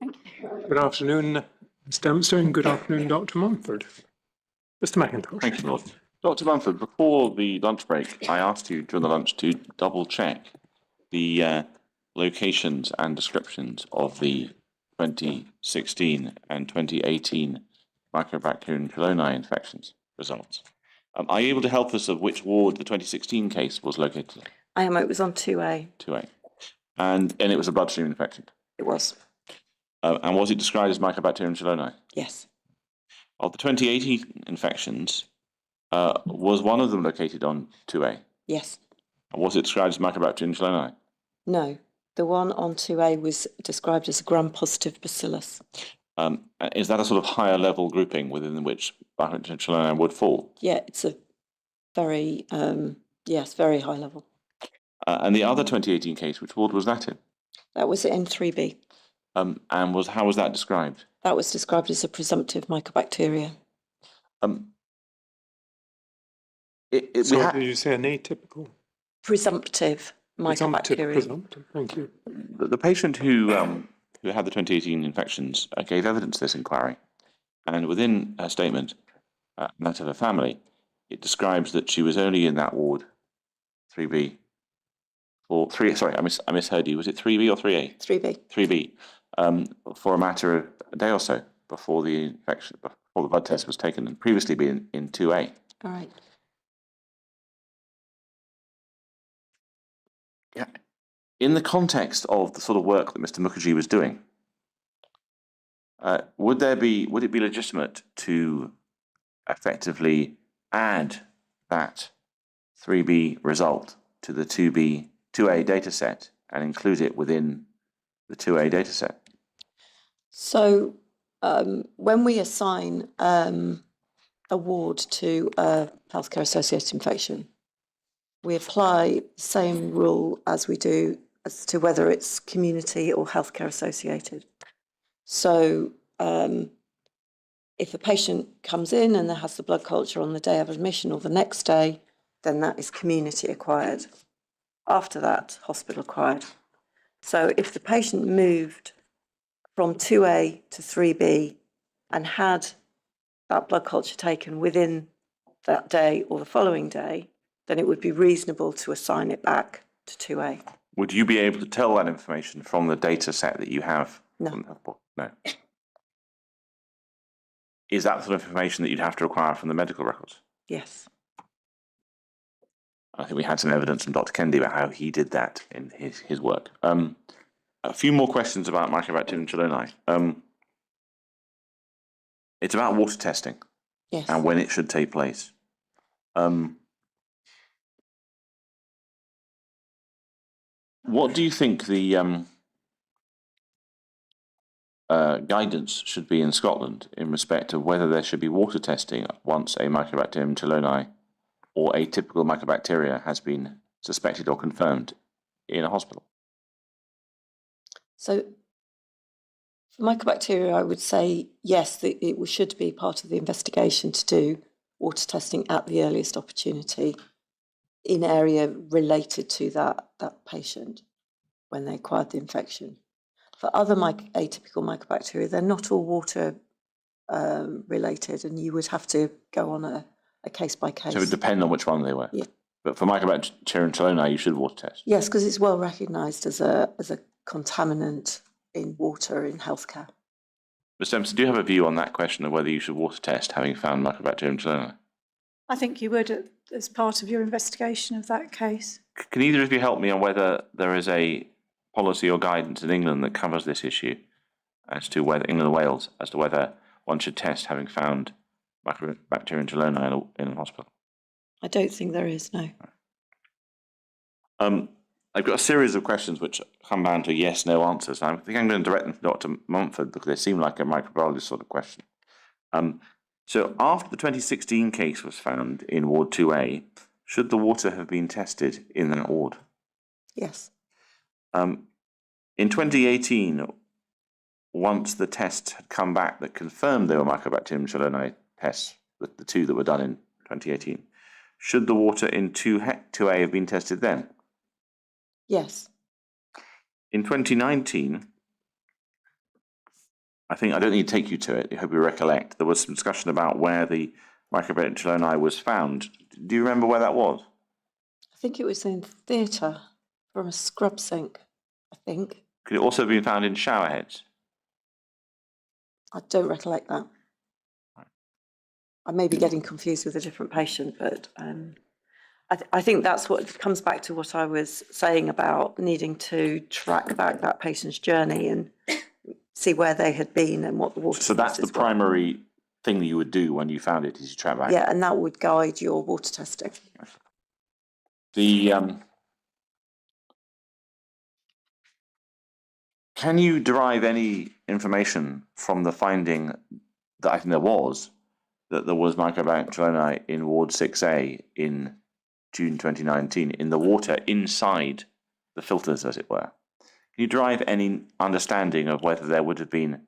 Good afternoon, Ms. Dempster, and good afternoon, Dr. Mumford. Mr. McIntosh. Thank you, Lord. Dr. Mumford, before the lunch break, I asked you during the lunch to double check the locations and descriptions of the 2016 and 2018 Mycobacterium cheloni infections results. Are you able to help us of which ward the 2016 case was located? I am. It was on 2A. 2A. And it was a bloodstream infection? It was. And was it described as Mycobacterium cheloni? Yes. Of the 2018 infections, was one of them located on 2A? Yes. And was it described as Mycobacterium cheloni? No. The one on 2A was described as a gram-positive bacillus. Is that a sort of higher level grouping within which Mycobacterium cheloni would fall? Yeah, it's a very, very high level. And the other 2018 case, which ward was that in? That was in 3B. And how was that described? That was described as a presumptive mycobacteria. Did you say an atypical? Presumptive mycobacteria. Presumptive, thank you. The patient who had the 2018 infections gave evidence to this inquiry, and within her statement, and that of her family, it describes that she was only in that ward, 3B, or 3. Sorry, I misheard you. Was it 3B or 3A? 3B. 3B, for a matter of a day or so before the infection, before the blood test was taken, and previously been in 2A. All right. Yeah. In the context of the sort of work that Mr. Mukherjee was doing, would it be legitimate to effectively add that 3B result to the 2A data set and include it within the 2A data set? So when we assign a ward to a healthcare associated infection, we apply the same rule as we do as to whether it's community or healthcare associated. So if a patient comes in and has the blood culture on the day of admission or the next day, then that is community acquired. After that, hospital acquired. So if the patient moved from 2A to 3B and had that blood culture taken within that day or the following day, then it would be reasonable to assign it back to 2A. Would you be able to tell that information from the data set that you have? No. No. Is that sort of information that you'd have to acquire from the medical records? Yes. I think we had some evidence from Dr. Kennedy about how he did that in his work. A few more questions about Mycobacterium cheloni. It's about water testing. Yes. And when it should take place. What do you think the guidance should be in Scotland in respect of whether there should be water testing once a Mycobacterium cheloni or atypical mycobacteria has been suspected or confirmed in a hospital? So for mycobacteria, I would say yes, that it should be part of the investigation to do water testing at the earliest opportunity in area related to that patient when they acquired the infection. For other atypical mycobacteria, they're not all water related, and you would have to go on a case by case. So it would depend on which one they were? Yeah. But for Mycobacterium cheloni, you should water test? Yes, because it's well recognised as a contaminant in water in healthcare. Ms. Dempster, do you have a view on that question of whether you should water test having found Mycobacterium cheloni? I think you would as part of your investigation of that case. Can either of you help me on whether there is a policy or guidance in England that covers this issue as to whether, England and Wales, as to whether one should test having found Mycobacterium cheloni in a hospital? I don't think there is, no. I've got a series of questions which come down to yes/no answers. I think I'm going to direct them to Dr. Mumford because they seem like a microbiologist sort of question. So after the 2016 case was found in Ward 2A, should the water have been tested in that ward? Yes. In 2018, once the tests had come back that confirmed they were Mycobacterium cheloni tests, the two that were done in 2018, should the water in 2A have been tested then? Yes. In 2019, I think I don't need to take you to it. I hope you recollect. There was some discussion about where the microbentaloni was found. Do you remember where that was? I think it was in theatre from a scrub sink, I think. Could it also have been found in shower heads? I don't recollect that. I may be getting confused with a different patient, but I think that's what comes back to what I was saying about needing to track back that patient's journey and see where they had been and what the water So that's the sources were. primary thing that you would do when you found it, is you track back. Yeah, and that would guide your water testing. The can you derive any information from the finding that I think there was microbentaloni in Ward 6A in June 2019 in the water inside the filters, as it were? Can you derive any understanding of whether there would have been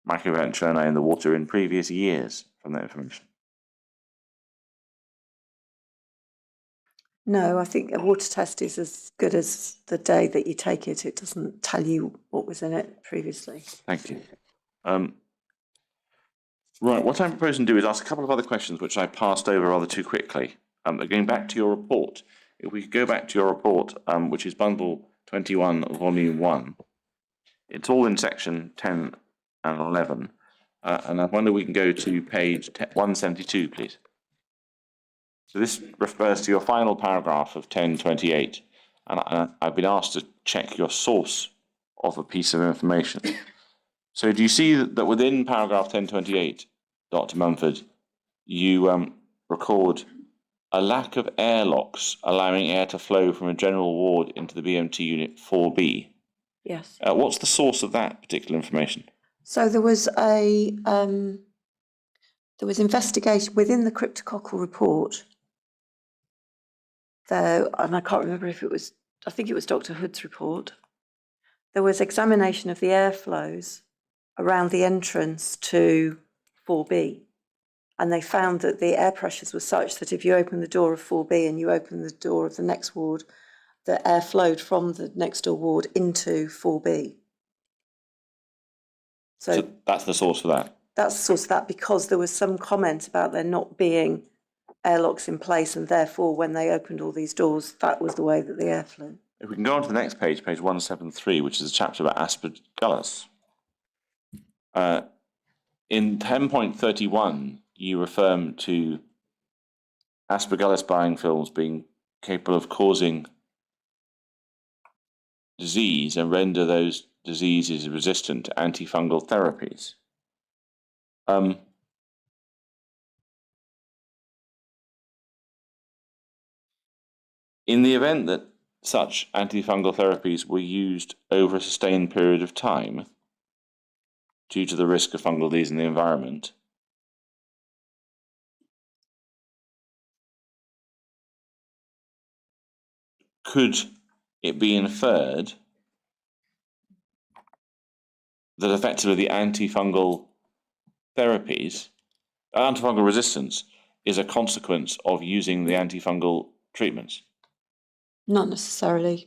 microbentaloni in the water in previous years from that information? No, I think a water test is as good as the day that you take it. It doesn't tell you what was in it previously. Thank you. Right, what I'm proposing to do is ask a couple of other questions which I passed over rather too quickly. Going back to your report, if we could go back to your report, which is Bundle 21, Volume 1, it's all in section 10 and 11, and I wonder if we can go to page 172, please. So this refers to your final paragraph of 1028, and I've been asked to check your source of a piece of information. So do you see that within paragraph 1028, Dr. Mumford, you record a lack of airlocks allowing air to flow from a general ward into the BMT unit 4B? Yes. What's the source of that particular information? So there was investigation within the cryptococcal report, though, and I can't remember if it was, I think it was Dr. Hood's report. There was examination of the airflows around the entrance to 4B, and they found that the air pressures were such that if you open the door of 4B and you open the door of the next ward, the air flowed from the next door ward into 4B. So that's the source for that? That's the source of that, because there was some comment about there not being airlocks in place, and therefore when they opened all these doors, that was the way that the air flew. If we can go on to the next page, page 173, which is a chapter about aspergillus. In 10.31, you refer to aspergillus biofilms being capable of causing disease and render those diseases resistant to antifungal therapies. In the event that such antifungal therapies were used over a sustained period of time, due to the risk of fungal disease in the environment, could it be inferred that effectively the antifungal therapies, antifungal resistance, is a consequence of using the antifungal treatments? Not necessarily.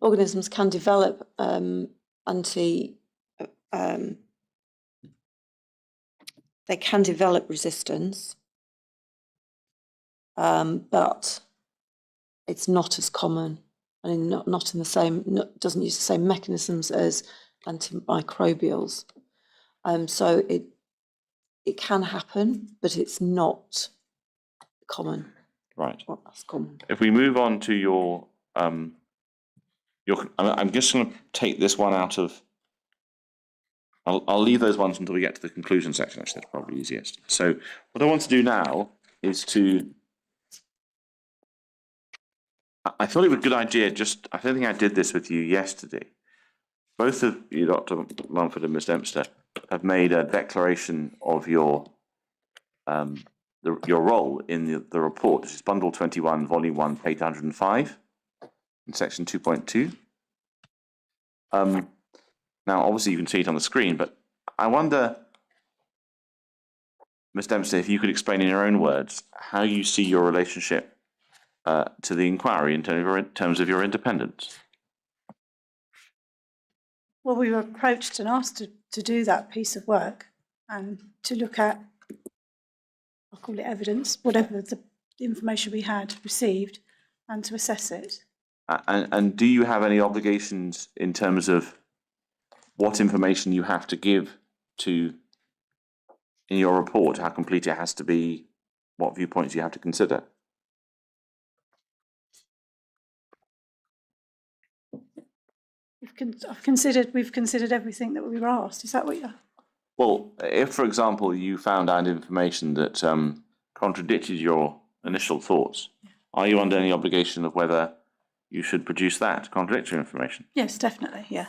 Organisms can develop they can develop resistance, but it's not as common, and not in the same, doesn't use the same mechanisms as antimicrobials. So it can happen, but it's not common. Right. Well, that's common. If we move on to your I'm just going to take this one out of. I'll leave those ones until we get to the conclusion section. Actually, that's probably easiest. So what I want to do now is to. I thought it was a good idea. I don't think I did this with you yesterday. Both of you, Dr. Mumford and Ms. Dempster, have made a declaration of your role in the report. This is Bundle 21, Volume 1, page 105, in section 2.2. Now, obviously, you can see it on the screen, but I wonder, Ms. Dempster, if you could explain in your own words how you see your relationship to the inquiry in terms of your independence. Well, we were approached and asked to do that piece of work and to look at, I'll call it evidence, whatever the information we had received, and to assess it. And do you have any obligations in terms of what information you have to give to in your report, how complete it has to be, what viewpoints you have to consider? We've considered everything that we were asked. Is that what you're... Well, if, for example, you found out information that contradicted your initial thoughts, are you under any obligation of whether you should produce that contradictory information? Yes, definitely, yeah.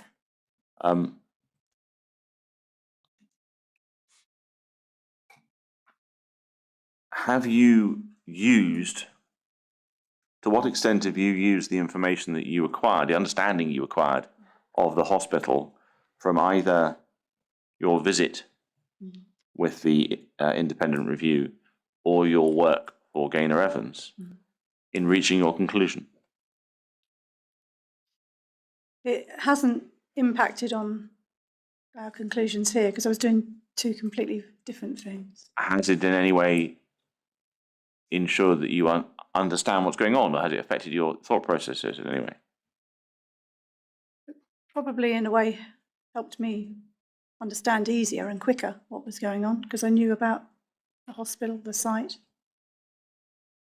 Have you used, to what extent have you used the information that you acquired, the understanding you acquired of the hospital from either your visit with the independent review or your work for Gaynor Evans in reaching your conclusion? It hasn't impacted on our conclusions here because I was doing two completely different things. Has it in any way ensured that you understand what's going on, or has it affected your thought processes in any way? Probably in a way helped me understand easier and quicker what was going on because I knew about the hospital, the site.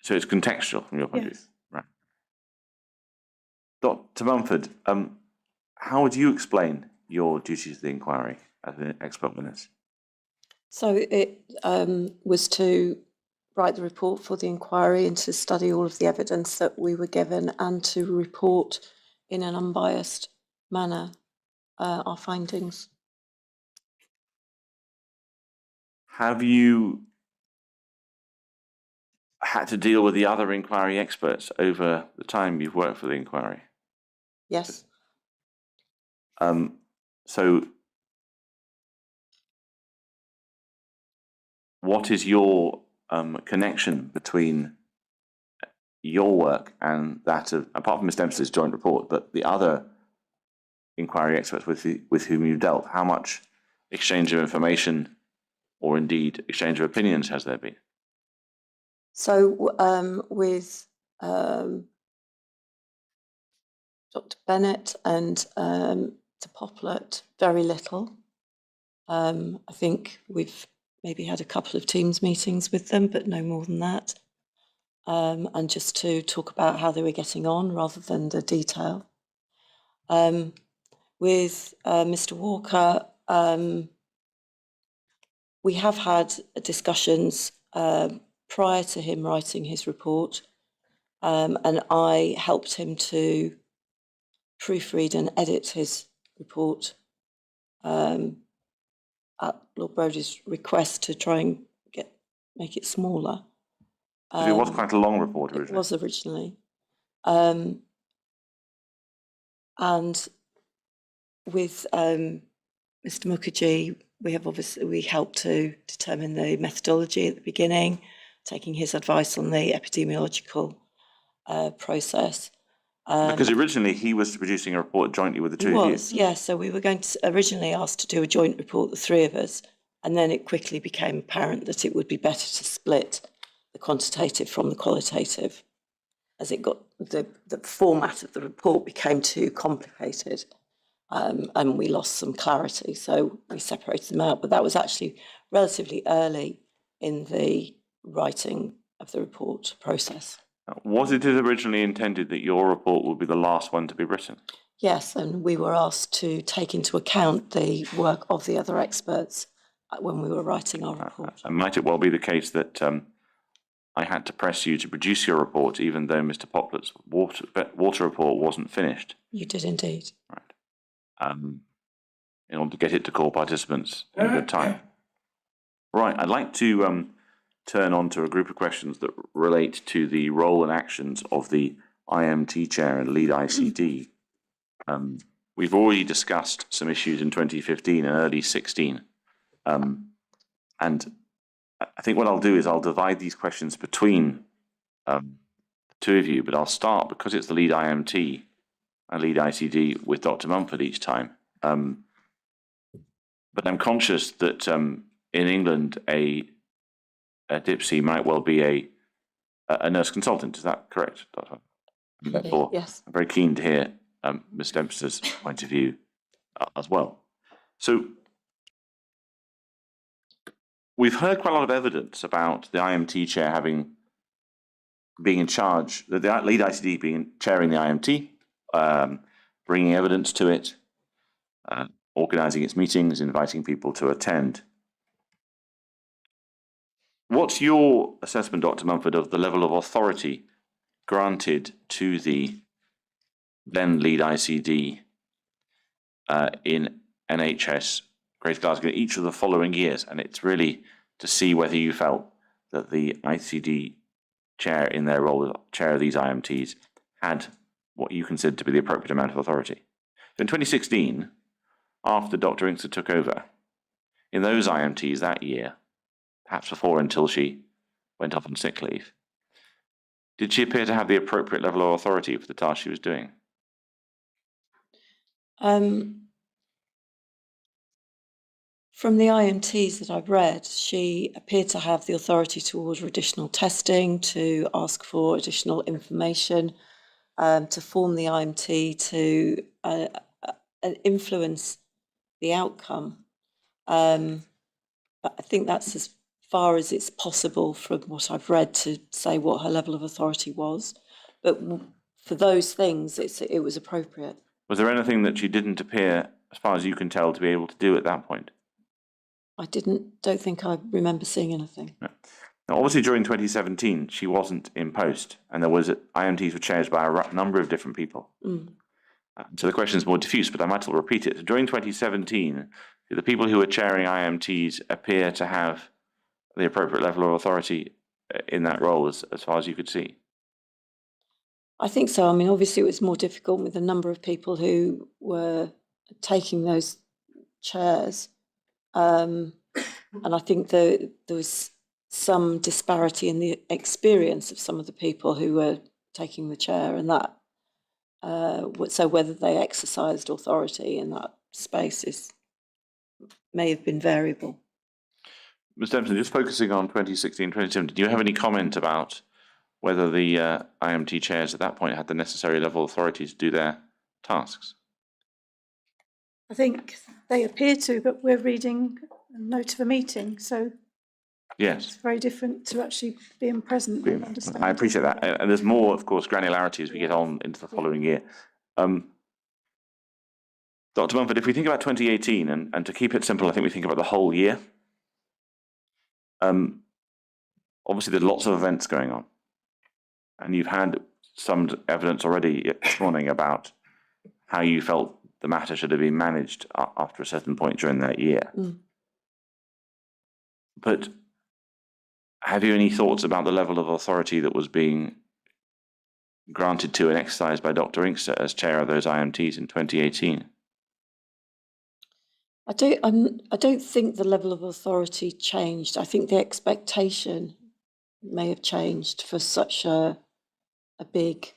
So it's contextual from your point of view? Yes. Right. Dr. Mumford, how would you explain your duties of the inquiry as an expert witness? So it was to write the report for the inquiry and to study all of the evidence that we were given and to report in an unbiased manner our findings. Have you had to deal with the other inquiry experts over the time you've worked for the inquiry? Yes. So what is your connection between your work and that of, apart from Ms. Dempster's joint report, but the other inquiry experts with whom you dealt? How much exchange of information or indeed exchange of opinions has there been? So with Dr. Bennett and Dr. Poplet, very little. I think we've maybe had a couple of Teams meetings with them, but no more than that. And just to talk about how they were getting on rather than the detail. With Mr. Walker, we have had discussions prior to him writing his report, and I helped him to proofread and edit his report at Lord Brodie's request to try and make it smaller. Because it was quite a long report originally. It was originally. And with Mr. Mukherjee, we helped to determine the methodology at the beginning, taking his advice on the epidemiological process. Because originally he was producing a report jointly with the two of you. Yes. So we were going to originally asked to do a joint report, the three of us, and then it quickly became apparent that it would be better to split the quantitative from the qualitative, as it got the format of the report became too complicated, and we lost some clarity. So we separated them out, but that was actually relatively early in the writing of the report process. Was it originally intended that your report would be the last one to be written? Yes, and we were asked to take into account the work of the other experts when we were writing our report. And might it well be the case that I had to press you to produce your report, even though Mr. Poplet's water report wasn't finished? You did indeed. Right. In order to get it to call participants in good time. Right, I'd like to turn on to a group of questions that relate to the role and actions of the IMT chair and lead ICD. We've already discussed some issues in 2015 and early 16. And I think what I'll do is I'll divide these questions between the two of you, but I'll start, because it's the lead IMT and lead ICD, with Dr. Mumford each time. But I'm conscious that in England, a DIPSI might well be a nurse consultant. Is that correct, Doctor? Therefore, Yes. I'm very keen to hear Ms. Dempster's point of view as well. So we've heard quite a lot of evidence about the IMT chair being in charge, the lead ICD chairing the IMT, bringing evidence to it, organising its meetings, inviting people to attend. What's your assessment, Dr. Mumford, of the level of authority granted to the then lead ICD in NHS Greater Glasgow each of the following years? And it's really to see whether you felt that the ICD chair in their role as chair of these IMTs had what you considered to be the appropriate amount of authority. So in 2016, after Dr. Inkster took over, in those IMTs that year, perhaps before until she went off on sick leave, did she appear to have the appropriate level of authority for the task she was doing? From the IMTs that I've read, she appeared to have the authority to order additional testing, to ask for additional information, to form the IMT, to influence the outcome. But I think that's as far as it's possible from what I've read to say what her level of authority was. But for those things, it was appropriate. Was there anything that she didn't appear, as far as you can tell, to be able to do at that point? I don't think I remember seeing anything. No. Now, obviously, during 2017, she wasn't in post, and there was IMTs were chaired by a number of different people. So the question is more diffuse, but I might as well repeat it. So during 2017, do the people who were chairing IMTs appear to have the appropriate level of authority in that role, as far as you could see? I think so. I mean, obviously, it was more difficult with a number of people who were taking those chairs. And I think there was some disparity in the experience of some of the people who were taking the chair, and that so whether they exercised authority in that space may have been variable. Ms. Dempster, just focusing on 2016, 2017, do you have any comment about whether the IMT chairs at that point had the necessary level of authority to do their tasks? I think they appear to, but we're reading a note of a meeting, so Yes. it's very different to actually being present and understanding. I appreciate that. And there's more, of course, granularity as we get on into the following year. Dr. Mumford, if we think about 2018, and to keep it simple, I think we think about the whole year. Obviously, there's lots of events going on. And you've had some evidence already this morning about how you felt the matter should have been managed after a certain point during that year. But have you any thoughts about the level of authority that was being granted to and exercised by Dr. Inkster as chair of those IMTs in 2018? I don't think the level of authority changed. I think the expectation may have changed for such a big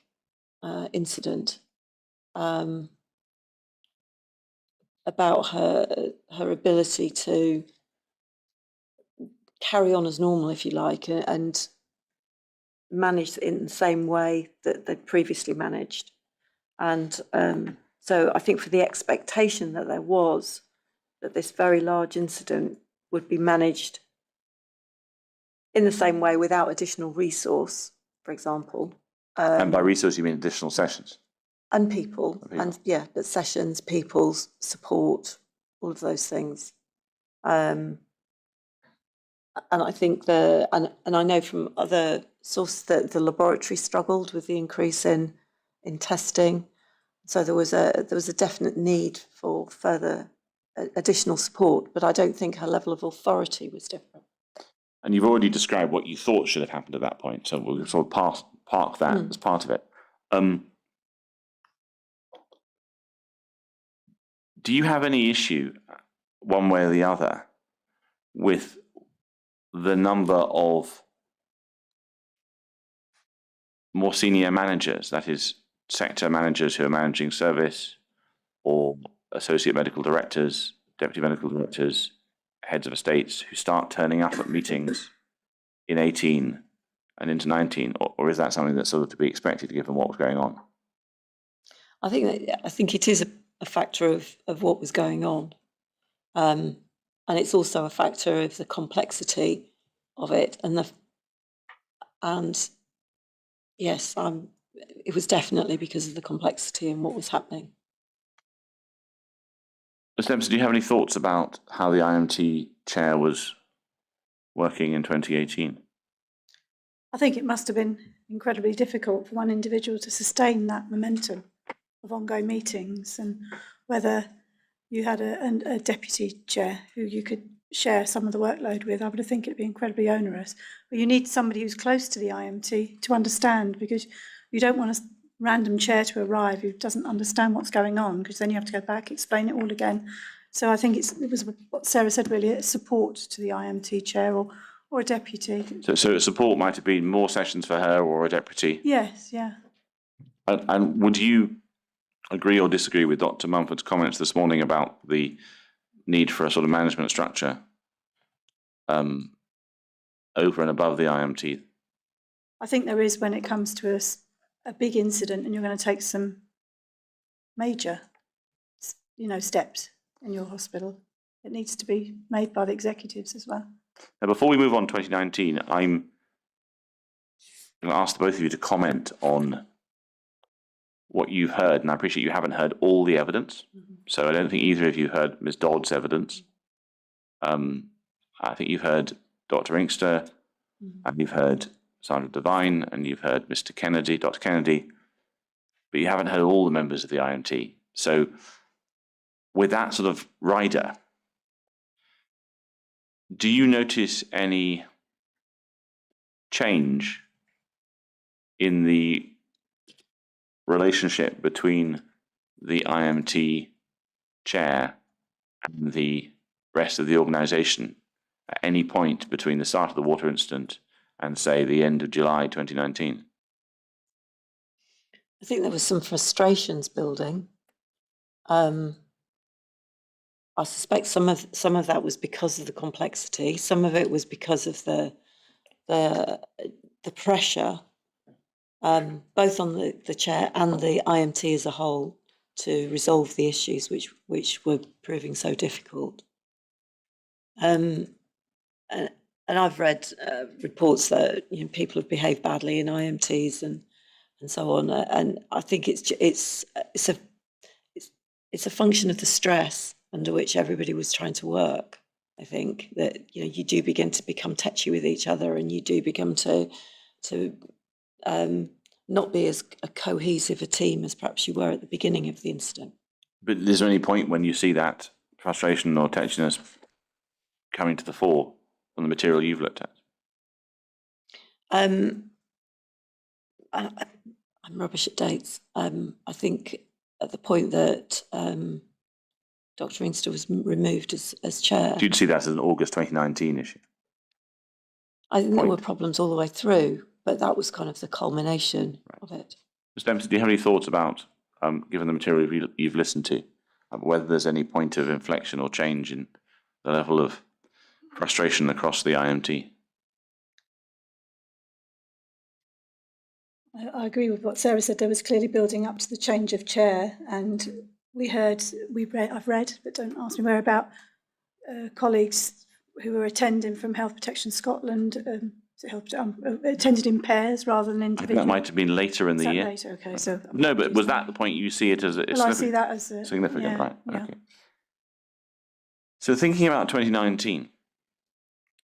incident, about her ability to carry on as normal, if you like, and manage in the same way that they'd previously managed. And so I think for the expectation that there was, that this very large incident would be managed in the same way without additional resource, for example. And by resource, you mean additional sessions? And people. And yeah, but sessions, people's support, all of those things. And I think and I know from other sources that the laboratory struggled with the increase in testing. So there was a definite need for further additional support, but I don't think her level of authority was different. And you've already described what you thought should have happened at that point, so we'll sort of park that as part of it. Do you have any issue, one way or the other, with the number of more senior managers, that is, sector managers who are managing service or associate medical directors, deputy medical directors, heads of estates who start turning up at meetings in 18 and into 19, or is that something that's sort of to be expected given what was going on? I think it is a factor of what was going on. And it's also a factor of the complexity of it and yes, it was definitely because of the complexity and what was happening. Ms. Dempster, do you have any thoughts about how the IMT chair was working in 2018? I think it must have been incredibly difficult for one individual to sustain that momentum of ongoing meetings, and whether you had a deputy chair who you could share some of the workload with, I would think it'd be incredibly onerous. But you need somebody who's close to the IMT to understand, because you don't want a random chair to arrive who doesn't understand what's going on, because then you have to go back, explain it all again. So I think it was what Sarah said, really, a support to the IMT chair or a deputy. So a support might have been more sessions for her or a deputy. Yes, yeah. And would you agree or disagree with Dr. Mumford's comments this morning about the need for a sort of management structure over and above the IMT? I think there is, when it comes to a big incident and you're going to take some major, steps in your hospital. It needs to be made by the executives as well. Now, before we move on to 2019, I'm going to ask both of you to comment on what you've heard, and I appreciate you haven't heard all the evidence, so I don't think either of you heard Ms. Dodd's evidence. I think you've heard Dr. Inkster, and you've heard Sandra Devine, and you've heard Mr. Kennedy, Dr. Kennedy, but you haven't heard all the members of the IMT. So with that sort of rider, do you notice any change in the relationship between the IMT chair and the rest of the organisation at any point between the start of the water incident and, say, the end of July 2019? I think there was some frustrations building. I suspect some of that was because of the complexity. Some of it was because of the pressure, both on the chair and the IMT as a whole, to resolve the issues which were proving so difficult. And I've read reports that people have behaved badly in IMTs and so on. And I think it's a function of the stress under which everybody was trying to work. I think that you do begin to become touchy with each other, and you do begin to not be as a cohesive a team as perhaps you were at the beginning of the incident. But is there any point when you see that frustration or tensioniness coming to the fore from the material you've looked at? I'm rubbish at dates. I think at the point that Dr. Inkster was removed as chair. Do you see that as an August 2019 issue? I think there were problems all the way through, but that was kind of the culmination of it. Ms. Dempster, do you have any thoughts about, given the material you've listened to, whether there's any point of inflection or change in the level of frustration across the IMT? I agree with what Sarah said. There was clearly building up to the change of chair, and I've read, but don't ask me where, about colleagues who were attending from Health Protection Scotland, attended in pairs rather than individually. That might have been later in the year. Later, okay. So no, but was that the point you see it as? I see that as significant, yeah, right? Yeah. Okay. So thinking about 2019,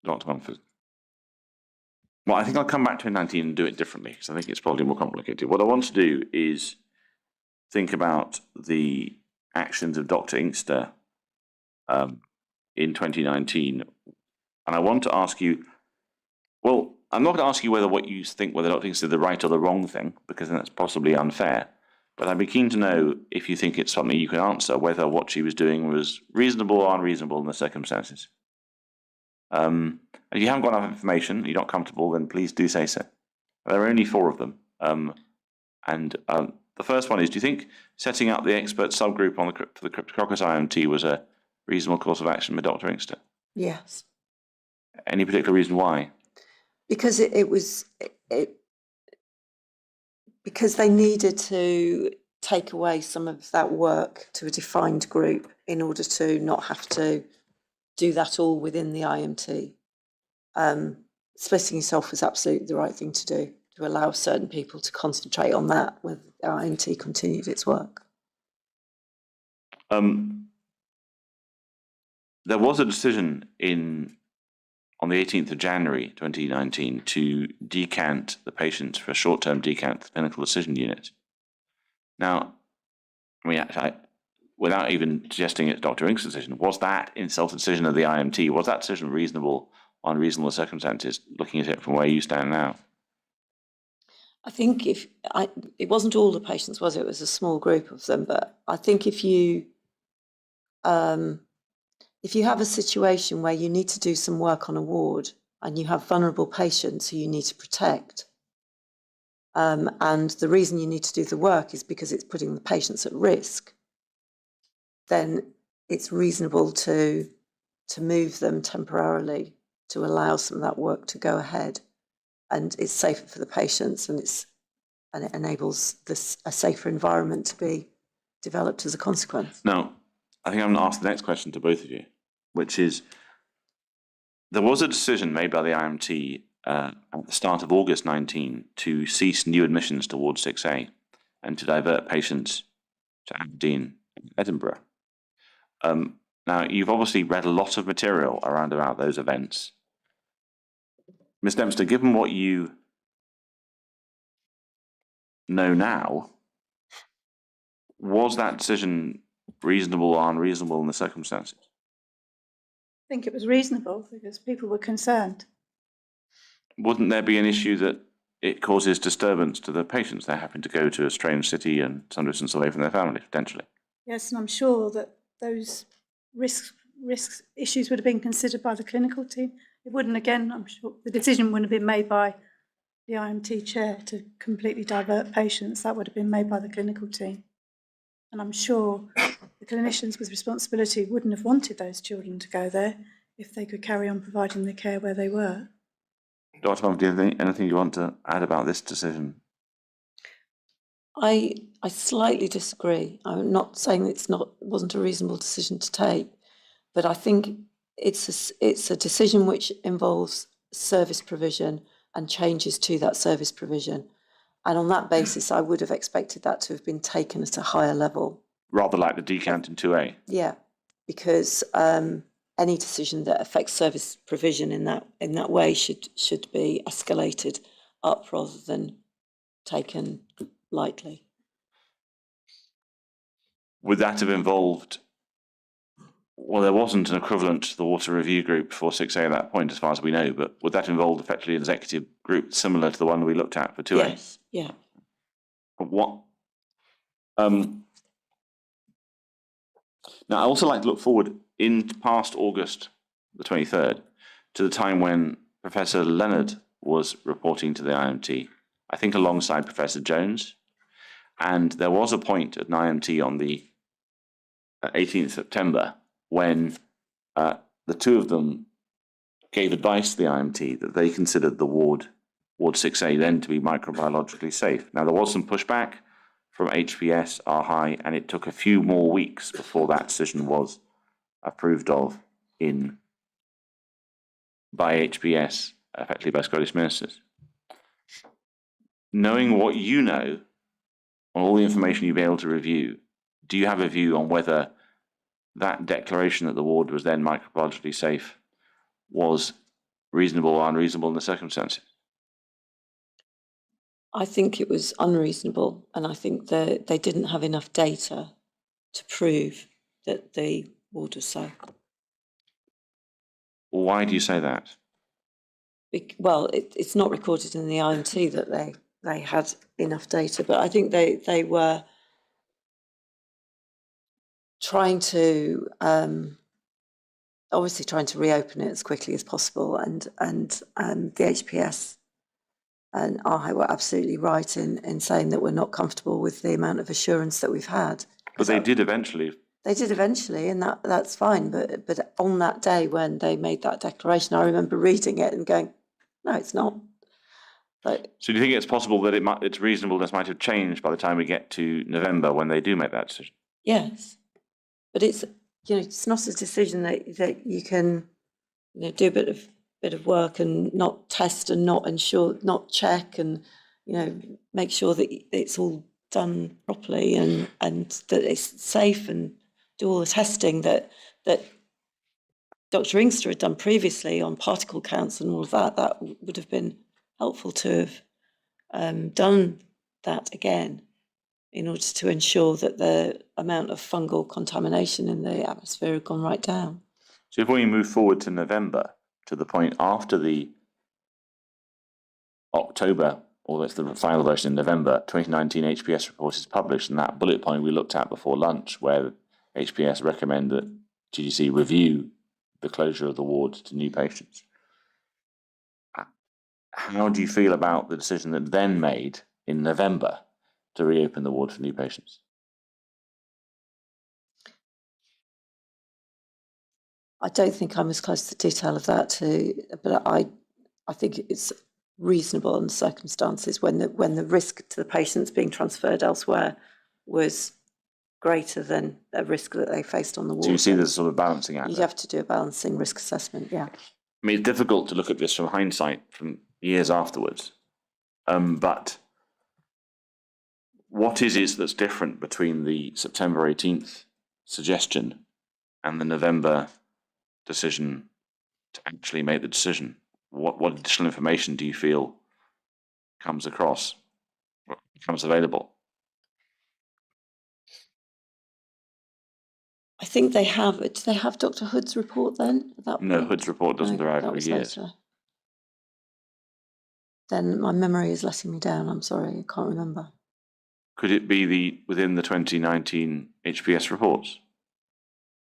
Dr. Mumford. Well, I think I'll come back to 2019 and do it differently, because I think it's probably more complicated. What I want to do is think about the actions of Dr. Inkster in 2019. And I want to ask you, well, I'm not going to ask you what you think whether Dr. Inkster did the right or the wrong thing, because that's possibly unfair. But I'd be keen to know if you think it's something you can answer, whether what she was doing was reasonable or unreasonable in the circumstances. And if you haven't got enough information, you're not comfortable, then please do say so. There are only 4 of them. And The first one is, do you think setting up the expert subgroup on for the Cryptococcus IMT was a reasonable course of action by Dr. Inkster? Yes. Any particular reason why? Because because they needed to take away some of that work to a defined group in order to not have to do that all within the IMT. Splitting yourself was absolutely the right thing to do, to allow certain people to concentrate on that when the IMT continued its work. There was a decision on the 18th of January 2019 to decant the patients for a short-term decant to the clinical decision unit. Now, I mean, without even suggesting it's Dr. Ink's decision, was that itself the decision of the IMT? Was that decision reasonable on reasonable circumstances, looking at it from where you stand now? I think it wasn't all the patients, was it? It was a small group of them, but I think if you have a situation where you need to do some work on a ward and you have vulnerable patients who you need to protect, and the reason you need to do the work is because it's putting the patients at risk, then it's reasonable to move them temporarily to allow some of that work to go ahead. And it's safer for the patients, and it enables a safer environment to be developed as a consequence. Now, I think I'm going to ask the next question to both of you, which is, there was a decision made by the IMT at the start of August 19 to cease new admissions to Ward 6A and to divert patients to Aberdeen and Edinburgh. Now, you've obviously read a lot of material around about those events. Ms. Dempster, given what you know now, was that decision reasonable or unreasonable in the circumstances? I think it was reasonable because people were concerned. Wouldn't there be an issue that it causes disturbance to the patients? They happen to go to a strange city and some distance away from their family, potentially. Yes, and I'm sure that those risk issues would have been considered by the clinical team. It wouldn't, again, I'm sure the decision wouldn't have been made by the IMT chair to completely divert patients. That would have been made by the clinical team. And I'm sure the clinicians with responsibility wouldn't have wanted those children to go there if they could carry on providing the care where they were. Dr. Mumford, do you have anything you want to add about this decision? I slightly disagree. I'm not saying it wasn't a reasonable decision to take, but I think it's a decision which involves service provision and changes to that service provision. And on that basis, I would have expected that to have been taken at a higher level. Rather like the decant in 2A? Yeah, because any decision that affects service provision in that way should be escalated up rather than taken lightly. Would that have involved, well, there wasn't an equivalent to the water review group for 6A at that point, as far as we know, but would that involve effectively an executive group similar to the one we looked at for 2A? Yes, yeah. What? Now, I also like to look forward in past August the 23rd to the time when Professor Leonard was reporting to the IMT, I think alongside Professor Jones. And there was a point at an IMT on the 18th September when the two of them gave advice to the IMT that they considered the Ward 6A then to be microbiologically safe. Now, there was some pushback from HPS, RHI, and it took a few more weeks before that decision was approved of by HPS, effectively by Scottish ministers. Knowing what you know, on all the information you've been able to review, do you have a view on whether that declaration that the ward was then microbiologically safe was reasonable or unreasonable in the circumstances? I think it was unreasonable, and I think that they didn't have enough data to prove that the ward was safe. Why do you say that? Well, it's not recorded in the IMT that they had enough data, but I think they were trying to obviously trying to reopen it as quickly as possible, and the HPS and I were absolutely right in saying that we're not comfortable with the amount of assurance that we've had. But they did eventually. They did eventually, and that's fine. But on that day when they made that declaration, I remember reading it and going, "No, it's not." So do you think it's possible that its reasonableness might have changed by the time we get to November when they do make that decision? Yes, but it's it's not a decision that you can do a bit of work and not test and not ensure, not check and make sure that it's all done properly and that it's safe and do all the testing that Dr. Inkster had done previously on particle counts and all of that. That would have been helpful to have done that again in order to ensure that the amount of fungal contamination in the atmosphere had gone right down. So if we move forward to November, to the point after the October, or that's the final version in November, 2019 HPS report is published, and that bullet point we looked at before lunch, where HPS recommend that GGC review the closure of the ward to new patients. How do you feel about the decision that then made in November to reopen the ward for new patients? I don't think I'm as close to the detail of that but I think it's reasonable in the circumstances when the risk to the patients being transferred elsewhere was greater than the risk that they faced on the ward. So you see there's a sort of balancing act. You have to do a balancing risk assessment, yeah. I mean, it's difficult to look at this from hindsight, from years afterwards. But what is it that's different between the September 18th suggestion and the November decision to actually make the decision? What additional information do you feel comes across, or becomes available? I think they have. Do they have Dr. Hood's report then? At that No, point? Hood's report doesn't No, arrive that for was years. later. Then my memory is letting me down. I'm sorry, I can't remember. Could it be within the 2019 HPS reports?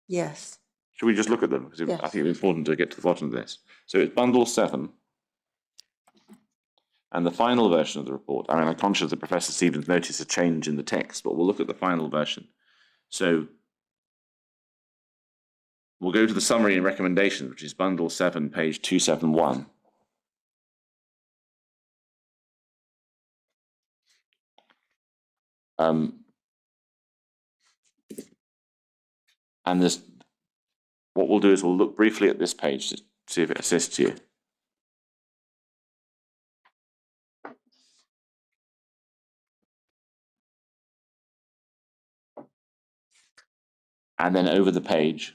Yes. Should we just look at them? Because Yes. I think it's important to get to the bottom of this. So it's bundle 7. And the final version of the report, I mean, I'm conscious that Professor Stevens noticed a change in the text, but we'll look at the final version. So we'll go to the summary and recommendations, which is bundle 7, page 271. And this, what we'll do is we'll look briefly at this page to see if it assists you. And then over the page,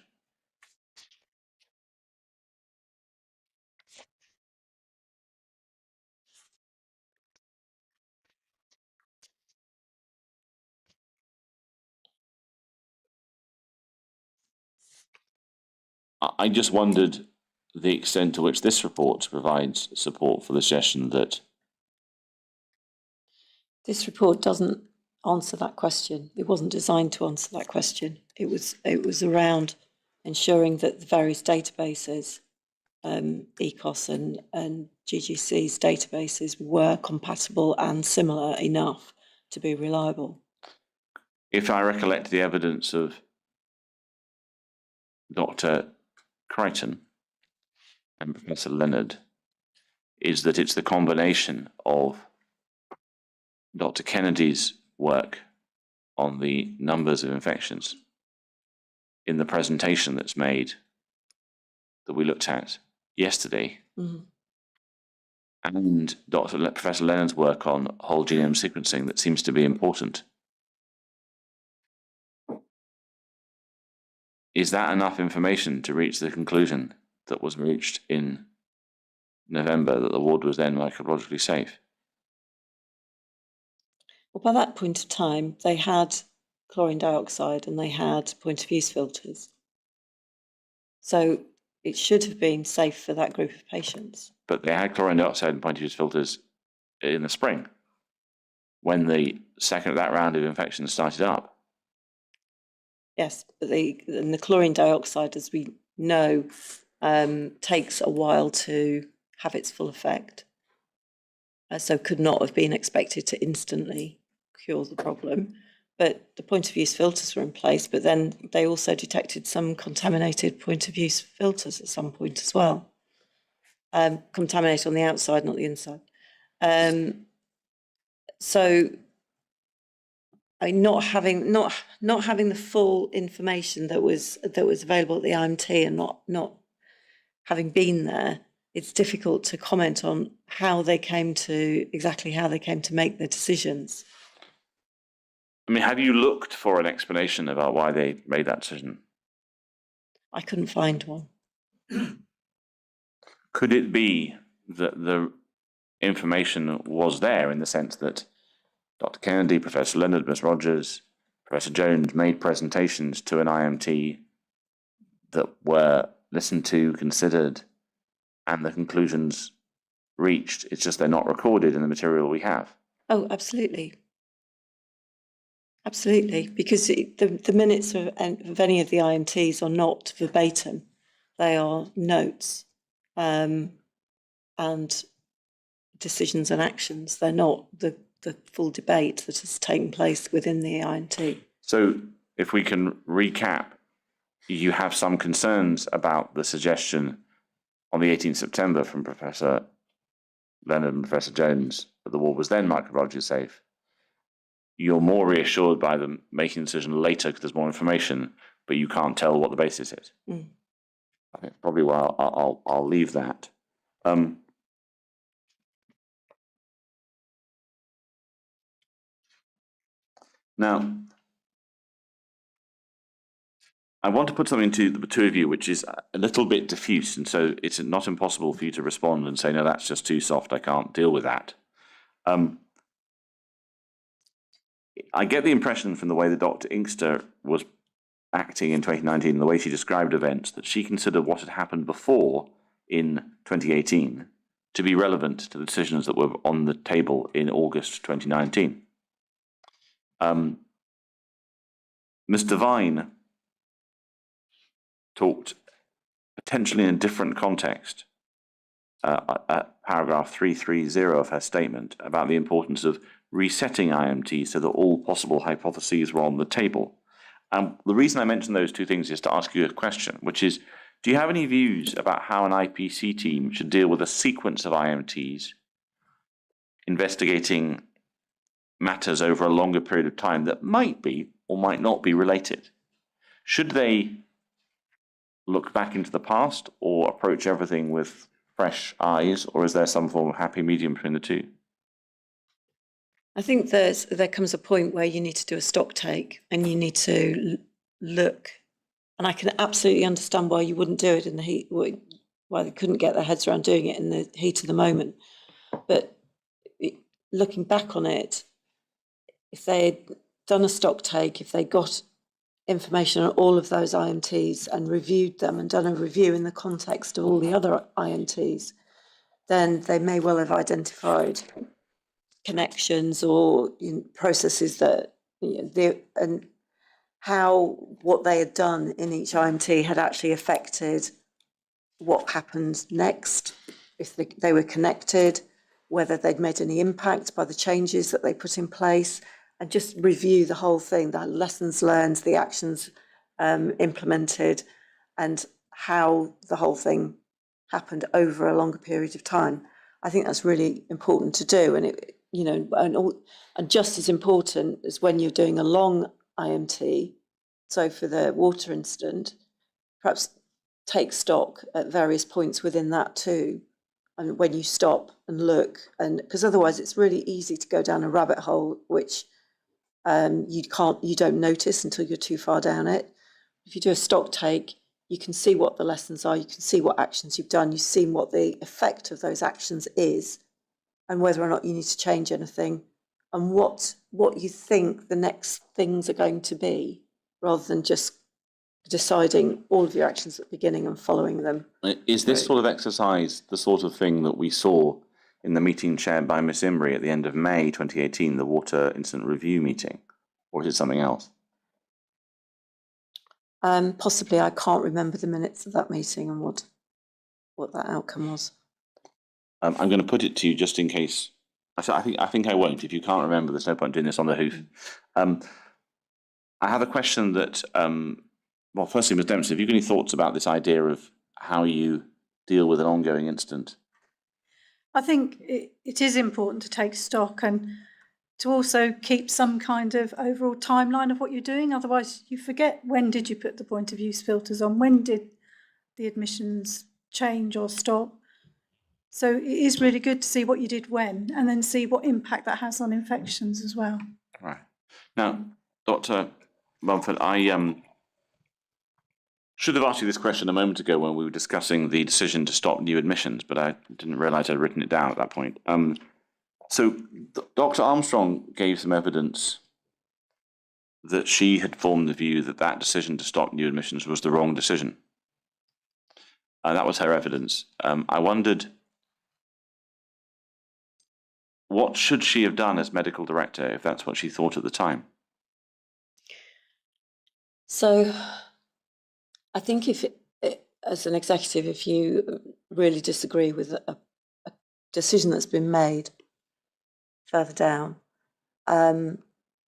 I just wondered the extent to which this report provides support for the suggestion that This report doesn't answer that question. It wasn't designed to answer that question. It was around ensuring that the various databases, ECOS and GGC's databases, were compatible and similar enough to be reliable. if I recollect the evidence of Dr. Crichton and Professor Leonard, is that it's the combination of Dr. Kennedy's work on the numbers of infections in the presentation that's made that we looked at yesterday, and Professor Leonard's work on whole genome sequencing that seems to be important. Is that enough information to reach the conclusion that was reached in November, that the ward was then microbiologically safe? Well, by that point of time, they had chlorine dioxide and they had point of use filters. So it should have been safe for that group of patients. But they had chlorine dioxide and point of use filters in the spring, when the second of that round of infections started up. Yes, but the chlorine dioxide, as we know, takes a while to have its full effect. so could not have been expected to instantly cure the problem. But the point of use filters were in place, but then they also detected some contaminated point of use filters at some point as well. Contaminated on the outside, not the inside. So not having the full information that was available at the IMT, and not having been there, it's difficult to comment on exactly how they came to make the decisions. I mean, have you looked for an explanation about why they made that decision? I couldn't find one. Could it be that the information was there in the sense that Dr. Kennedy, Professor Leonard, Miss Rogers, Professor Jones made presentations to an IMT that were listened to, considered, and the conclusions reached? It's just they're not recorded in the material we have. Oh, absolutely. Absolutely, because the minutes of any of the IMTs are not verbatim. They are notes and decisions and actions. They're not the full debate that has taken place within the IMT. So if we can recap, you have some concerns about the suggestion on the 18th September from Professor Leonard and Professor Jones that the wall was then microbiologically safe. You're more reassured by them making a decision later because there's more information, but you can't tell what the basis is. Mm. I think probably where I'll leave that. Now, I want to put something to the two of you, which is a little bit diffuse, and so it's not impossible for you to respond and say, no, that's just too soft, I can't deal with that. I get the impression from the way that Dr. Inkster was acting in 2019 and the way she described events that she considered what had happened before in 2018 to be relevant to the decisions that were on the table in August 2019. Ms. Devine talked potentially in a different context at paragraph 330 of her statement about the importance of resetting IMT so that all possible hypotheses were on the table. The reason I mention those two things is to ask you a question, which is, do you have any views about how an IPC team should deal with a sequence of IMTs investigating matters over a longer period of time that might be or might not be related? Should they look back into the past or approach everything with fresh eyes, or is there some form of happy medium between the two? I think there comes a point where you need to do a stock take and you need to look, and I can absolutely understand why you wouldn't do it in the heat, why they couldn't get their heads around doing it in the heat of the moment. But looking back on it, if they had done a stock take, if they got information on all of those IMTs and reviewed them and done a review in the context of all the other IMTs, then they may well have identified connections or processes that and how what they had done in each IMT had actually affected what happened next, if they were connected, whether they'd made any impact by the changes that they put in place, and just review the whole thing, the lessons learned, the actions implemented, and how the whole thing happened over a longer period of time. I think that's really important to do, and and just as important as when you're doing a long IMT. So for the water incident, perhaps take stock at various points within that too, and when you stop and look, and because otherwise it's really easy to go down a rabbit hole which you don't notice until you're too far down it. If you do a stock take, you can see what the lessons are, you can see what actions you've done, you've seen what the effect of those actions is, and whether or not you need to change anything, and what you think the next things are going to be, rather than just deciding all of your actions at the beginning and following them. Is this sort of exercise the sort of thing that we saw in the meeting chaired by Miss Imbrie at the end of May 2018, the Water Incident Review meeting, or is it something else? Possibly. I can't remember the minutes of that meeting and what that outcome was. I'm going to put it to you just in case I think I won't. If you can't remember, there's no point doing this on the hoof. I have a question that, well, firstly, Ms. Dempster, have you got any thoughts about this idea of how you deal with an ongoing incident? I think it is important to take stock and to also keep some kind of overall timeline of what you're doing. Otherwise, you forget, when did you put the point of use filters on? When did the admissions change or stop? So it is really good to see what you did when, and then see what impact that has on infections as well. Right. Now, Dr. Mumford, I should have asked you this question a moment ago when we were discussing the decision to stop new admissions, but I didn't realise I'd written it down at that point. So Dr. Armstrong gave some evidence that she had formed the view that that decision to stop new admissions was the wrong decision. That was her evidence. I wondered, what should she have done as medical director if that's what she thought at the time? So I think as an executive, if you really disagree with a decision that's been made further down,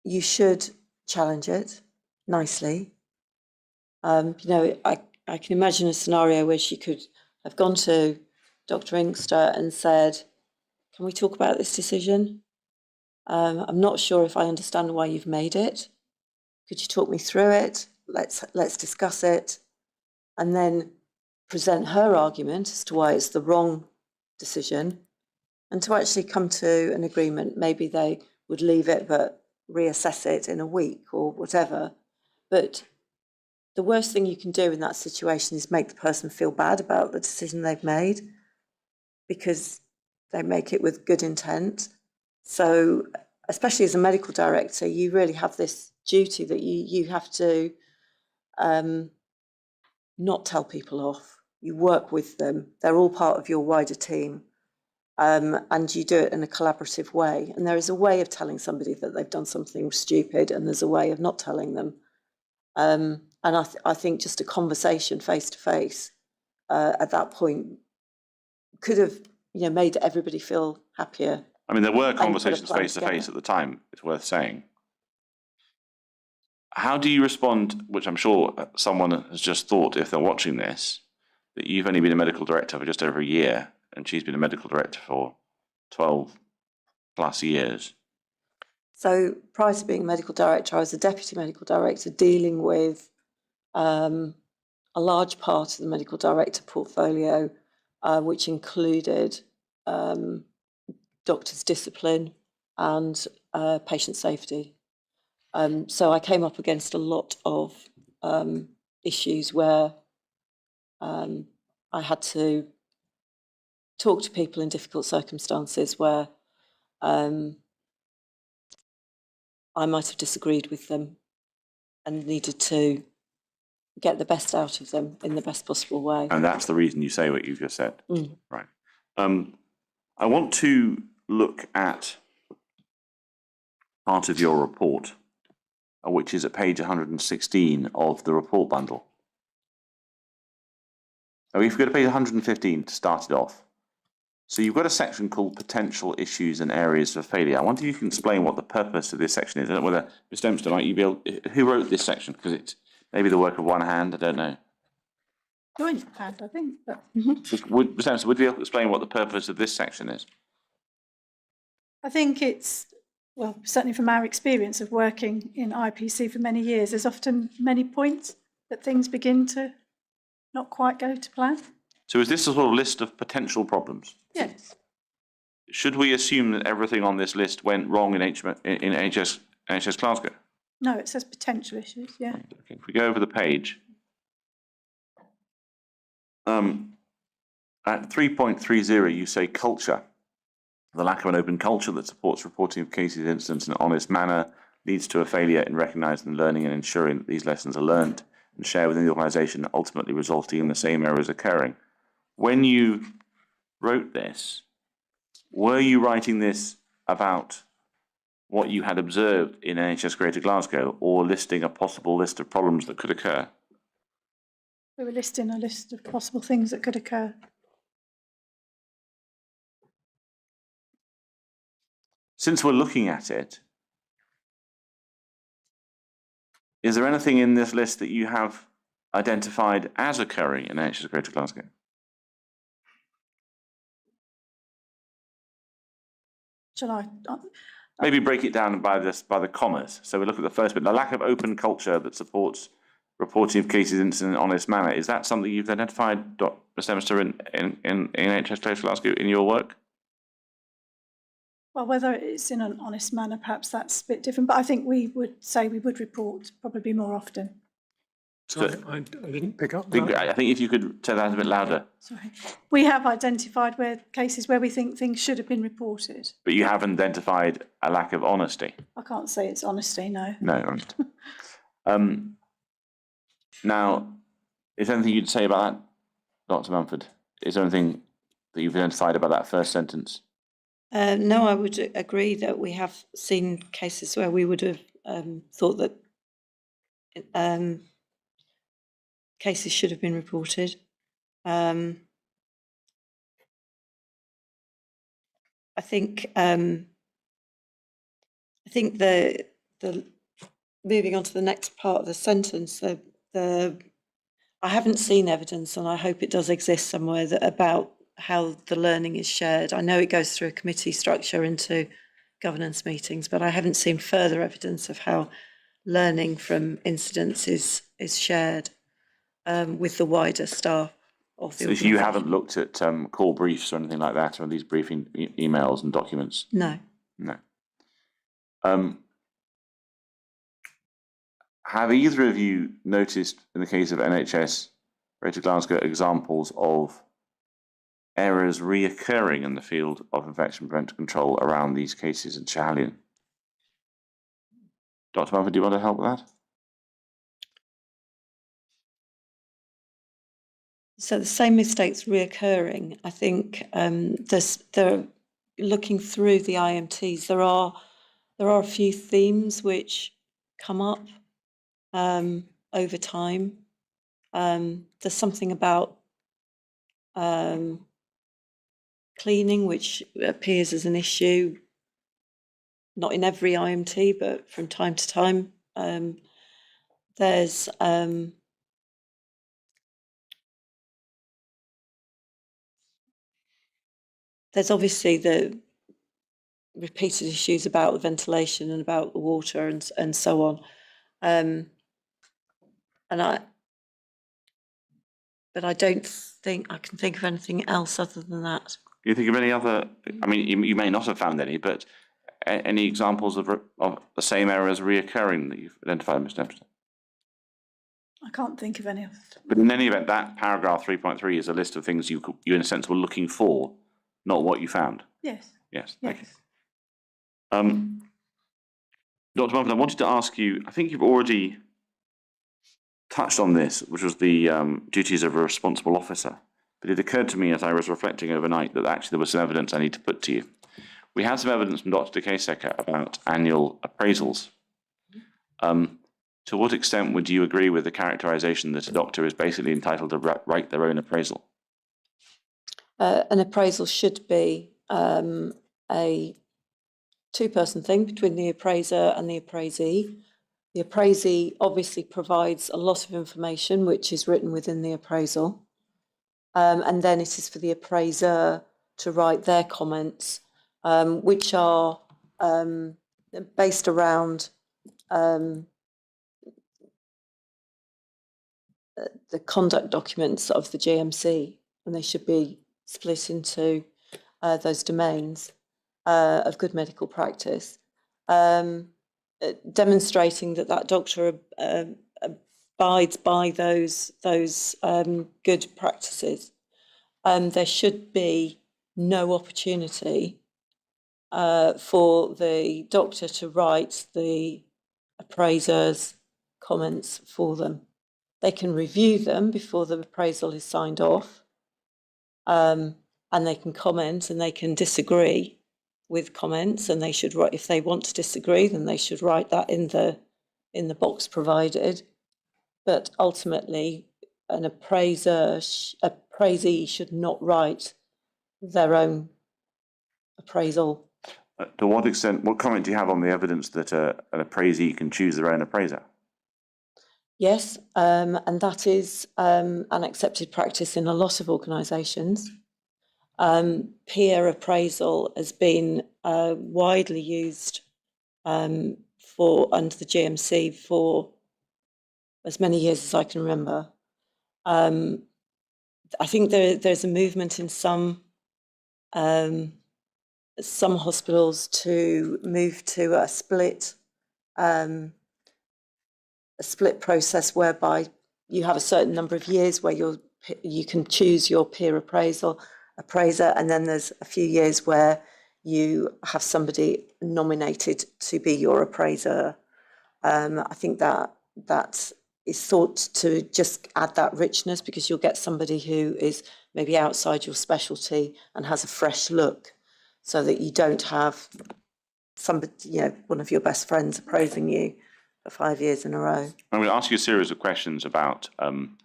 you should challenge it nicely. You know, I can imagine a scenario where she could have gone to Dr. Inkster and said, can we talk about this decision? I'm not sure if I understand why you've made it. Could you talk me through it? Let's discuss it. And then present her argument as to why it's the wrong decision, and to actually come to an agreement. Maybe they would leave it but reassess it in a week or whatever. But the worst thing you can do in that situation is make the person feel bad about the decision they've made, because they make it with good intent. So especially as a medical director, you really have this duty that you have to not tell people off. You work with them. They're all part of your wider team. And you do it in a collaborative way. And there is a way of telling somebody that they've done something stupid, and there's a way of not telling them. And I think just a conversation face to face at that point could have, made everybody feel happier. I mean, there were conversations face to face at the time, it's worth saying. How do you respond, which I'm sure someone has just thought if they're watching this, that you've only been a medical director for just over a year and she's been a medical director for 12 plus years? So prior to being medical director, I was a deputy medical director dealing with a large part of the medical director portfolio, which included doctors' discipline and patient safety. So I came up against a lot of issues where I had to talk to people in difficult circumstances where I might have disagreed with them and needed to get the best out of them in the best possible way. And that's the reason you say what you've just said. Mm. Right. I want to look at part of your report, which is at page 116 of the report bundle. Now, if we go to page 115 to start it off, so you've got a section called Potential Issues and Areas for Failure. I wonder if you can explain what the purpose of this section is. I don't know whether, Ms. Dempster, might you be able, who wrote this section? Because it's maybe the work of one hand, I don't know. Joint hand, I think. But Ms. Dempster, would you be able to explain what the purpose of this section is? I think it's, well, certainly from our experience of working in IPC for many years, there's often many points that things begin to not quite go to plan. So is this a sort of list of potential problems? Yes. Should we assume that everything on this list went wrong in NHS Glasgow? No, it says potential issues, yeah. Okay. If we go over the page, at 3.30 you say culture. The lack of an open culture that supports reporting of cases, incidents in an honest manner leads to a failure in recognising, learning and ensuring that these lessons are learned and shared within the organisation, ultimately resulting in the same errors occurring. When you wrote this, were you writing this about what you had observed in NHS Greater Glasgow, or listing a possible list of problems that could occur? We were listing a list of possible things that could occur. since we're looking at it, is there anything in this list that you have identified as occurring in NHS Greater Glasgow? Shall I? Maybe break it down by the commas. So we look at the first bit, the lack of open culture that supports reporting of cases in an honest manner. Is that something you've identified, Mr. Dempster, in NHS Greater Glasgow in your work? Well, whether it's in an honest manner, perhaps that's a bit different, but I think we would say we would report probably more often. Sorry, I didn't pick up I think, that. I think if you could say that a bit louder. Sorry. We have identified cases where we think things should have been reported. But you haven't identified a lack of honesty. I can't say it's honesty, no. No, right. Now, is there anything you'd say about that, Dr. Mumford? Is there anything that you've identified about that first sentence? No, I would agree that we have seen cases where we would have thought that cases should have been reported. I think the moving on to the next part of the sentence, I haven't seen evidence, and I hope it does exist somewhere, about how the learning is shared. I know it goes through a committee structure into governance meetings, but I haven't seen further evidence of how learning from incidents is shared with the wider staff of the So if you haven't looked at call briefs or anything like that, or these briefing emails and documents? No. No. Have either of you noticed, in the case of NHS Greater Glasgow, examples of errors reoccurring in the field of infection prevention control around these cases in Schiehallion? Dr. Mumford, do you want to help with that? So the same mistakes reoccurring. I think they're looking through the IMTs. There are a few themes which come up over time. There's something about cleaning which appears as an issue, not in every IMT, but from time to time. There's obviously the repeated issues about the ventilation and about the water and so on. But I don't think I can think of anything else other than that. Do you think of any other? I mean, you may not have found any, but any examples of the same errors reoccurring that you've identified, Mr. Dempster? I can't think of any of them. But in any event, that paragraph 3.3 is a list of things you in a sense were looking for, not what you found. Yes. Yes. Yes. Thank you. Dr. Mumford, I wanted to ask you, I think you've already touched on this, which was the duties of a responsible officer. But it occurred to me as I was reflecting overnight that actually there was some evidence I need to put to you. We have some evidence from Dr. Decasecker about annual appraisals. To what extent would you agree with the characterisation that a doctor is basically entitled to write their own appraisal? An appraisal should be a two-person thing between the appraiser and the appraisee. The appraisee obviously provides a lot of information which is written within the appraisal. And then it is for the appraiser to write their comments, which are based around the conduct documents of the GMC, and they should be split into those domains of good medical practice, demonstrating that doctor abides by those good practices. There should be no opportunity for the doctor to write the appraiser's comments for them. They can review them before the appraisal is signed off, and they can comment and they can disagree with comments, and they should write, if they want to disagree, then they should write that in the box provided. But ultimately, an appraisee should not write their own appraisal. To what extent, what comment do you have on the evidence that an appraisee can choose their own appraiser? Yes, and that is an accepted practice in a lot of organisations. Peer appraisal has been widely used for under the GMC for as many years as I can remember. I think there's a movement in some hospitals to move to a split process whereby you have a certain number of years where you can choose your peer appraiser, and then there's a few years where you have somebody nominated to be your appraiser. I think that is thought to just add that richness, because you'll get somebody who is maybe outside your specialty and has a fresh look, so that you don't have somebody, one of your best friends appraising you for 5 years in a row. I'm going to ask you a series of questions about some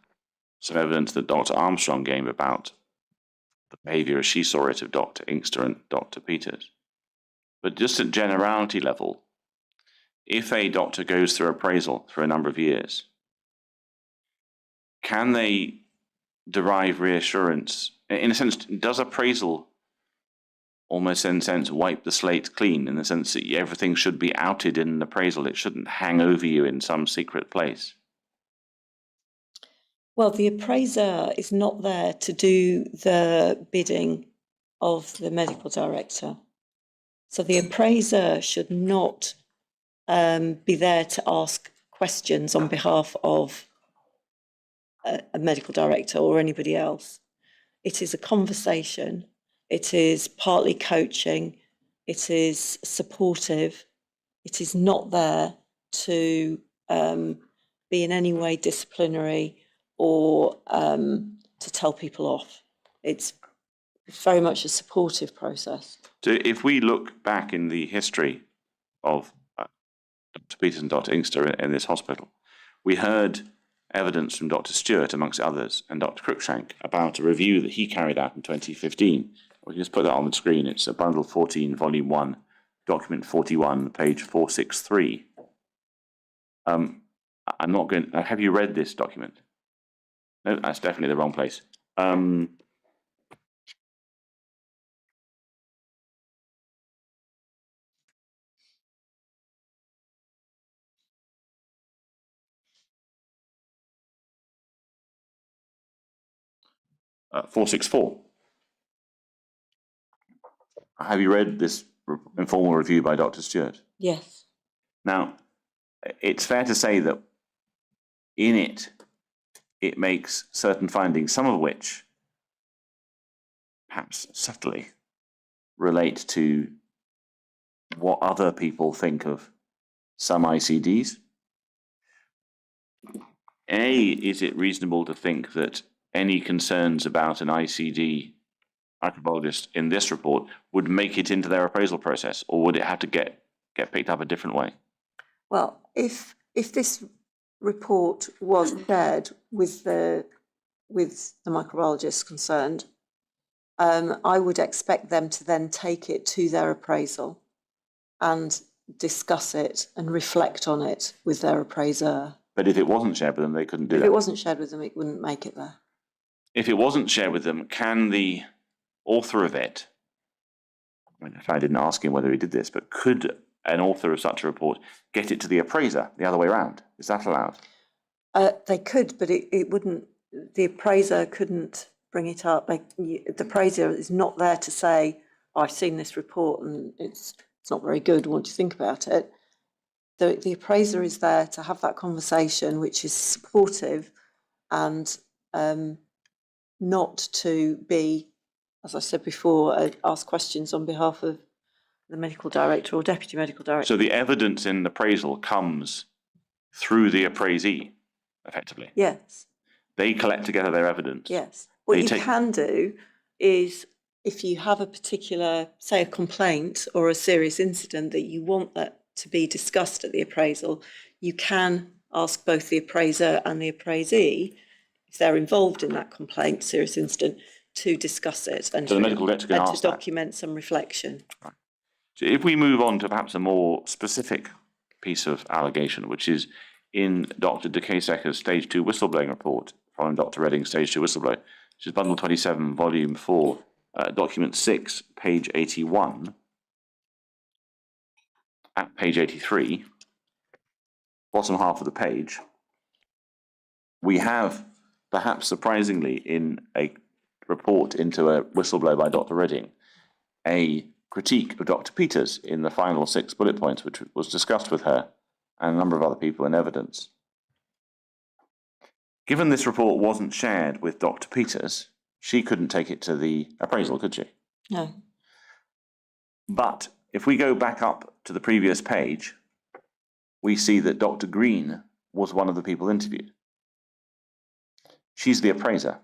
evidence that Dr. Armstrong gave about the behaviour as she saw it of Dr. Inkster and Dr. Peters. But just at generality level, if a doctor goes through appraisal for a number of years, can they derive reassurance? In a sense, does appraisal almost in a sense wipe the slate clean, in the sense that everything should be outed in an appraisal? It shouldn't hang over you in some secret place. Well, the appraiser is not there to do the bidding of the medical director. So the appraiser should not be there to ask questions on behalf of a medical director or anybody else. It is a conversation. It is partly coaching. It is supportive. It is not there to be in any way disciplinary or to tell people off. It's very much a supportive process. So if we look back in the history of Dr. Peters and Dr. Inkster in this hospital, we heard evidence from Dr. Stewart, amongst others, and Dr. Cruikshank about a review that he carried out in 2015. We can just put that on the screen. It's a bundle 14, volume 1, document 41, page 463. I'm not going. Have you read this document? No, that's definitely the wrong place. 464. Have you read this informal review by Dr. Stewart? Yes. Now, it's fair to say that in it makes certain findings, some of which perhaps subtly relate to what other people think of some ICDs. Is it reasonable to think that any concerns about an ICD microbiologist in this report would make it into their appraisal process, or would it have to get picked up a different way? Well, if this report was shared with the microbiologists concerned, I would expect them to then take it to their appraisal and discuss it and reflect on it with their appraiser. But if it wasn't shared with them, they couldn't do that. If it wasn't shared with them, it wouldn't make it there. If it wasn't shared with them, can the author of it, I didn't ask him whether he did this, but could an author of such a report get it to the appraiser the other way around? Is that allowed? They could, but it wouldn't. The appraiser couldn't bring it up. The appraiser is not there to say, I've seen this report and it's not very good, what do you think about it? The appraiser is there to have that conversation, which is supportive and not to be, as I said before, ask questions on behalf of the medical director or deputy medical director. So the evidence in the appraisal comes through the appraisee, effectively? Yes. They collect together their evidence? Yes. What you can do is, if you have a particular, say, a complaint or a serious incident that you want that to be discussed at the appraisal, you can ask both the appraiser and the appraisee, if they're involved in that complaint, serious incident, to discuss it and, so the medical director can ask to document some reflection. Right. So if we move on to perhaps a more specific piece of allegation, which is in Dr. De Caseca's Stage 2 whistleblowing report, following Dr. Redding's Stage 2 whistleblower, which is Bundle 27, Volume 4, Document 6, page 81, at page 83, bottom half of the page, we have, perhaps surprisingly, in a report into a whistleblower by Dr. Redding, a critique of Dr. Peters in the final 6 bullet points, which was discussed with her and a number of other people in evidence. Given this report wasn't shared with Dr. Peters, she couldn't take it to the appraisal, could she? No. But if we go back up to the previous page, we see that Dr. Green was one of the people interviewed. She's the appraiser.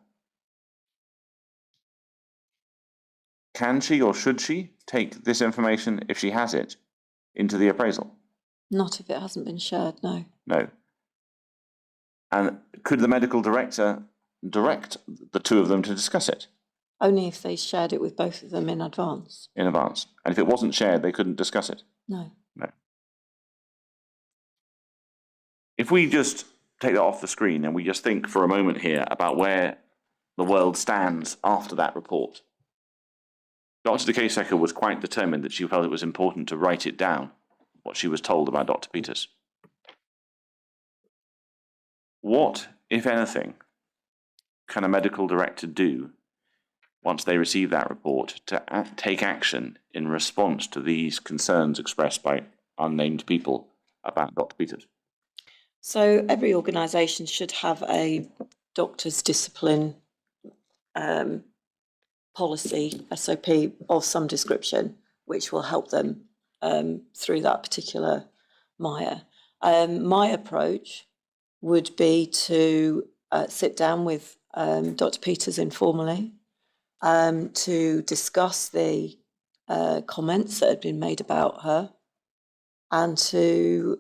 Can she or should she take this information, if she has it, into the appraisal? Not if it hasn't been shared, no. No. And could the medical director direct the two of them to discuss it Only if they shared it with both of them in advance. in advance? And if it wasn't shared, they couldn't discuss it? No. No. If we just take that off the screen and we just think for a moment here about where the world stands after that report. Dr. De Caseca was quite determined that she felt it was important to write it down, what she was told about Dr. Peters. What, if anything, can a medical director do once they receive that report to take action in response to these concerns expressed by unnamed people about Dr. Peters? So every organisation should have a doctor's discipline policy, SOP of some description, which will help them through that particular mire. My approach would be to sit down with Dr. Peters informally to discuss the comments that had been made about her and to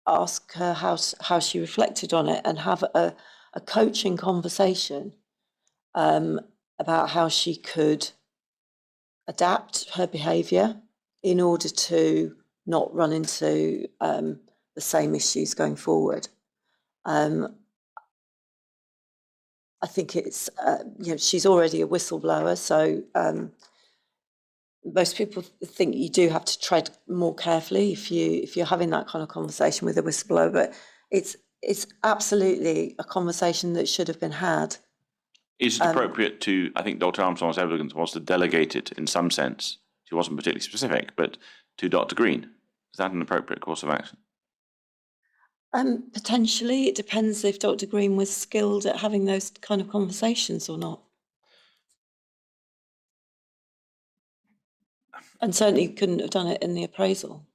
ask her how she reflected on it and have a coaching conversation about how she could adapt her behaviour in order to not run into the same issues going forward. I think it's, she's already a whistleblower, so most people think you do have to tread more carefully if you're having that kind of conversation with a whistleblower, but it's absolutely a conversation that should have been had. Is it appropriate to, I think Dr. Armstrong's evidence was to delegate it in some sense, she wasn't particularly specific, but to Dr. Green? Is that an appropriate course of action? Potentially, it depends if Dr. Green was skilled at having those kind of conversations or not. And certainly couldn't have done it in the appraisal.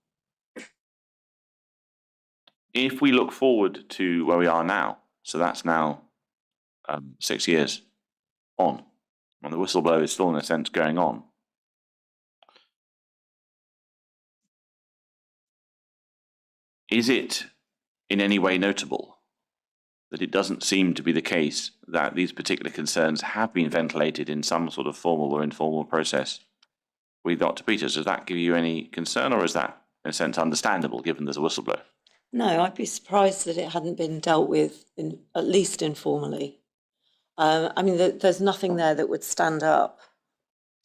If we look forward to where we are now, so that's now 6 years on, and the whistleblower is still in a sense going on, is it in any way notable that it doesn't seem to be the case that these particular concerns have been ventilated in some sort of formal or informal process with Dr. Peters? Does that give you any concern, or is that, in a sense, understandable given there's a whistleblower? No, I'd be surprised that it hadn't been dealt with, at least informally. I mean, there's nothing there that would stand up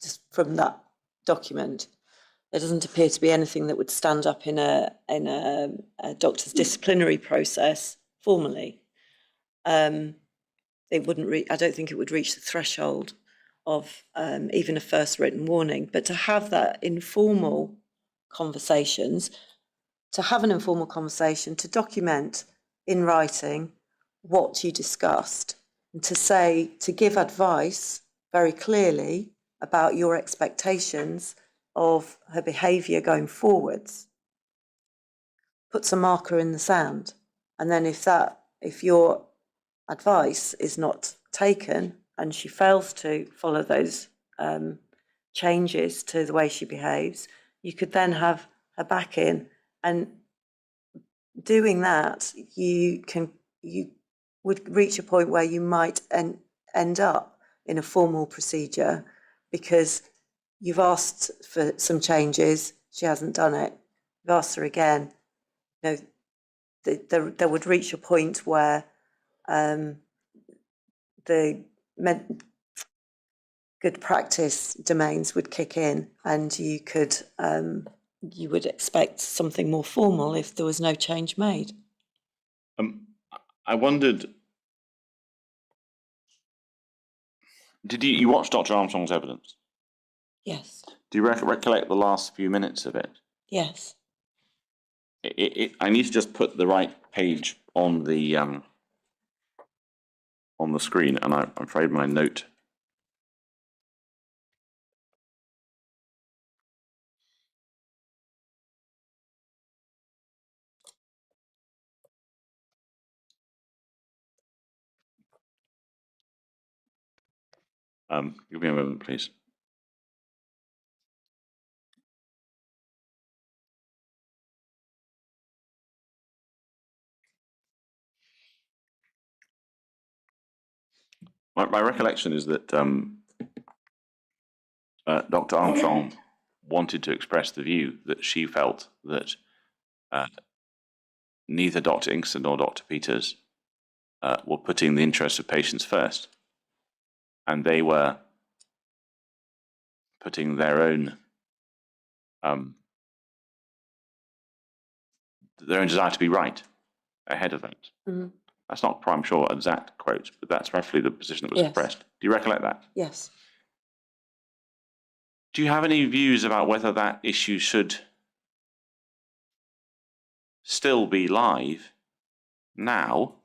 just from that document. There doesn't appear to be anything that would stand up in a doctor's disciplinary process formally. It wouldn't. I don't think it would reach the threshold of even a first written warning. But to have that informal conversations, to have an informal conversation, to document in writing what you discussed, and to give advice very clearly about your expectations of her behaviour going forwards, puts a marker in the sand. And then if your advice is not taken and she fails to follow those changes to the way she behaves, you could then have her back in. And doing that, you would reach a point where you might end up in a formal procedure because you've asked for some changes, she hasn't done it. We've asked her again. You know, there would reach a point where the good practice domains would kick in, and you could you would expect something more formal if there was no change made. I wondered, did you watch Dr. Armstrong's evidence? Yes. Do you recollect the last few minutes of it? Yes. I need to just put the right page on the screen, and I'm afraid my note. Give me a moment, please. My recollection is that Dr. Armstrong wanted to express the view that she felt that neither Dr. Inkster nor Dr. Peters were putting the interests of patients first, and they were putting their own desire to be right ahead of that. Mm-hmm. That's not, I'm sure, an exact quote, but that's roughly the position that was expressed. Do you recollect that? Yes. Do you have any views about whether that issue should still be live now,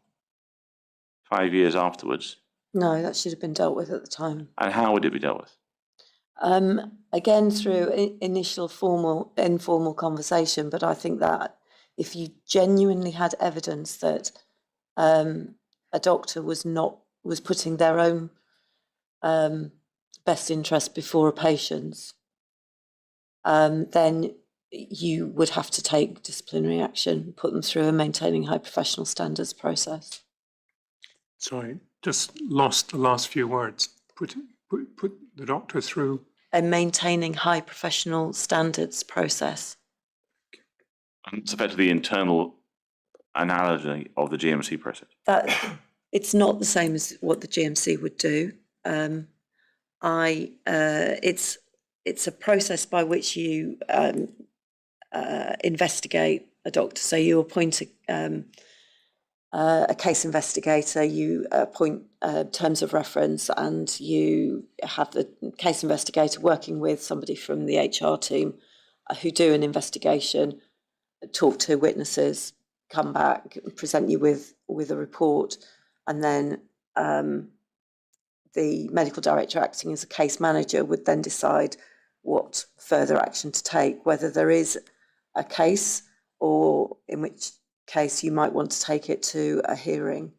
5 years afterwards? No, that should have been dealt with at the time. And how would it be dealt with? Again, through initial informal conversation, but I think that if you genuinely had evidence that a doctor was putting their own best interest before a patient's, then you would have to take disciplinary action, put them through a maintaining high professional standards process. Sorry, just lost the last few words. Put the doctor through A maintaining high professional standards process. And it's effectively the internal analogy of the GMC process. That it's not the same as what the GMC would do. It's a process by which you investigate a doctor. So you appoint a case investigator, you appoint terms of reference, and you have the case investigator working with somebody from the HR team who do an investigation, talk to witnesses, come back, present you with a report, and then the medical director acting as a case manager would then decide what further action to take, whether there is a case or in which case you might want to take it to a hearing.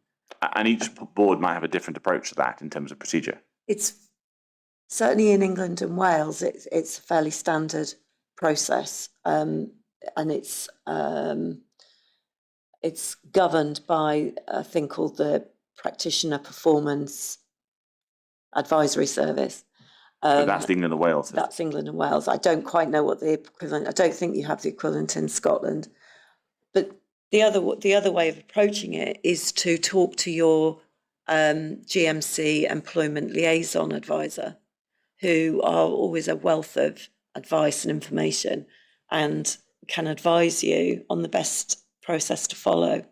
And each board might have a different approach to that in terms of procedure. It's certainly in England and Wales, it's a fairly standard process, and it's governed by a thing called the Practitioner Performance Advisory Service. But that's England and Wales. That's England and Wales. I don't quite know what the equivalent. I don't think you have the equivalent in Scotland. But the other way of approaching it is to talk to your GMC employment liaison advisor, who are always a wealth of advice and information, and can advise you on the best process to follow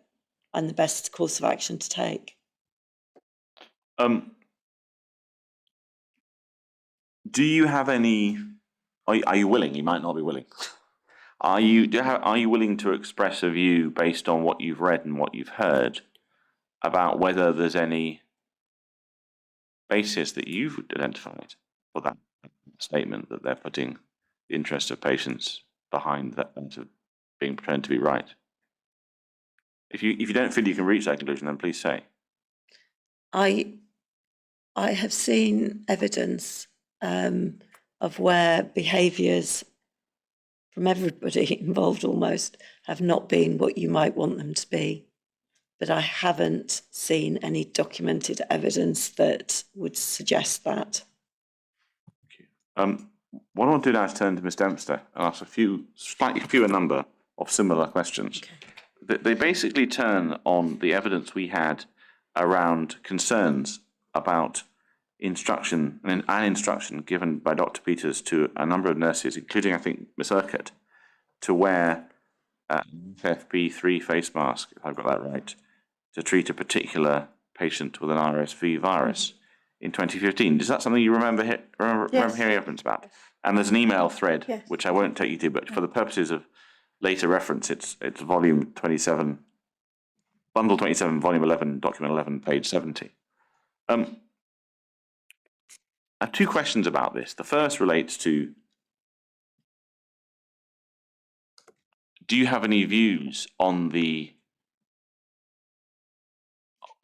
and the best course of action to take. Do you have any? Are you willing? You might not be willing. Are you willing to express a view based on what you've read and what you've heard about whether there's any basis that you've identified for that statement that they're putting the interests of patients behind that of being pretended to be right? If you don't feel you can reach that conclusion, then please say. I have seen evidence of where behaviours from everybody involved almost have not been what you might want them to be. But I haven't seen any documented evidence that would suggest that. what I want to do now is turn to Ms Dempster and ask a few, slightly fewer number of similar questions. They basically turn on the evidence we had around concerns about instruction and an instruction given by Dr. Peters to a number of nurses, including, I think, Miss Urquhart, to wear an FFP3 face mask, if I've got that right, to treat a particular patient with an RSV virus in 2015. Is that something you remember hearing evidence about? And there's an email thread, which I won't take you to, but for the purposes of later reference, it's volume 27, bundle 27, volume 11, document 11, page 70. I have two questions about this. The first relates to, do you have any views on the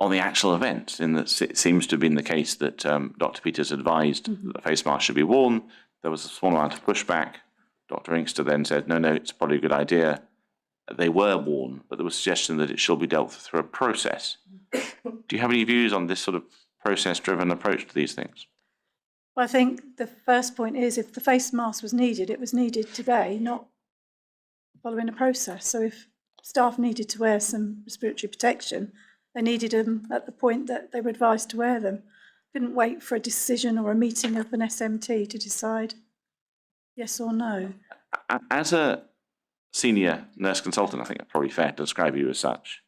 actual event? In that it seems to have been the case that Dr. Peters advised that the face mask should be worn. There was a small amount of pushback. Dr. Inkster then said, no, it's probably a good idea. They were worn, but there was a suggestion that it should be dealt with through a process. Do you have any views on this sort of process-driven approach to these things? Well, I think the first point is if the face mask was needed, it was needed today, not following a process. So if staff needed to wear some respiratory protection, they needed them at the point that they were advised to wear them. Didn't wait for a decision or a meeting of an SMT to decide yes or no. As a senior nurse consultant, I think it's probably fair to describe you as such.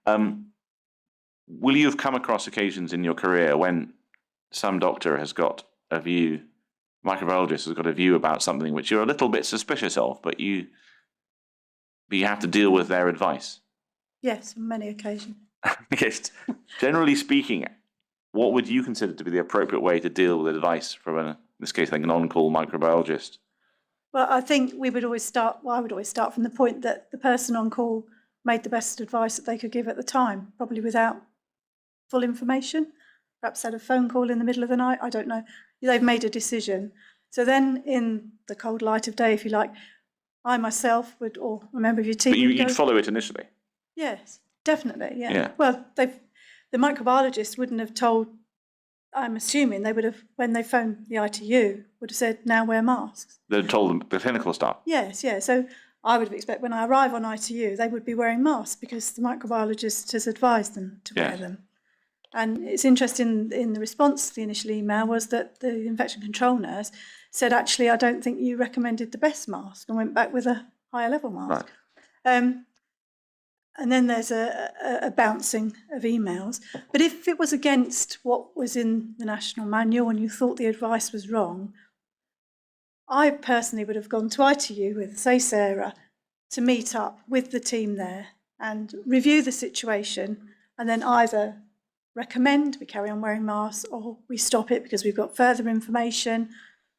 Will you have come across occasions in your career when some doctor has got a view, microbiologist has got a view about something which you're a little bit suspicious of, but you have to deal with their advice? Yes, on many occasions. Yes. Generally speaking, what would you consider to be the appropriate way to deal with advice from, in this case, I think, an on-call microbiologist? Well, I think I would always start from the point that the person on call made the best advice that they could give at the time, probably without full information. Perhaps had a phone call in the middle of the night, I don't know. They've made a decision. So then in the cold light of day, if you like, I myself would, or a member of your team... But you'd follow it initially? Yes, definitely, yeah. Well, the microbiologist wouldn't have told, I'm assuming they would have, when they phoned the ITU, would have said, now wear masks. They'd told them, the clinical staff? Yes, yeah. So I would expect when I arrive on ITU, they would be wearing masks because the microbiologist has advised them to wear them. And it's interesting, in the response to the initial email was that the infection control nurse said, actually, I don't think you recommended the best mask, and went back with a higher level mask. Right. And then there's a bouncing of emails. But if it was against what was in the national manual and you thought the advice was wrong, I personally would have gone to ITU with, say, Sara, to meet up with the team there and review the situation, and then either recommend we carry on wearing masks or we stop it because we've got further information,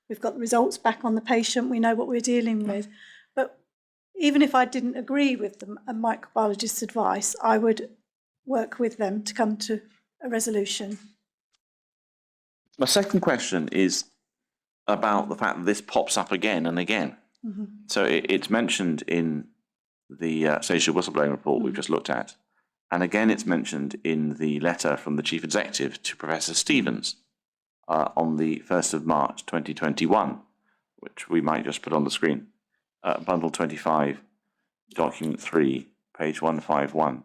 we've got the results back on the patient, we know what we're dealing with. But even if I didn't agree with a microbiologist's advice, I would work with them to come to a resolution. My second question is about the fact that this pops up again and again. Mm-hmm. So it's mentioned in the Social Whistleblowing Report we've just looked at. And again, it's mentioned in the letter from the Chief Executive to Professor Stevens on the 1st of March 2021, which we might just put on the screen. Bundle 25, document 3, page 151.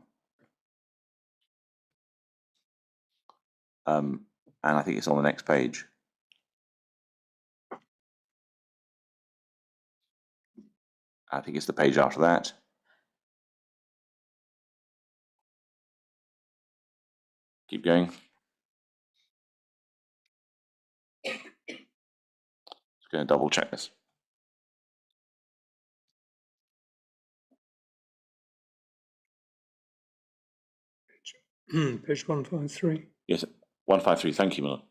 And I think it's on the next page. I think it's the page after that. Keep going. Just going to double check this. Page 153. Yes, 153. Thank you, Miller.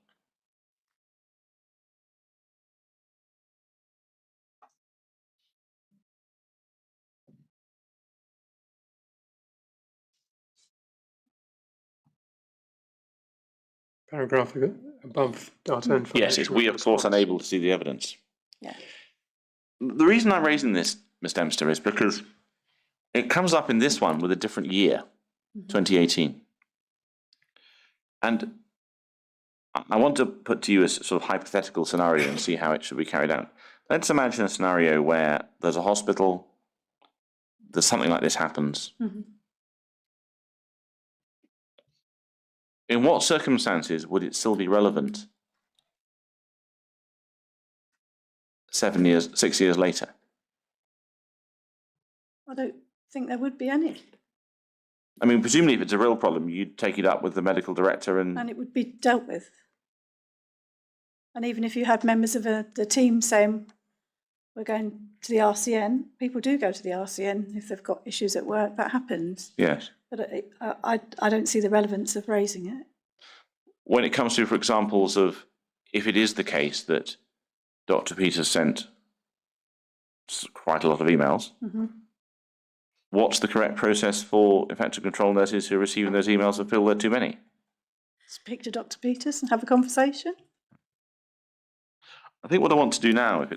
Paragraph above data information. Yes, it's we, of course, unable to see the evidence. Yeah. The reason I'm raising this, Ms. Dempster, is because it comes up in this one with a different year, 2018. And I want to put to you a sort of hypothetical scenario and see how it should be carried out. let's imagine a scenario where there's a hospital, there's something like this happens. In what circumstances would it still be relevant 7 years, 6 years later? I don't think there would be any. I mean, presumably if it's a real problem, you'd take it up with the medical director And it would be dealt with. And even if you had members of the team saying, we're going to the RCN, people do go to the RCN if they've got issues at work, that happens. Yes. But I don't see the relevance of raising it. When it comes to, for examples of, if it is the case that Dr. Peters sent quite a lot of emails, what's the correct process for infection control nurses who are receiving those emails and feel they're too many? Speak to Dr. Peters and have a conversation. I think what I want to do now,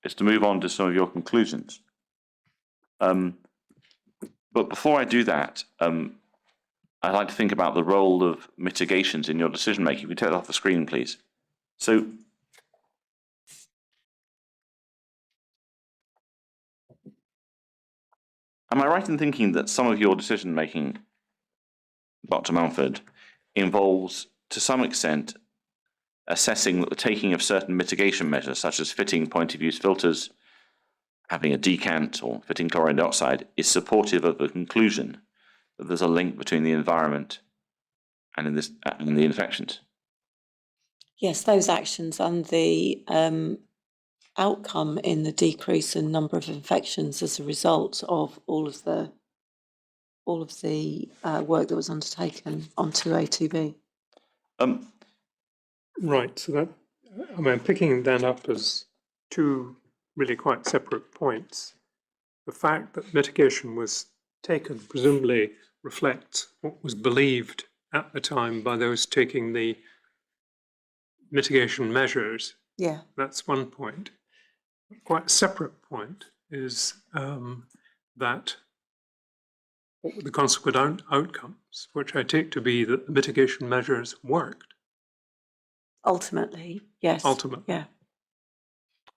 is to move on to some of your conclusions. But before I do that, I'd like to think about the role of mitigations in your decision making. If you take that off the screen, please. So, am I right in thinking that some of your decision making, Dr. Mumford, involves to some extent assessing that the taking of certain mitigation measures, such as fitting point of use filters, having a decant, or fitting chlorine dioxide, is supportive of the conclusion that there's a link between the environment and the infections? Yes, those actions and the outcome in the decrease in number of infections as a result of all of the work that was undertaken on 2A, 2B. Right, so that, I mean, I'm picking that up as two really quite separate points. The fact that mitigation was taken presumably reflects what was believed at the time by those taking the mitigation measures. Yeah. That's one point. Quite a separate point is that what were the consequent outcomes, which I take to be that the mitigation measures worked. Ultimately, yes. Ultimately. Yeah.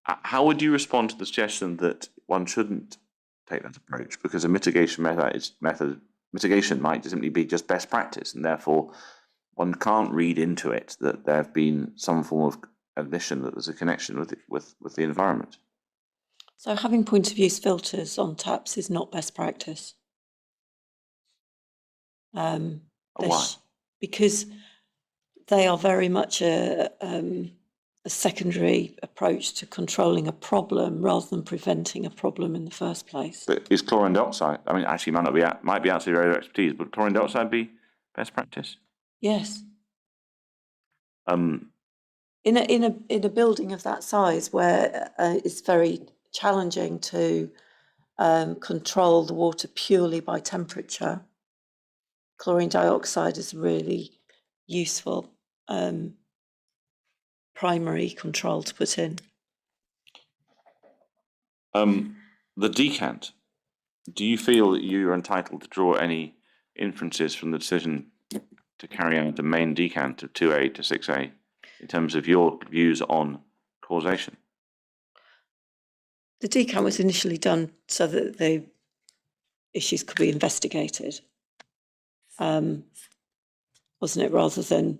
How would you respond to the suggestion that one shouldn't take that approach because a mitigation mitigation might simply be just best practice, and therefore one can't read into it that there have been some form of admission that there's a connection with the environment? So having point of use filters on taps is not best practice. Why? Because they are very much a secondary approach to controlling a problem rather than preventing a problem in the first place. But is chlorine dioxide, I mean, actually might be out of your area of expertise, but chlorine dioxide be best practice? Yes. In a building of that size where it's very challenging to control the water purely by temperature, chlorine dioxide is a really useful primary control to put in. The decant, do you feel that you are entitled to draw any inferences from the decision to carry out the main decant of 2A to 6A in terms of your views on causation? The decant was initially done so that the issues could be investigated, wasn't it, rather than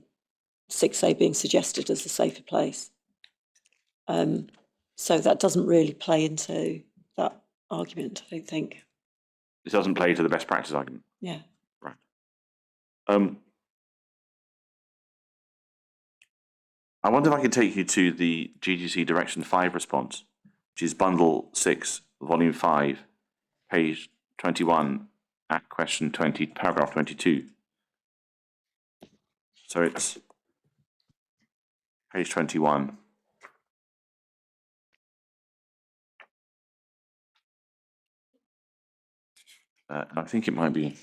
6A being suggested as a safer place. So that doesn't really play into that argument, I don't think. It doesn't play to the best practice argument? Yeah. Right. I wonder if I could take you to the GGC Direction 5 response, which is Bundle 6, Volume 5, page 21, at question 20, paragraph 22. So it's page 21. I think it might be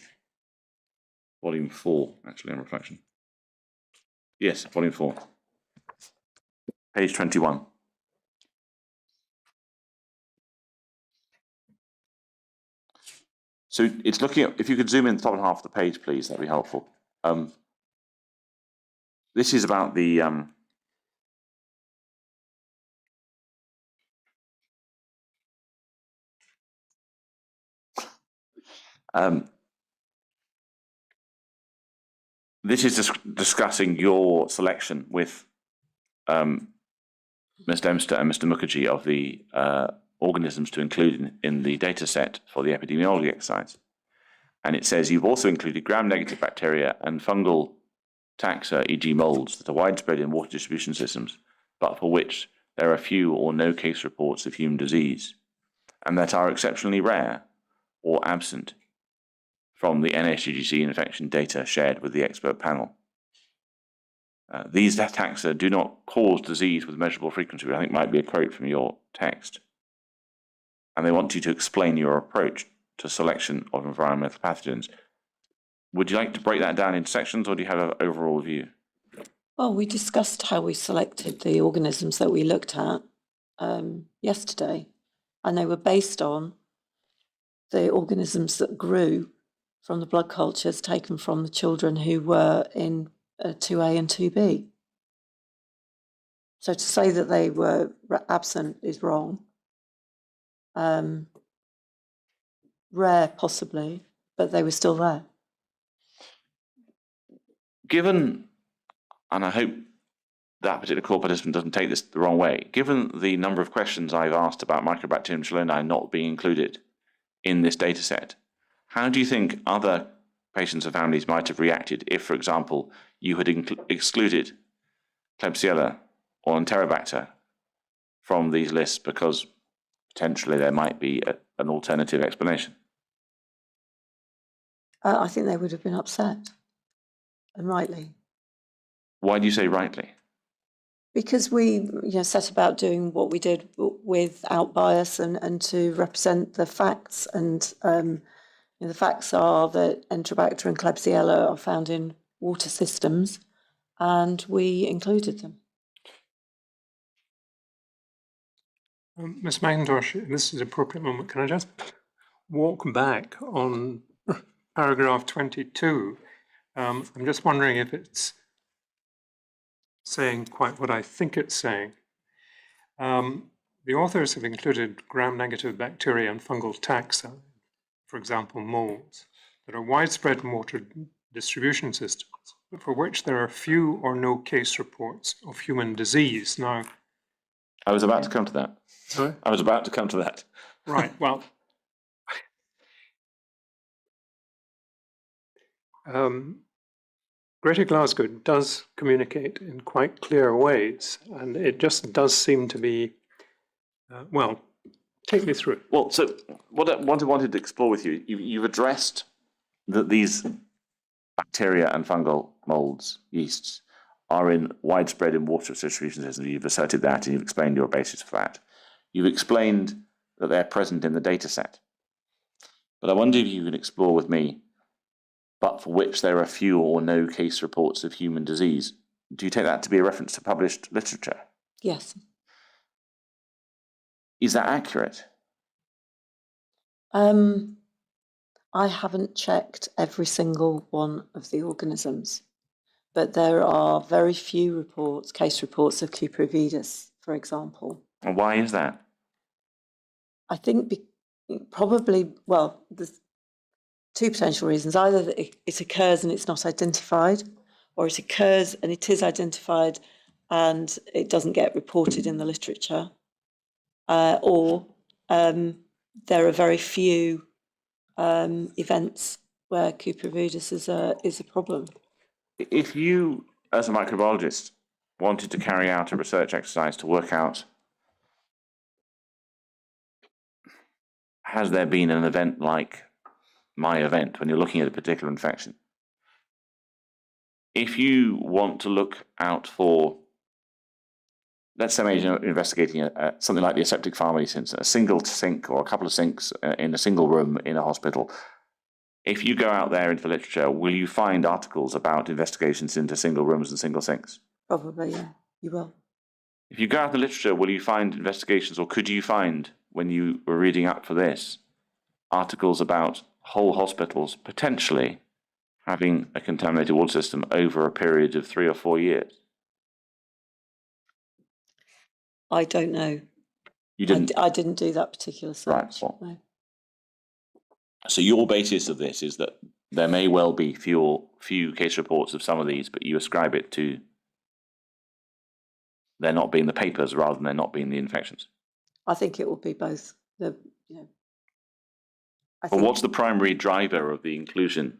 Volume 4, actually, on reflection. Yes, Volume 4. Page 21. So it's looking at, if you could zoom in the top half of the page, please, that'd be helpful. This is about the This is discussing your selection with Ms. Dempster and Mr. Mukherjee of the organisms to include in the data set for the epidemiology exercise. And it says you've also included gram-negative bacteria and fungal taxa, e.g. molds, that are widespread in water distribution systems, but for which there are few or no case reports of human disease, and that are exceptionally rare or absent from the NHGGC infection data shared with the expert panel. These taxa do not cause disease with measurable frequency, which I think might be a quote from your text. And they want you to explain your approach to selection of environmental pathogens. Would you like to break that down into sections, or do you have an overall view? Well, we discussed how we selected the organisms that we looked at yesterday, and they were based on the organisms that grew from the blood cultures taken from the children who were in 2A and 2B. So to say that they were absent is wrong. Rare, possibly, but they were still there. Given, and I hope that particular core participant doesn't take this the wrong way, given the number of questions I've asked about Mycobacterium chelonae not being included in this data set, how do you think other patients and families might have reacted if, for example, you had excluded Klebsiella or Enterobacter from these lists because potentially there might be an alternative explanation? I think they would have been upset, and rightly. Why do you say rightly? Because we set about doing what we did without bias and to represent the facts. And the facts are that Enterobacter and Klebsiella are found in water systems, and we included them. Ms. McIntosh, this is an appropriate moment. Can I just walk back on paragraph 22? I'm just wondering if it's saying quite what I think it's saying. The authors have included gram-negative bacteria and fungal taxa, for example, molds, that are widespread in water distribution systems, but for which there are few or no case reports of human disease. Now, I was about to come to that. Sorry? I was about to come to that. Right, well, Greater Glasgow does communicate in quite clear ways, and it just does seem to be, well, take me through it. Well, so what I wanted to explore with you, you've addressed that these bacteria and fungal molds, yeasts, are widespread in water distribution systems. You've asserted that, and you've explained your basis for that. You've explained that they're present in the data set. But I wonder if you can explore with me, but for which there are few or no case reports of human disease. Do you take that to be a reference to published literature? Yes. Is that accurate? I haven't checked every single one of the organisms, but there are very few reports, case reports of Cuprovidus, for example. And why is that? I think probably, well, there's two potential reasons. Either that it occurs and it's not identified, or it occurs and it is identified and it doesn't get reported in the literature, or there are very few events where Cuprovidus is a problem. If you, as a microbiologist, wanted to carry out a research exercise to work out, has there been an event like my event when you're looking at a particular infection? If you want to look out for, let's say you're investigating something like the aseptic pharmacy instance, a single sink or a couple of sinks in a single room in a hospital, if you go out there into the literature, will you find articles about investigations into single rooms and single sinks? Probably, yeah, you will. If you go out in the literature, will you find investigations, or could you find, when you were reading up for this, articles about whole hospitals potentially having a contaminated water system over a period of 3 or 4 years? I don't know. You didn't? I didn't do that particular search. Right. Well, no. So your basis of this is that there may well be few case reports of some of these, but you ascribe it to there not being the papers rather than there not being the infections. I think it will be both. I But think what's the primary driver of the inclusion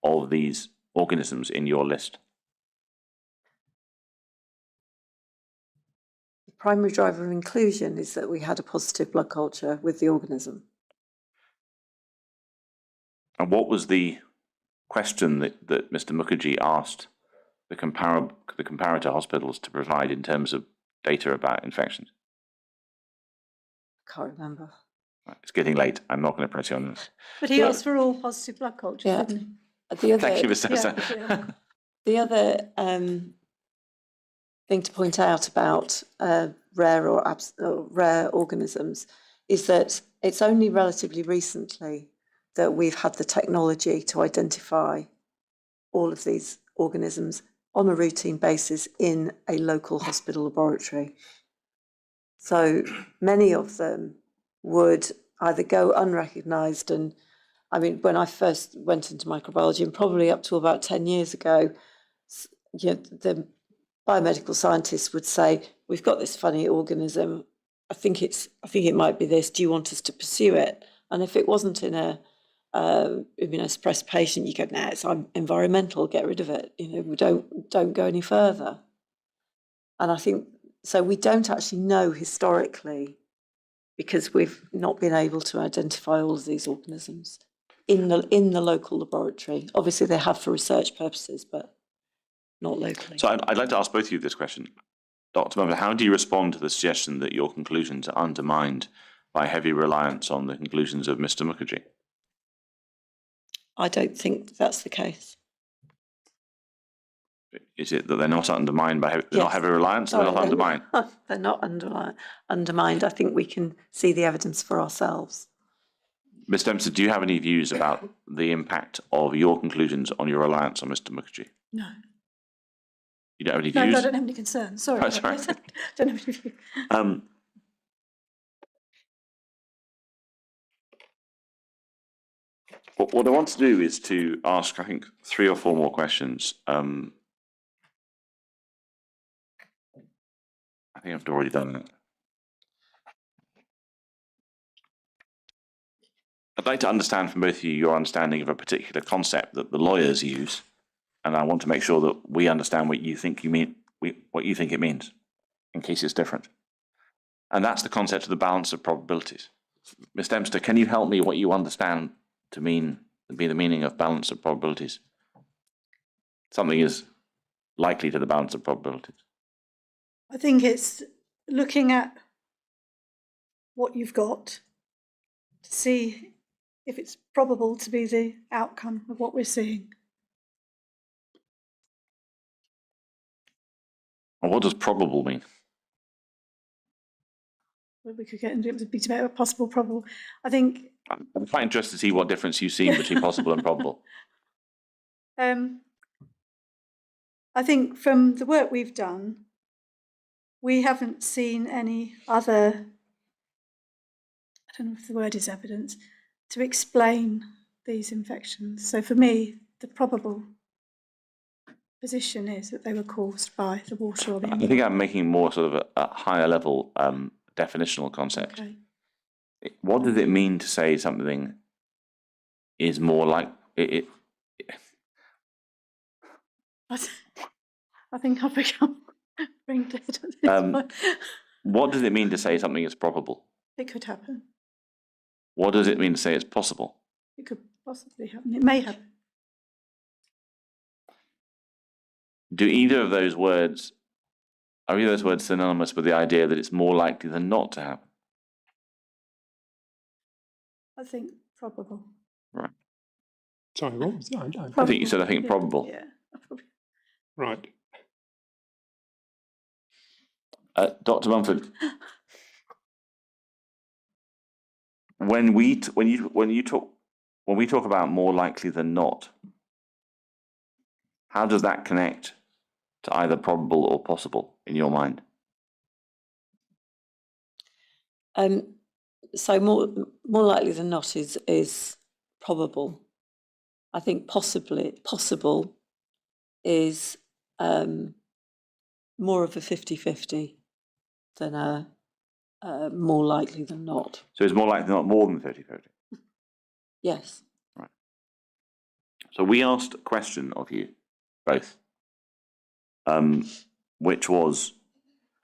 of these organisms in your list? the primary driver of inclusion is that we had a positive blood culture with the organism. And what was the question that Mr. Mukherjee asked the comparator hospitals to provide in terms of data about infections? I can't remember. Right, it's getting late. I'm not going to press you on this. But he asked for all positive blood cultures, Yeah. didn't he? The other, Thank you, Mr. Yeah, Dempster. yeah. The other thing to point out about rare organisms is that it's only relatively recently that we've had the technology to identify all of these organisms on a routine basis in a local hospital laboratory. So many of them would either go unrecognised, and I mean, when I first went into microbiology, and probably up to about 10 years ago, the biomedical scientists would say, we've got this funny organism, I think it might be this, do you want us to pursue it? And if it wasn't in a immunosuppressed patient, you go, nah, it's environmental, get rid of it. We don't go any further. And I think, so we don't actually know historically, because we've not been able to identify all of these organisms in the local laboratory. Obviously they have for research purposes, but not locally. So I'd like to ask both of you this question. Dr. Mumford, how do you respond to the suggestion that your conclusions are undermined by heavy reliance on the conclusions of Mr. Mukherjee? I don't think that's the case. Is it that they're not undermined by they're not Yes. heavy reliance, or they're not undermined? They're not undermined. I think we can see the evidence for ourselves. Ms. Dempster, do you have any views about the impact of your conclusions on your reliance on Mr. Mukherjee? No. You don't have any No, views? I don't have any concerns. Sorry. Oh, sorry. Don't have any views. What I want to do is to ask, I think, 3 or 4 more questions. I think I've already done that. I'd like to understand from both of you your understanding of a particular concept that the lawyers use, and I want to make sure that we understand what you think you mean, what you think it means, in case it's different. And that's the concept of the balance of probabilities. Ms. Dempster, can you help me what you understand to be the meaning of balance of probabilities? Something is likely to the balance of probabilities. I think it's looking at what you've got to see if it's probable to be the outcome of what we're seeing. And what does probable mean? We could get into a big debate about possible, probable. I think I'm quite interested to see what difference you see between possible and probable. I think from the work we've done, we haven't seen any other, I don't know if the word is evidence, to explain these infections. So for me, the probable position is that they were caused by the water or the I think I'm making more sort of a higher level definitional concept. Okay. What does it mean to say something is more like it? I think I've become brain dead at this point. What does it mean to say something is probable? It could happen. What does it mean to say it's possible? It could possibly happen. It may happen. Are either of those words synonymous with the idea that it's more likely than not to happen? I think probable. Right. Sorry, what was that? I think you said, I think probable. Yeah. Probably. Right. Dr. Mumford, when we talk about more likely than not, how does that connect to either probable or possible in your mind? So more likely than not is probable. I think possible is more of a 50-50 than a more likely than not. So it's more likely not more than 50-50. Yes. Right. So we asked a question of you both, which was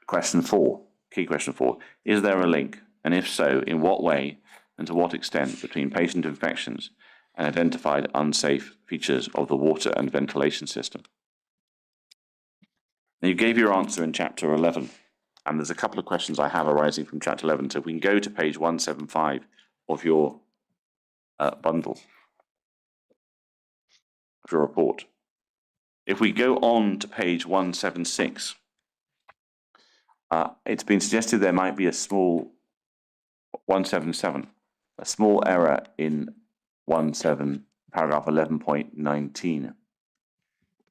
question 4, key question 4. Is there a link, and if so, in what way and to what extent, between patient infections and identified unsafe features of the water and ventilation system? Now, you gave your answer in chapter 11, and there's a couple of questions I have arising from chapter 11. So if we can go to page 175 of your bundle, of your report. If we go on to page 176, it's been suggested there might be a small 177, a small error in paragraph 11.19,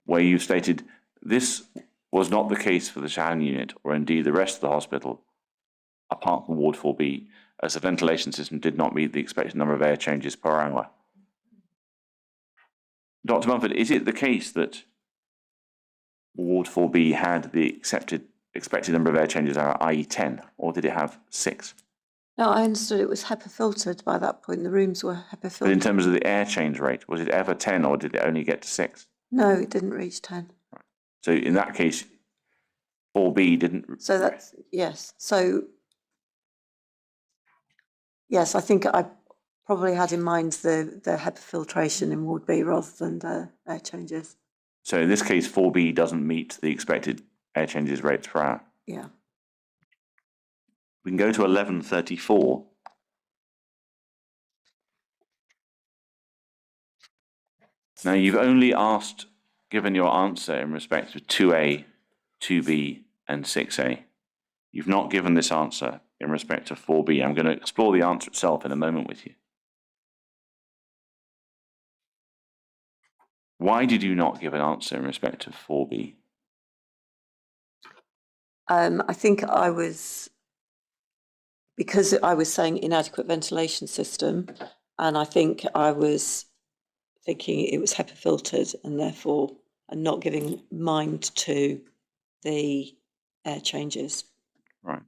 where you stated this was not the case for the Shannon unit, or indeed the rest of the hospital, apart from Ward 4B, as the ventilation system did not meet the expected number of air changes per hour. Dr. Mumford, is it the case that Ward 4B had the expected number of air changes per hour, i.e. 10, or did it have 6? No, I understood it was HEPA filtered by that point. The rooms were HEPA But in filtered. terms of the air change rate, was it ever 10 or did it only get to 6? No, it didn't reach 10. So in that case, 4B didn't. So that's, yes. So, yes, I think I probably had in mind the HEPA filtration in Ward B rather than the air changes. So in this case, 4B doesn't meet the expected air changes rates per hour. Yeah. We can go to 1134. Now, you've only given your answer in respect of 2A, 2B, and 6A. You've not given this answer in respect of 4B. I'm going to explore the answer itself in a moment with you. Why did you not give an answer in respect of 4B? I think because I was saying inadequate ventilation system, and I think I was thinking it was HEPA filtered and therefore not giving mind to the air changes. Right.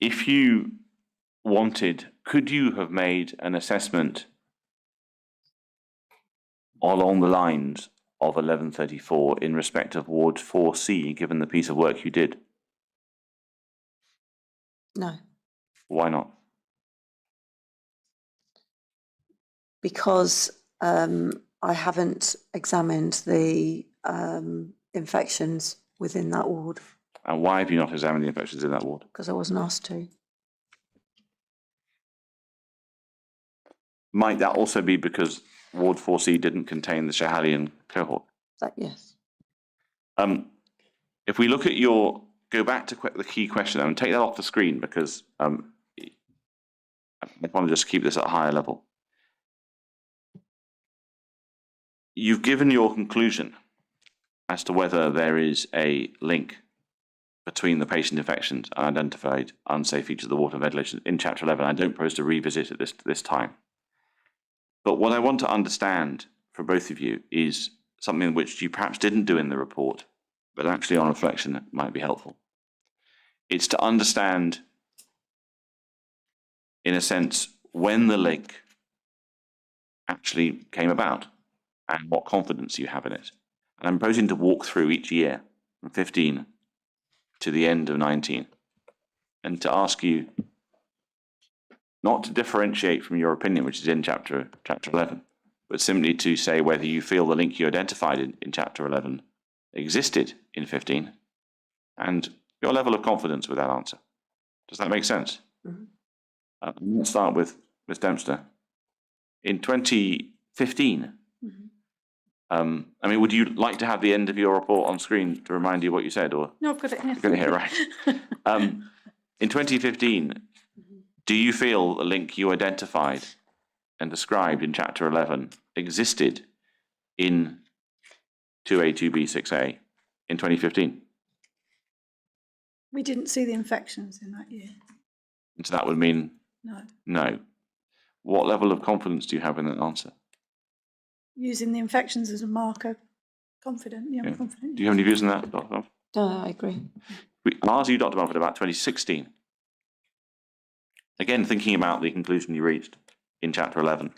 If you wanted, could you have made an assessment along the lines of 1134 in respect of Ward 4C, given the piece of work you did? No. Why not? Because I haven't examined the infections within that ward. And why have you not examined the infections in that ward? Because I wasn't asked to. Might that also be because Ward 4C didn't contain the Schehallien cohort? Yes. If we look at go back to the key question and take that off the screen, because I want to just keep this at a higher level. You've given your conclusion as to whether there is a link between the patient infections and identified unsafe features of the water and ventilation in chapter 11. I don't propose to revisit it this time. But what I want to understand for both of you is something which you perhaps didn't do in the report, but actually on reflection it might be helpful. It's to understand, in a sense, when the link actually came about and what confidence you have in it. And I'm proposing to walk through each year from 15 to the end of 19 and to ask you not to differentiate from your opinion, which is in chapter 11, but simply to say whether you feel the link you identified in chapter 11 existed in 15 and your level of confidence with that answer. Does that make sense? Mm-hmm. Let's start with Ms. Dempster. In 2015, I mean, would you like to have the end of your report on screen to remind you what you said? Or No, I've got it here. You've got it here, right. In 2015, do you feel the link you identified and described in chapter 11 existed in 2A, 2B, 6A in 2015? We didn't see the infections in that year. And so that would mean No. no. What level of confidence do you have in that answer? Using the infections as a marker, confident. Yeah, Yeah. I'm confident. Do you have any views on that, Dr. Mumford? No, I agree. I'll ask you, Dr. Mumford, about 2016. Again, thinking about the conclusion you reached in Chapter 11,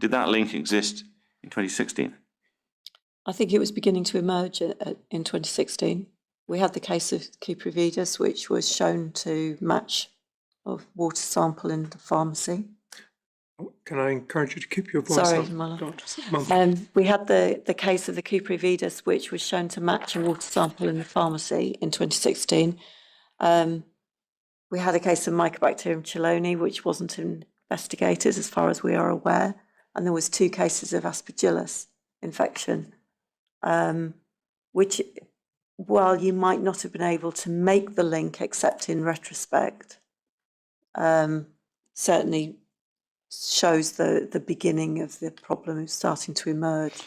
did that link exist in 2016? I think it was beginning to emerge in 2016. We had the case of Cuprividis, which was shown to match a water sample in the pharmacy. Can I encourage you to keep your voice Sorry, up, Muller. Dr. Mumford? We had the case of the Cuprividis, which was shown to match a water sample in the pharmacy in 2016. We had a case of Mycobacterium chelonae, which wasn't investigated as far as we are aware. And there was 2 cases of Aspergillus infection, which, while you might not have been able to make the link except in retrospect, certainly shows the beginning of the problem starting to emerge.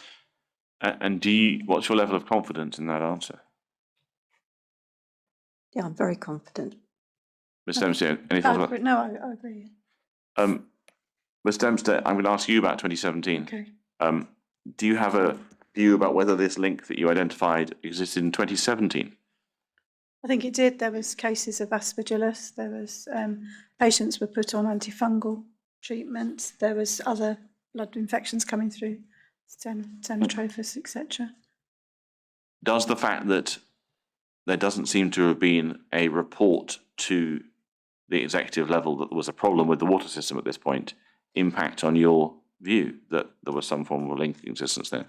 And what's your level of confidence in that answer? Yeah, I'm very confident. Ms. Dempster, any thoughts about? No, I agree. Ms. Dempster, I'm going to ask you about 2017. Okay. Do you have a view about whether this link that you identified existed in 2017? I think it did. There was cases of Aspergillus. There was patients were put on antifungal treatments. There was other blood infections coming through, Stenotrophes, etc. Does the fact that there doesn't seem to have been a report to the executive level that there was a problem with the water system at this point impact on your view that there was some form of a link in existence there?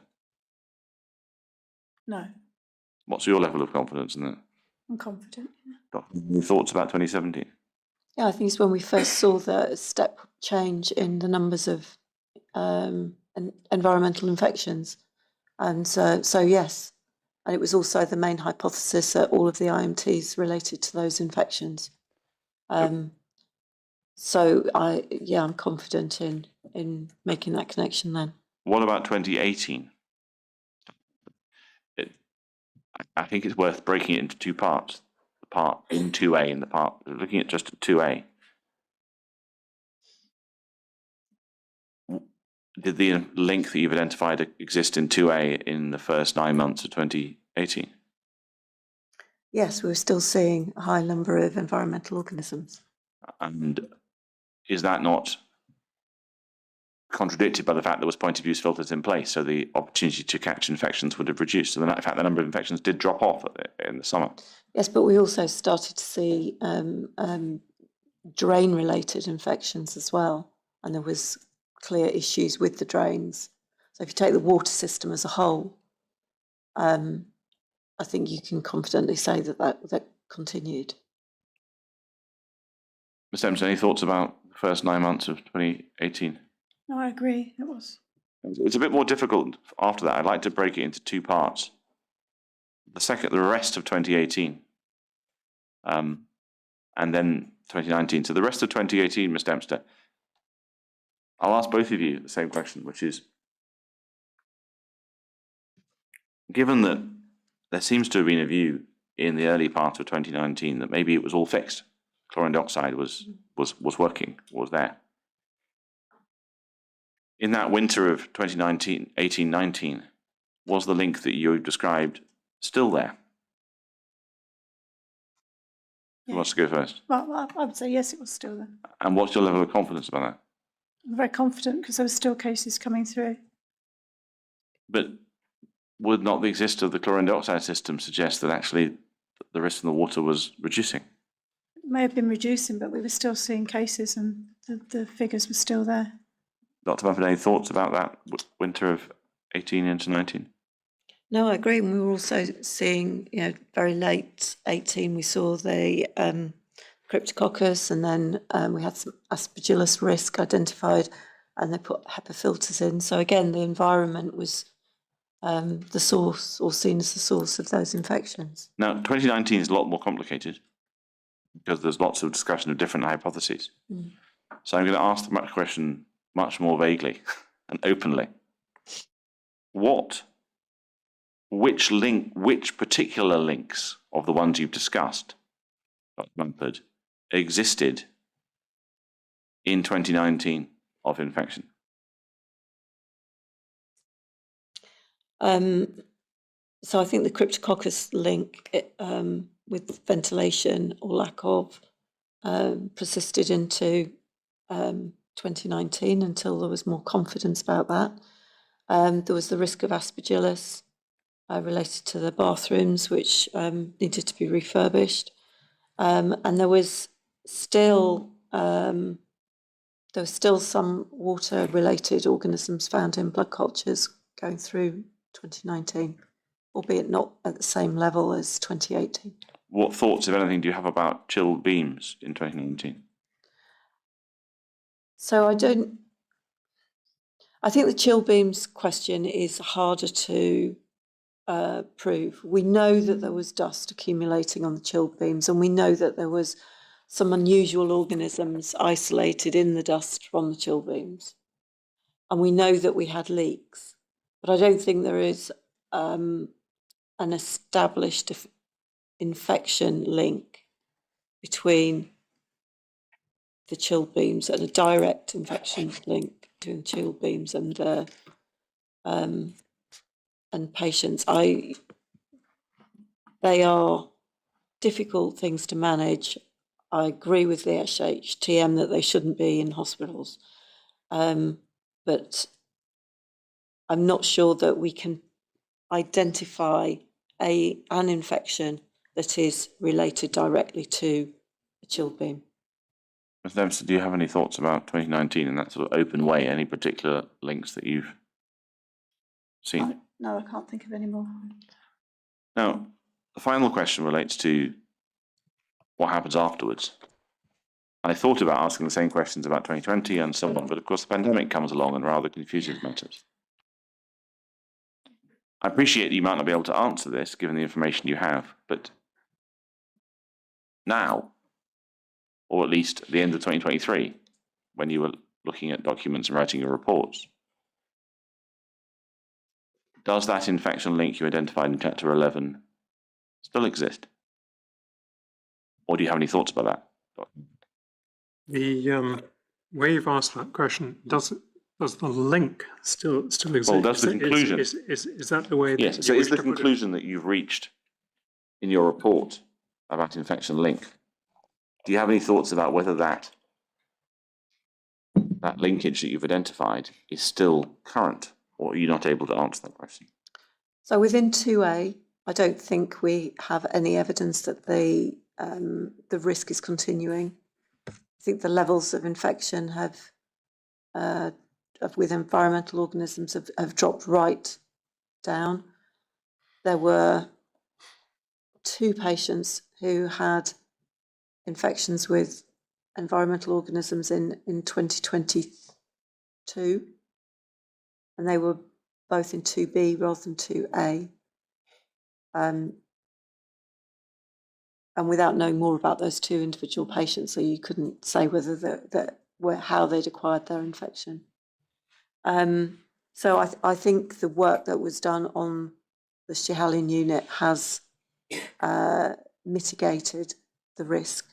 No, What's your level of confidence in that? I'm confident. Yeah. Doctor, any thoughts about 2017? Yeah, I think it's when we first saw the step change in the numbers of environmental infections. And so yes, and it was also the main hypothesis that all of the IMTs related to those infections. So I'm confident in making that connection then. What about 2018? I think it's worth breaking it into 2 parts. The part in 2A and the part looking at just 2A. Did the link that you've identified exist in 2A in the first 9 months of 2018? Yes, we were still seeing a high number of environmental organisms. And is that not contradicted by the fact there was point of use filters in place, so the opportunity to catch infections would have reduced? So in fact, the number of infections did drop off in the summer. Yes, but we also started to see drain-related infections as well, and there was clear issues with the drains. So if you take the water system as a whole, I think you can confidently say that continued. Ms. Dempster, any thoughts about the first 9 months of 2018? No, I agree. It was. It's a bit more difficult after that. I'd like to break it into 2 parts. The rest of 2018, and then 2019. So the rest of 2018, Ms. Dempster, I'll ask both of you the same question, which is, given that there seems to have been a view in the early part of 2019 that maybe it was all fixed, chlorine dioxide was working, was there. In that winter of 2018-19, was the link that you described still there? Who wants to go first? Well, I would say yes, it was still there. And what's your level of confidence about that? I'm very confident because there were still cases coming through. But would not the existence of the chlorine dioxide system suggest that actually the risk in the water was reducing? It may have been reducing, but we were still seeing cases and the figures were still there. Dr. Mumford, any thoughts about that winter of 18 into 19? No, I agree. And we were also seeing, very late 18, we saw the Cryptococcus, and then we had some Aspergillus risk identified, and they put HEPA filters in. So again, the environment was the source, or seen as the source of those infections. Now, 2019 is a lot more complicated because there's lots of discussion of different hypotheses. Mm. So I'm going to ask the question much more vaguely and openly. Which particular links of the ones you've discussed Dr. Mumford, existed in 2019 of infection? So I think the cryptococcus link with ventilation or lack of persisted into 2019 until there was more confidence about that. There was the risk of aspergillus related to the bathrooms, which needed to be refurbished. And there was still some water-related organisms found in blood cultures going through 2019, albeit not at the same level as 2018. What thoughts, if anything, do you have about chilled beams in 2019? So I think the chill beams question is harder to prove. We know that there was dust accumulating on the chill beams, and we know that there was some unusual organisms isolated in the dust from the chill beams. And we know that we had leaks, but I don't think there is an established infection link between the chill beams and a direct infection link between chill beams and patients. They are difficult things to manage. I agree with the SHTM that they shouldn't be in hospitals, but I'm not sure that we can identify an infection that is related directly to a chill beam. Mr. Dempster, do you have any thoughts about 2019 in that sort of open way? Any particular links that you've seen? No, I can't think of any more. Now, the final question relates to what happens afterwards. I thought about asking the same questions about 2020 and so on, but of course the pandemic comes along and rather confuses matters. I appreciate you might not be able to answer this given the information you have, but now, or at least at the end of 2023, when you were looking at documents and writing your reports, does that infection link you identified in Chapter 11 still exist? Or do you have any thoughts about that? The way you've asked that question, does the link still exist? Well, does the conclusion? Is that the way? Yes. So, is the conclusion that you've reached in your report about infection link? Do you have any thoughts about whether that linkage that you've identified is still current, or are you not able to answer that question? So within 2A, I don't think we have any evidence that the risk is continuing. I think the levels of infection with environmental organisms have dropped right down. There were 2 patients who had infections with environmental organisms in 2022, and they were both in 2B rather than 2A. And without knowing more about those 2 individual patients, so you couldn't say whether how they'd acquired their infection. So I think the work that was done on the Schiehallion unit has mitigated the risk,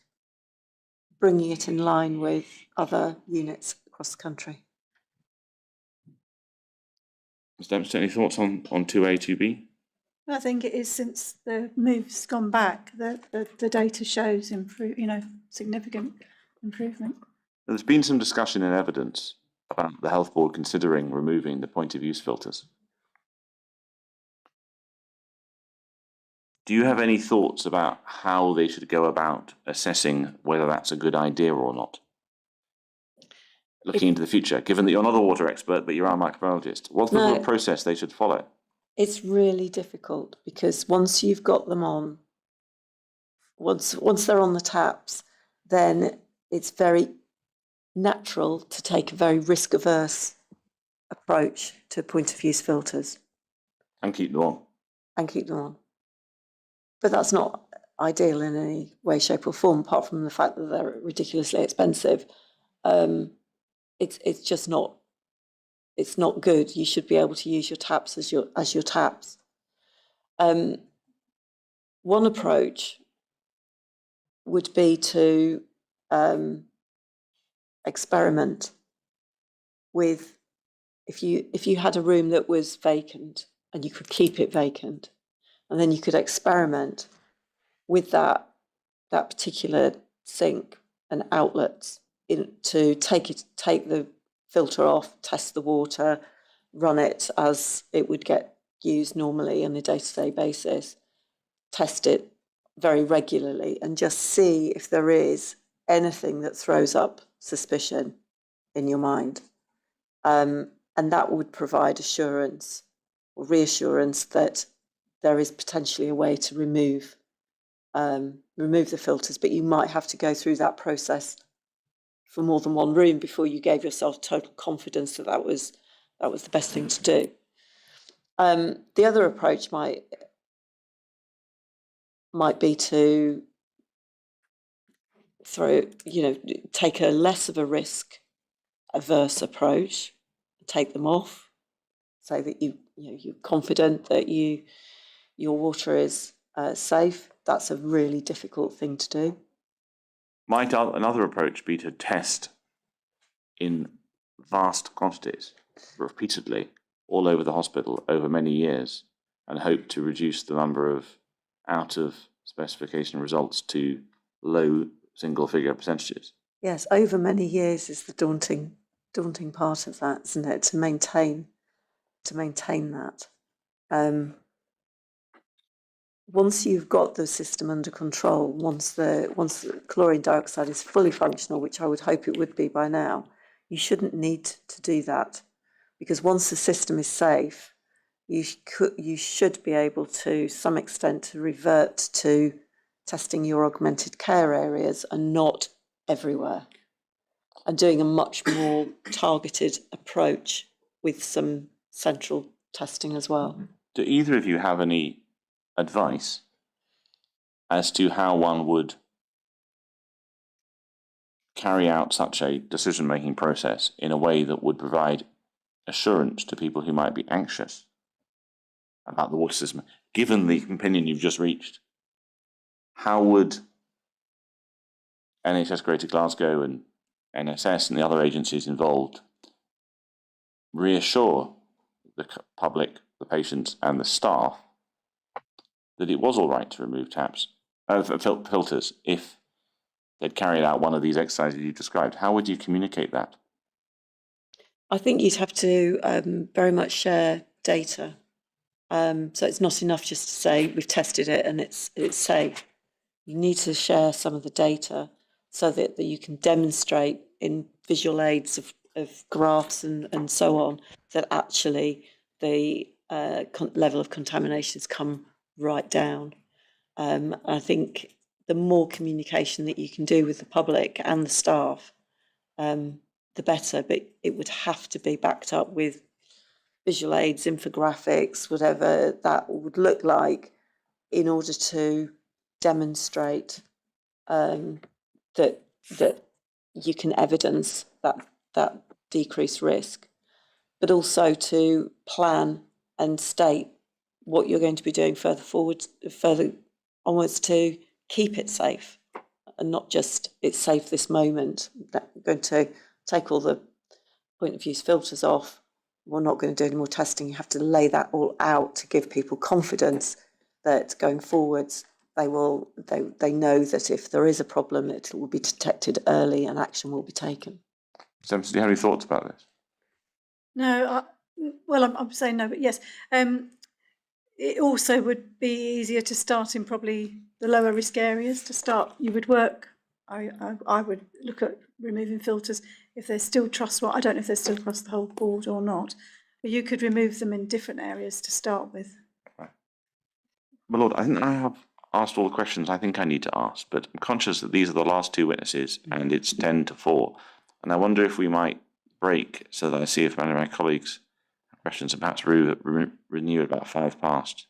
bringing it in line with other units across the country. Mr. Dempster, any thoughts on 2A, 2B? I think it is, since the move's gone back, the data shows significant improvement. There's been some discussion and evidence about the Health Board considering removing the point of use filters. Do you have any thoughts about how they should go about assessing whether that's a good idea or not? Looking into the future, given that you're not a water expert, but you are a microbiologist, what's the sort of process they should follow? It's really difficult because once you've got them on, once they're on the taps, then it's very natural to take a very risk-averse approach to point-of-use filters. And keep them on. And keep them on. But that's not ideal in any way, shape or form, apart from the fact that they're ridiculously expensive. It's just not, it's not good. You should be able to use your taps as your taps. One approach would be to experiment with, if you had a room that was vacant and you could keep it vacant, and then you could experiment with that particular sink and outlets to take the filter off, test the water, run it as it would get used normally on a day-to-day basis, test it very regularly, and just see if there is anything that throws up suspicion in your mind. And that would provide assurance or reassurance that there is potentially a way to remove the filters, but you might have to go through that process for more than one room before you gave yourself total confidence that was the best thing to do. The other approach might be to take a less of a risk averse approach, take them off, so that you're confident that your water is safe. That's a really difficult thing to do. Might another approach be to test in vast quantities, repeatedly, all over the hospital over many years, and hope to reduce the number of out of specification results to low single figure percentages? Yes, over many years is the daunting part of that, isn't it? To maintain that. Once you've got the system under control, once the chlorine dioxide is fully functional, which I would hope it would be by now, you shouldn't need to do that, because once the system is safe, you should be able to some extent to revert to testing your augmented care areas and not everywhere, and doing a much more targeted approach with some central testing as well. Do either of you have any advice as to how one would carry out such a decision-making process in a way that would provide assurance to people who might be anxious about the water system? Given the opinion you've just reached, how would NHS Greater Glasgow and NSS and the other agencies involved reassure the public, the patients and the staff that it was all right to remove filters if they'd carried out one of these exercises you described? How would you communicate that? I think you'd have to very much share data. So it's not enough just to say we've tested it and it's safe. You need to share some of the data so that you can demonstrate in visual aids of graphs and so on that actually the level of contamination has come right down. I think the more communication that you can do with the public and the staff, the better, but it would have to be backed up with visual aids, infographics, whatever that would look like, in order to demonstrate that you can evidence that decreased risk, but also to plan and state what you're going to be doing further onwards to keep it safe, and not just it's safe this moment. That we're going to take all the point of use filters off. We're not going to do any more testing. You have to lay that all out to give people confidence that going forwards they know that if there is a problem, it will be detected early and action will be taken. Dempster, do you have any thoughts about this? No, I'm saying no, but yes. It also would be easier to start in probably the lower risk areas. To start, you would work. I would look at removing filters if they're still trustworthy. I don't know if they're still across the whole board or not, but you could remove them in different areas to start with. Right. My Lord, I think I have asked all the questions I think I need to ask, but I'm conscious that these are the last two witnesses and it's 10 to 4. And I wonder if we might break so that I see if any of my colleagues have questions and perhaps renew at about 5 past.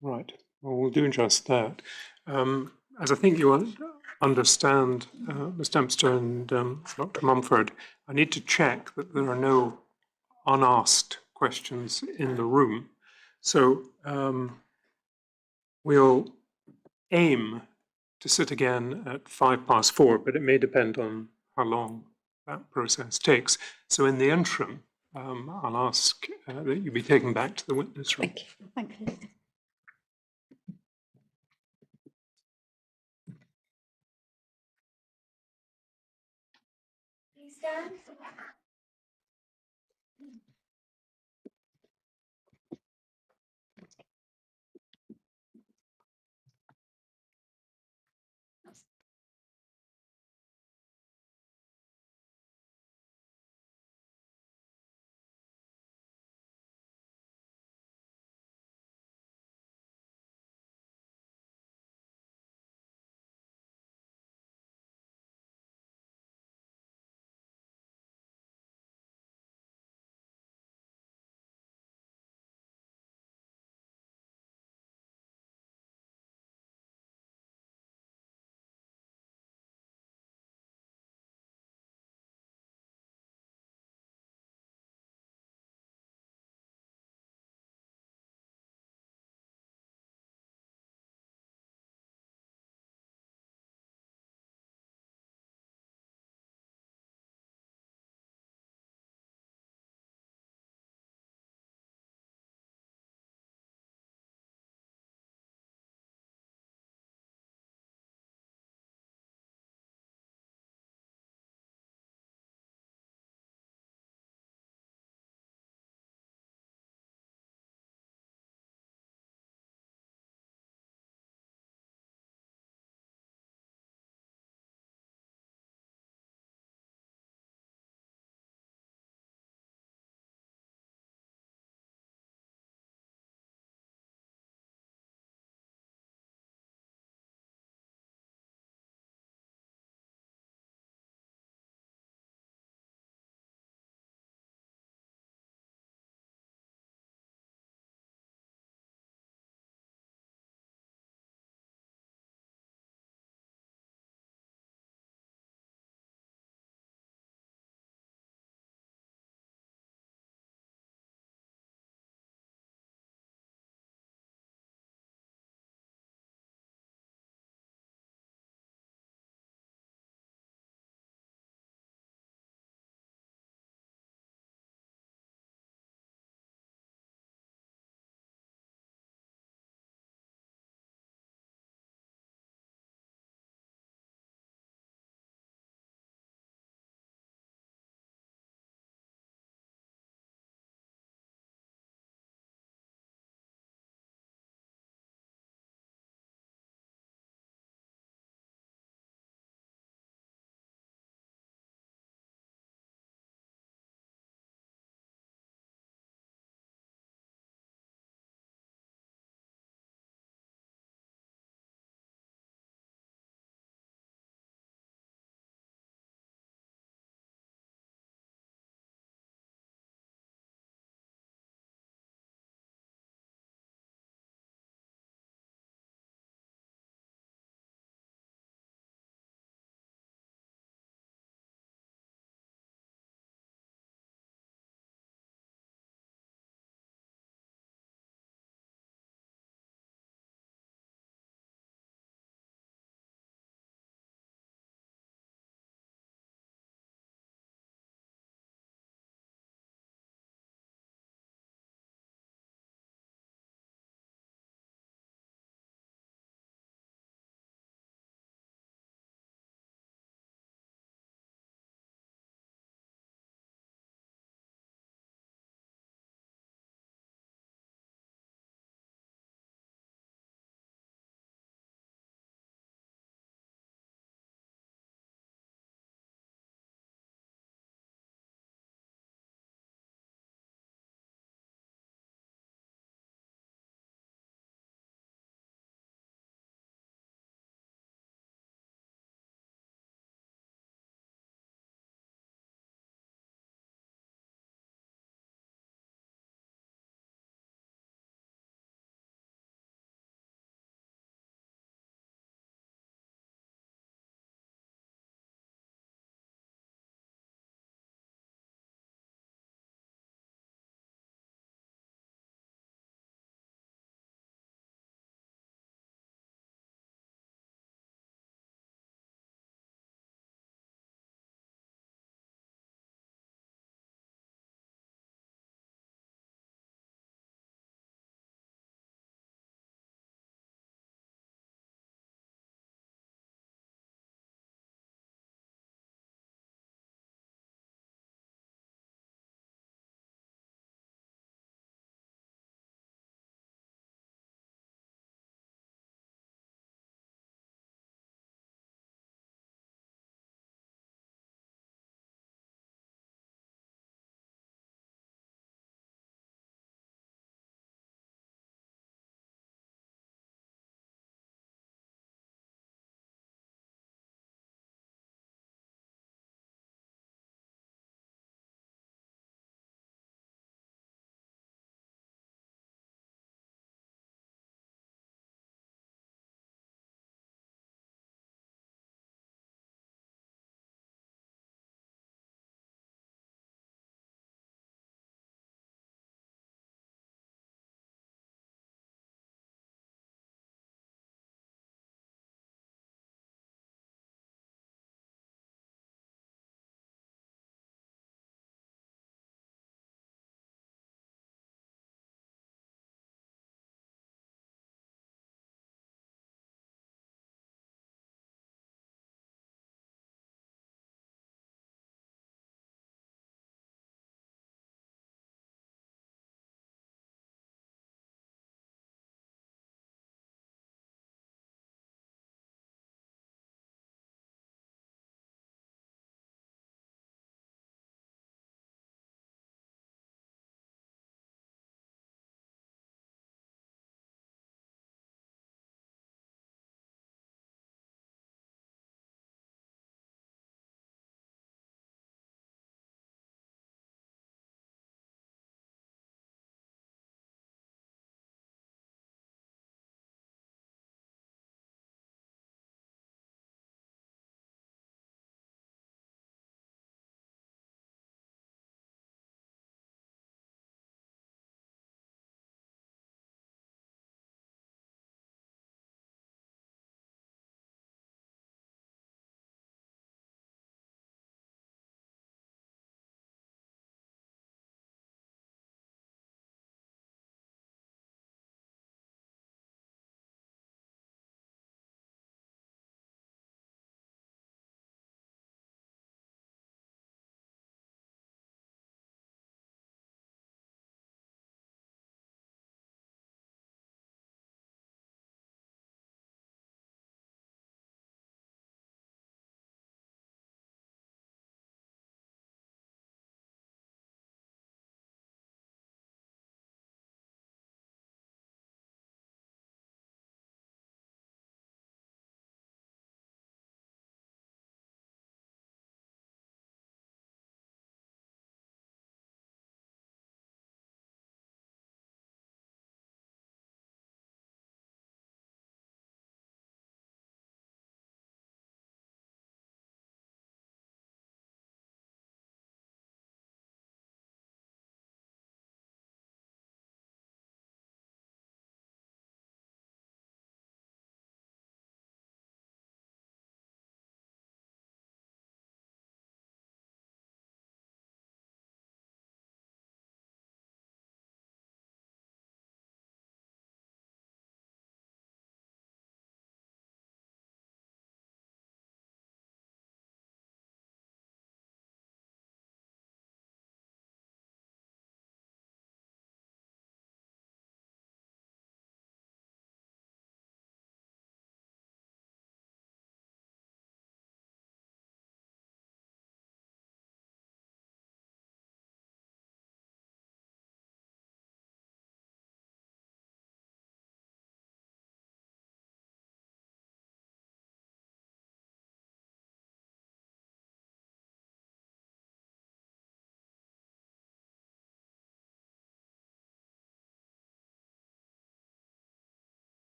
Right. Well, we'll do just that. As I think you understand, Ms. Dempster and Dr. Mumford, I need to check that there are no unasked questions in the room. So we'll aim to sit again at 4:05, but it may depend on how long that process takes. So in the interim, I'll ask that you be taken back to the witness room. Thank you. Thank you. Please stand.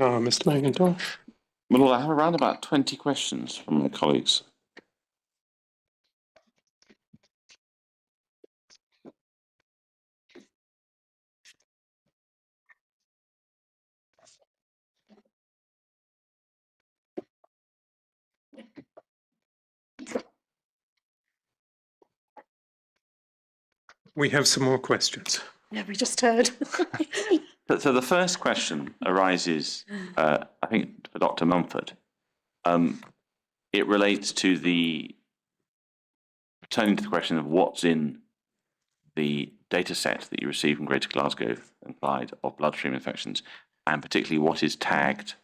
Now, Mr. McIntosh. Well, I have around about 20 questions from my colleagues. We have some more questions. Yeah, we just heard. So the first question arises, I think, for Dr. Mumford. It relates to returning to the question of what's in the data set that you receive from Greater Glasgow and Clyde of bloodstream infections, and particularly what is tagged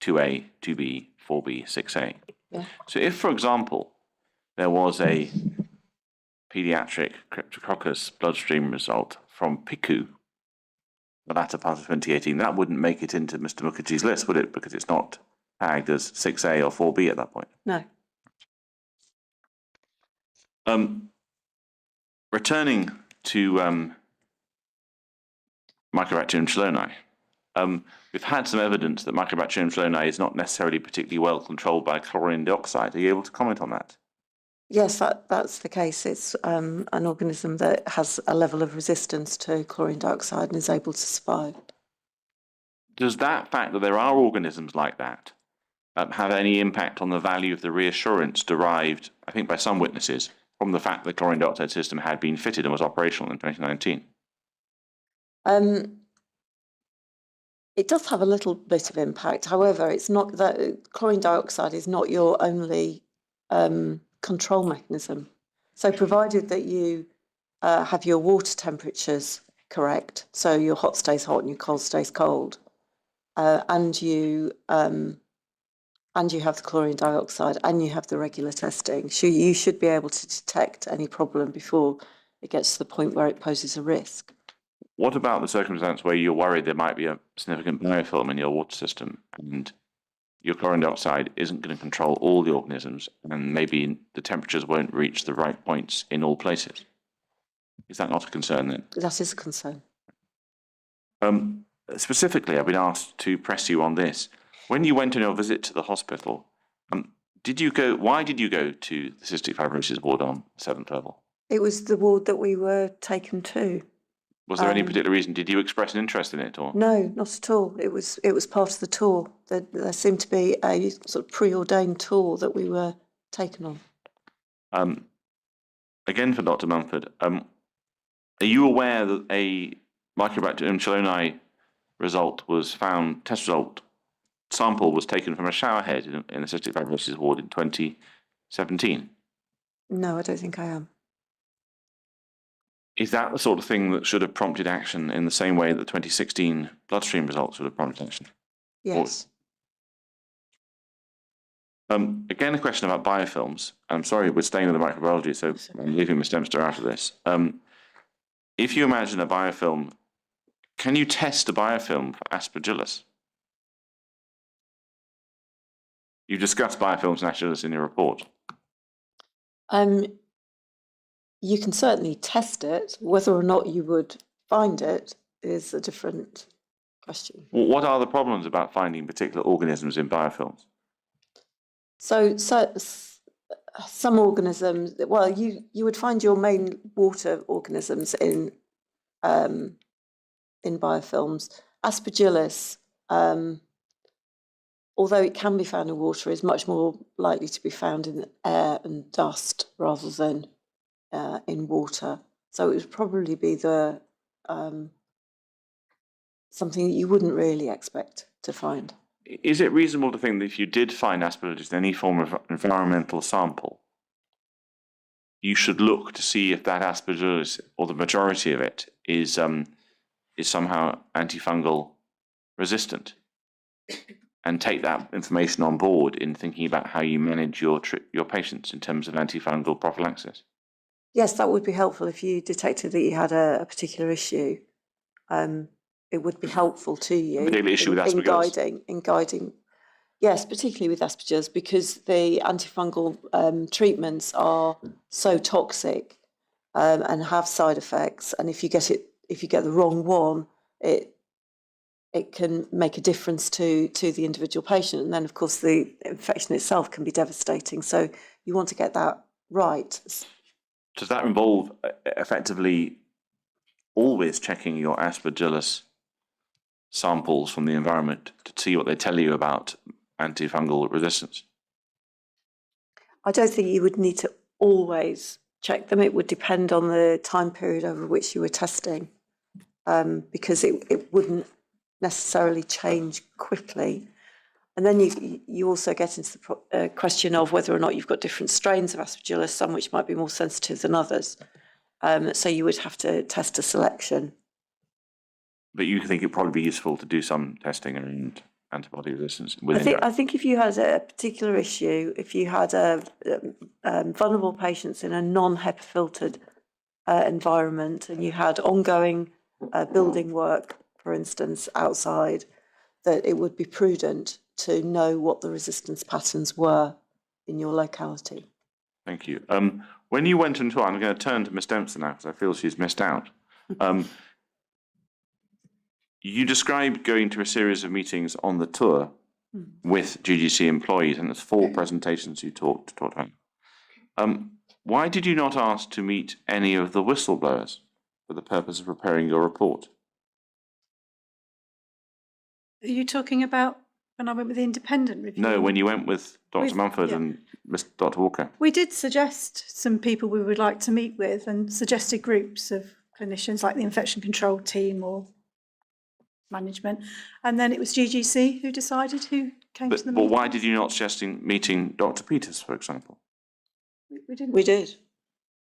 2A, 2B, 4B, 6A. Yeah. So if, for example, there was a pediatric Cryptococcus bloodstream result from PICU, the latter part of 2018, that wouldn't make it into Mr. Mukherjee's list, would it? Because it's not tagged as 6A or 4B at that point. No. Returning to Mycobacterium chelonae, we've had some evidence that Mycobacterium chelonae is not necessarily particularly well controlled by chlorine dioxide. Are you able to comment on that? Yes, that's the case. It's an organism that has a level of resistance to chlorine dioxide and is able to survive. Does that fact that there are organisms like that have any impact on the value of the reassurance derived, I think, by some witnesses from the fact that the chlorine dioxide system had been fitted and was operational in 2019? It does have a little bit of impact. However, it's not that chlorine dioxide is not your only control mechanism. So provided that you have your water temperatures correct, so your hot stays hot and your cold stays cold, and you have the chlorine dioxide and you have the regular testing, you should be able to detect any problem before it gets to the point where it poses a risk. What about the circumstance where you're worried there might be a significant biofilm in your water system and your chlorine dioxide isn't going to control all the organisms and maybe the temperatures won't reach the right points in all places? Is that not a concern then? That is a concern. Specifically, I've been asked to press you on this. When you went on your visit to the hospital, why did you go to the cystic fibrosis ward on 7th level? It was the ward that we were taken to. Was there any particular reason? Did you express an interest in it, or? No, not at all. It was part of the tour. There seemed to be a sort of preordained tour that we were taken on. Again, for Dr. Mumford, are you aware that a Mycobacterium chelonae test result sample was taken from a shower head in the cystic fibrosis ward in 2017? No, I don't think I am. Is that the sort of thing that should have prompted action in the same way that the 2016 bloodstream results would have prompted action? Yes. Again, a question about biofilms. I'm sorry, we're staying with the microbiology, so I'm leaving Ms. Dempster out of this. If you imagine a biofilm, can you test a biofilm for aspergillus? You discussed biofilms and aspergillus in your report. You can certainly test it. Whether or not you would find it is a different question. What are the problems about finding particular organisms in biofilms? So some organisms, well, you would find your main water organisms in biofilms. Aspergillus, although it can be found in water, is much more likely to be found in air and dust rather than in water. So it would probably be something that you wouldn't really expect to find. Is it reasonable to think that if you did find aspergillus in any form of environmental sample, you should look to see if that aspergillus, or the majority of it, is somehow antifungal resistant, and take that information on board in thinking about how you manage your patients in terms of antifungal prophylaxis? Yes, that would be helpful if you detected that you had a particular issue. It would be helpful to you. Particular issue with aspergillus? In guiding. Yes, particularly with aspergillus, because the antifungal treatments are so toxic and have side effects. And if you get the wrong one, it it can make a difference to the individual patient. And then, of course, the infection itself can be devastating. So you want to get that right. Does that involve effectively always checking your Aspergillus samples from the environment to see what they tell you about antifungal resistance? I don't think you would need to always check them. It would depend on the time period over which you were testing, because it wouldn't necessarily change quickly. And then you also get into the question of whether or not you've got different strains of Aspergillus, some which might be more sensitive than others. So you would have to test a selection. But you think it'd probably be useful to do some testing around antibody resistance I think if you had a particular issue, if you had vulnerable patients in a non-HEPA filtered environment, and you had ongoing building work, for instance, outside, that it would be prudent to know what the resistance patterns were in your locality. Thank you. When you went on tour, I'm going to turn to Miss Dempster now because I feel she's missed out. You described going to a series of meetings on the tour with GGC employees, and there's 4 presentations you talked about. Why did you not ask to meet any of the whistleblowers for the purpose of preparing your report? Are you talking about when I went with the independent review? No, when you went with Dr. Mumford and Dr. Walker. We did suggest some people we would like to meet with, and suggested groups of clinicians like the infection control team or management. And then it was GGC who decided who came to the meeting. But why did you not suggest meeting Dr. Peters, for example? We didn't. We did.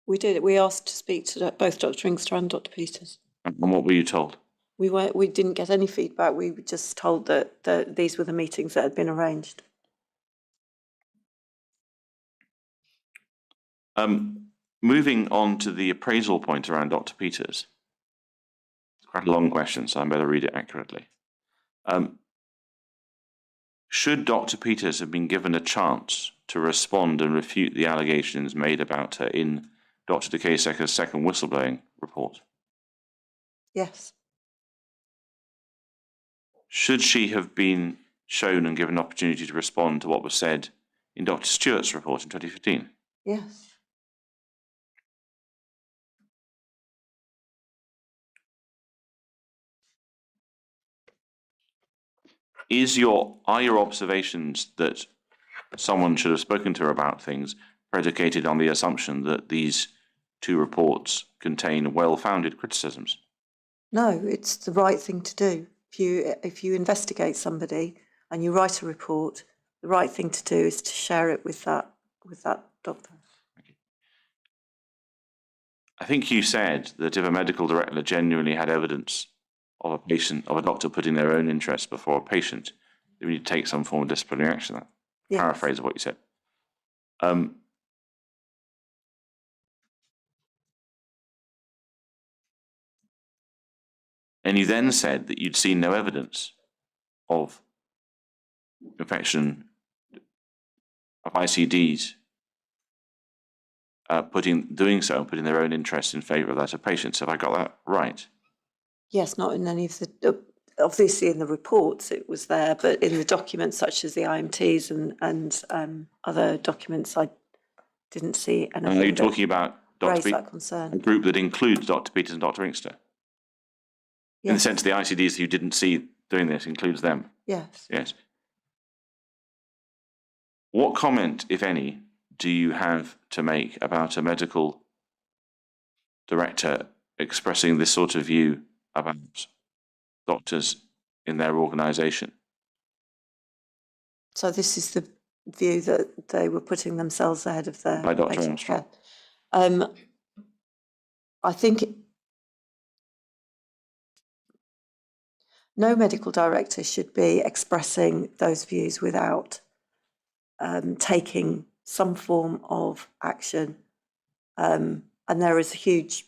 We did. We asked to speak to both Dr. Inkster and Dr. Peters. And what were you told? We didn't get any feedback. We were just told that these were the meetings that had been arranged. Moving on to the appraisal point around Dr. Peters. It's quite a long question, so I better read it accurately. Should Dr. Peters have been given a chance to respond and refute the allegations made about her in Dr. de Keesekke's second whistleblowing report? Yes. Should she have been shown and given an opportunity to respond to what was said in Dr. Stewart's report in 2015? Yes. Are your observations that someone should have spoken to her about things predicated on the assumption that these 2 reports contain well-founded criticisms? No, it's the right thing to do. If you investigate somebody and you write a report, the right thing to do is to share it with that doctor. I think you said that if a medical director genuinely had evidence of a doctor putting their own interests before a patient, they need to take some form of disciplinary action. Yes. Paraphrase of what you said. And you then said that you'd seen no evidence of infection of ICDs putting their own interests in favour of that of patients. Have I got that right? Yes, not in any of the, obviously in the reports it was there, but in the documents such as the IMTs and other documents, I didn't see anything. Are you talking about raise that concern? A group that includes Dr. Peters and Dr. Inkster? Yes. In the sense the ICDs you didn't see doing this includes them? Yes. Yes. What comment, if any, do you have to make about a medical director expressing this sort of view about doctors in their organisation? So this is the view that they were putting themselves ahead of their By Dr. patient Armstrong. care. I think no medical director should be expressing those views without taking some form of action. And there is a huge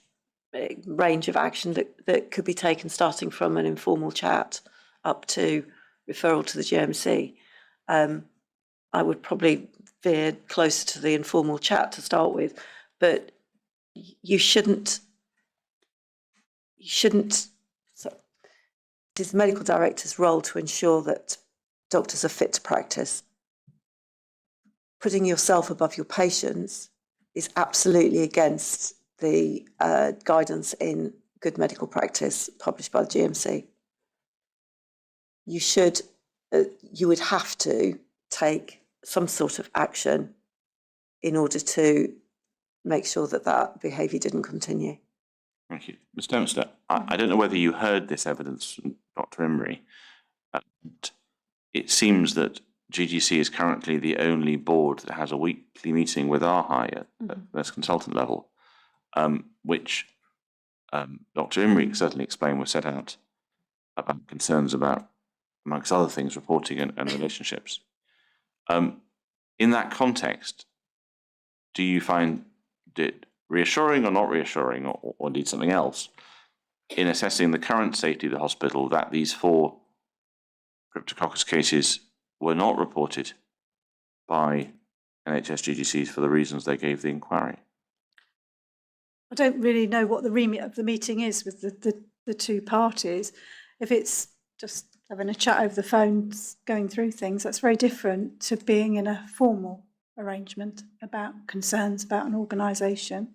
range of action that could be taken, starting from an informal chat up to referral to the GMC. I would probably veer closer to the informal chat to start with, but you shouldn't it is the medical director's role to ensure that doctors are fit to practice. Putting yourself above your patients is absolutely against the guidance in good medical practice published by the GMC. You would have to take some sort of action in order to make sure that that behaviour didn't continue. Thank you. Ms Dempster, I don't know whether you heard this evidence from Dr Emery. It seems that GGC is currently the only board that has a weekly meeting with our higher nurse consultant level, which Dr Emery certainly explained was set out about concerns about, amongst other things, reporting and relationships. In that context, do you find it reassuring or not reassuring, or indeed something else, in assessing the current safety of the hospital that these 4 Cryptococcus cases were not reported by NHS GGCs for the reasons they gave the inquiry? I don't really know what the remit of the meeting is with the 2 parties. If it's just having a chat over the phone, going through things, that's very different to being in a formal arrangement about concerns about an organisation.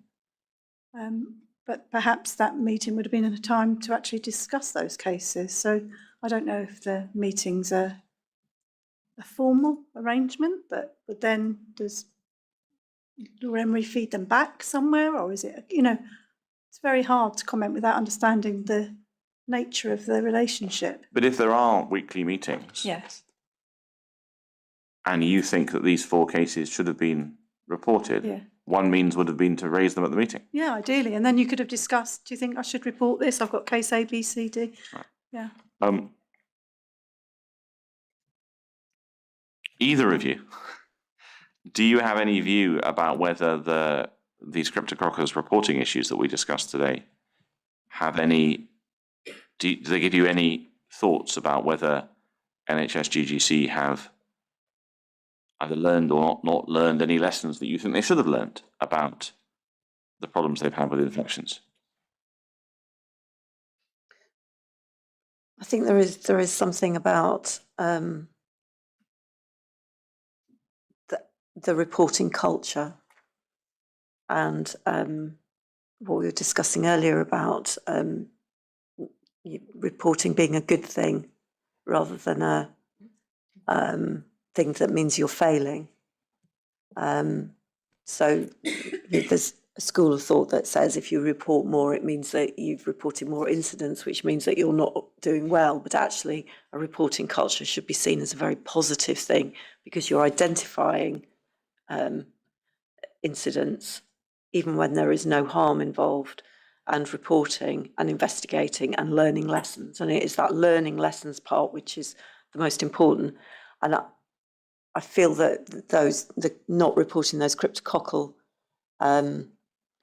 But perhaps that meeting would have been a time to actually discuss those cases. So I don't know if the meetings are a formal arrangement, but then does Laura Emery feed them back somewhere, or is it, it's very hard to comment without understanding the nature of the relationship. But if there are weekly meetings, Yes. and you think that these 4 cases should have been reported, Yeah. one means would have been to raise them at the meeting. Yeah, ideally. And then you could have discussed, do you think I should report this? I've got case A, B, C, D. Right. Yeah. Either of you, do you have any view about whether these Cryptococcus reporting issues that we discussed today have any, do they give you any thoughts about whether NHS GGC have either learned or not learned any lessons that you think they should have learned about the problems they've had with infections? I think there is something about the reporting culture, and what we were discussing earlier about reporting being a good thing rather than a thing that means you're failing. So there's a school of thought that says if you report more, it means that you've reported more incidents, which means that you're not doing well. But actually, a reporting culture should be seen as a very positive thing, because you're identifying incidents even when there is no harm involved, and reporting and investigating and learning lessons. And it is that learning lessons part which is the most important. And I feel that the not reporting those cryptococcal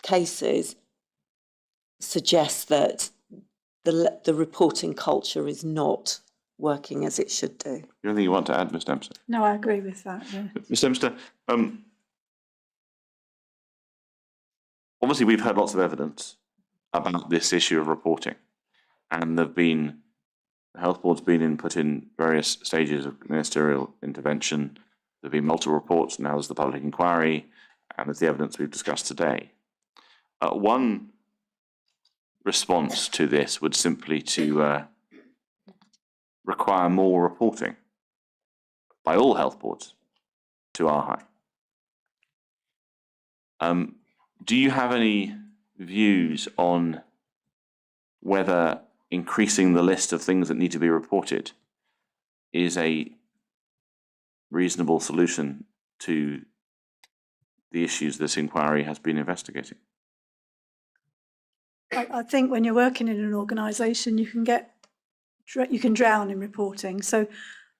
cases suggests that the reporting culture is not working as it should do. Anything you want to add, Ms Dempster? No, I agree with that. Yeah. Ms Dempster, obviously we've heard lots of evidence about this issue of reporting, and the health board's been put in various stages of ministerial intervention. There have been multiple reports, now there's the public inquiry, and there's the evidence we've discussed today. One response to this would simply to require more reporting by all health boards to our high. Do you have any views on whether increasing the list of things that need to be reported is a reasonable solution to the issues this inquiry has been investigating? I think when you're working in an organisation, you can drown in reporting. So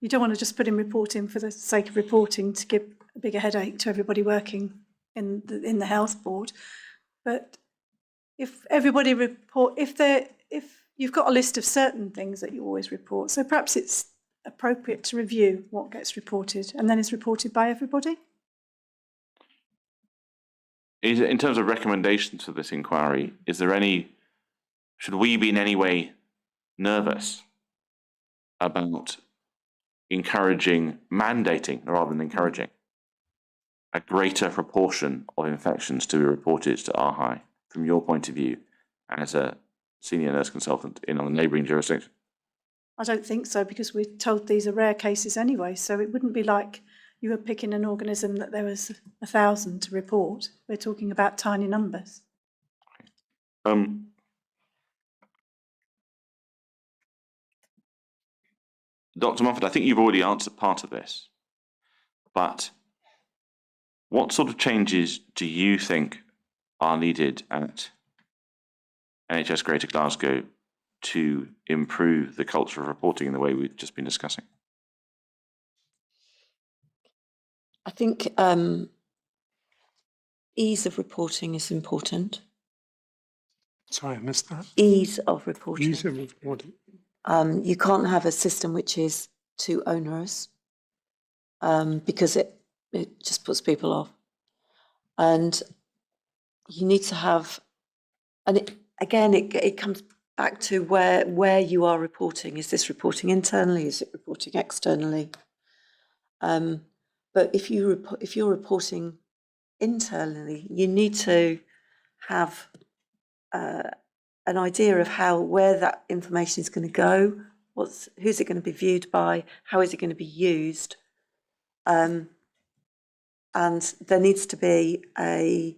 you don't want to just put in reporting for the sake of reporting to give a bigger headache to everybody working in the health board. But if everybody if you've got a list of certain things that you always report, so perhaps it's appropriate to review what gets reported and then is reported by everybody. In terms of recommendations for this inquiry, should we be in any way nervous about encouraging, mandating rather than encouraging, a greater proportion of infections to be reported to RHI, from your point of view, as a senior nurse consultant in a neighbouring jurisdiction? I don't think so, because we're told these are rare cases anyway, so it wouldn't be like you were picking an organism that there was 1,000 to report. We're talking about tiny numbers. Dr. Mumford, I think you've already answered part of this, but what sort of changes do you think are needed at NHS Greater Glasgow to improve the culture of reporting in the way we've just been discussing? I think ease of reporting is important. Sorry, I missed that. Ease of reporting. Ease of reporting. You can't have a system which is too onerous because it just puts people off. And you need to have, and it comes back to where you are reporting. Is this reporting internally? Is it reporting externally? But if you're reporting internally, you need to have an idea of where that information is going to go, who's it going to be viewed by, how is it going to be used, and there needs to be and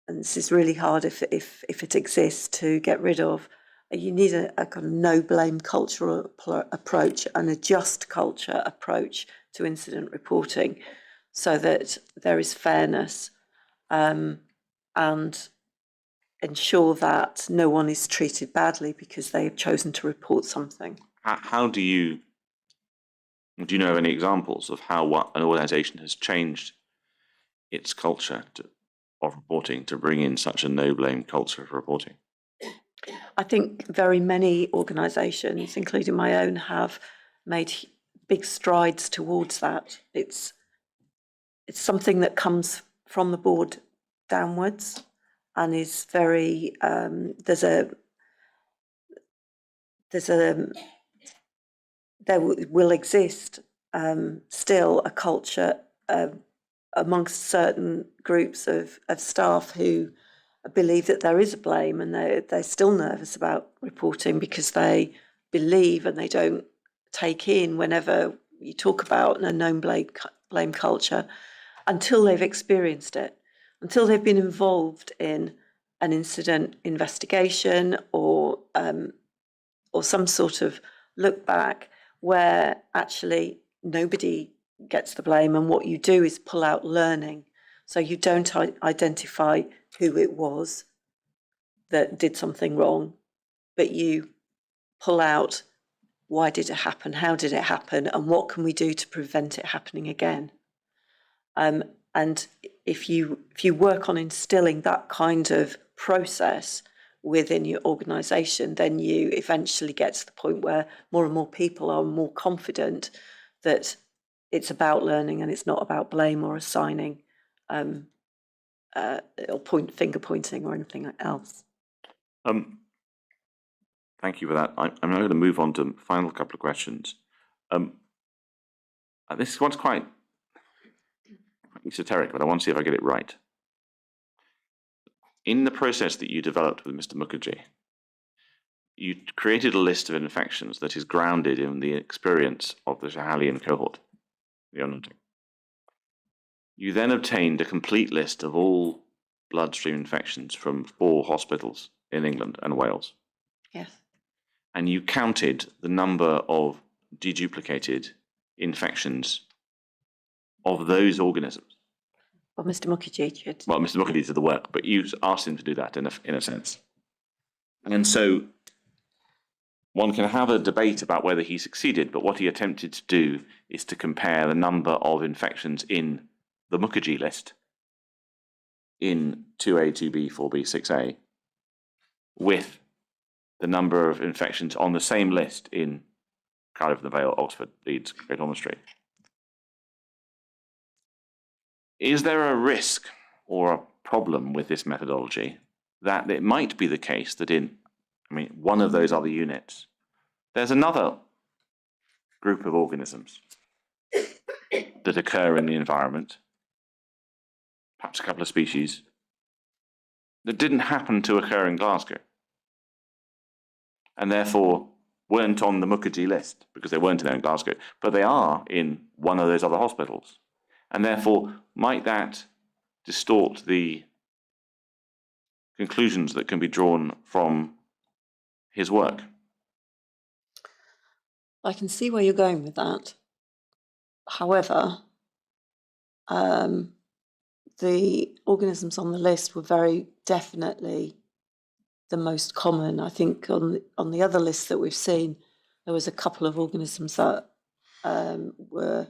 this is really hard if it exists to get rid of. You need a kind of no blame cultural approach and a just culture approach to incident reporting, so that there is fairness and ensure that no one is treated badly because they have chosen to report something. How do you know any examples of how an organisation has changed its culture of reporting to bring in such a no-blame culture of reporting? I think very many organisations, including my own, have made big strides towards that. It's something that comes from the board downwards and is very there will exist still a culture amongst certain groups of staff who believe that there is a blame, and they're still nervous about reporting because they believe and they don't take in whenever you talk about a known blame culture until they've experienced it, until they've been involved in an incident investigation or some sort of look back where actually nobody gets the blame, and what you do is pull out learning. So you don't identify who it was that did something wrong, but you pull out why did it happen, how did it happen, and what can we do to prevent it happening again. And if you work on instilling that kind of process within your organisation, then you eventually get to the point where more and more people are more confident that it's about learning and it's not about blame or assigning or finger pointing or anything else. Thank you for that. I'm now going to move on to the final couple of questions. This one's quite esoteric, but I want to see if I get it right. In the process that you developed with Mr. Mukherjee, you created a list of infections that is grounded in the experience of the Sahelian cohort. You then obtained a complete list of all bloodstream infections from 4 hospitals in England and Wales. Yes. And you counted the number of deduplicated infections of those organisms. Well, Mr. Mukherjee did. Well, Mr. Mukherjee did the work, but you asked him to do that in a sense. And so one can have a debate about whether he succeeded, but what he attempted to do is to compare the number of infections in the Mukherjee list in 2A, 2B, 4B, 6A with the number of infections on the same list in Cardiff, the Vale, Oxford, Leeds, Great Ormond Street. Is there a risk or a problem with this methodology that it might be the case that in one of those other units, There's another group of organisms that occur in the environment, perhaps a couple of species, that didn't happen to occur in Glasgow, and therefore weren't on the Mukherjee list because they weren't in Glasgow, but they are in one of those other hospitals. And therefore, might that distort the conclusions that can be drawn from his work? I can see where you're going with that. However, the organisms on the list were very definitely the most common. I think on the other lists that we've seen, there was a couple of organisms that were,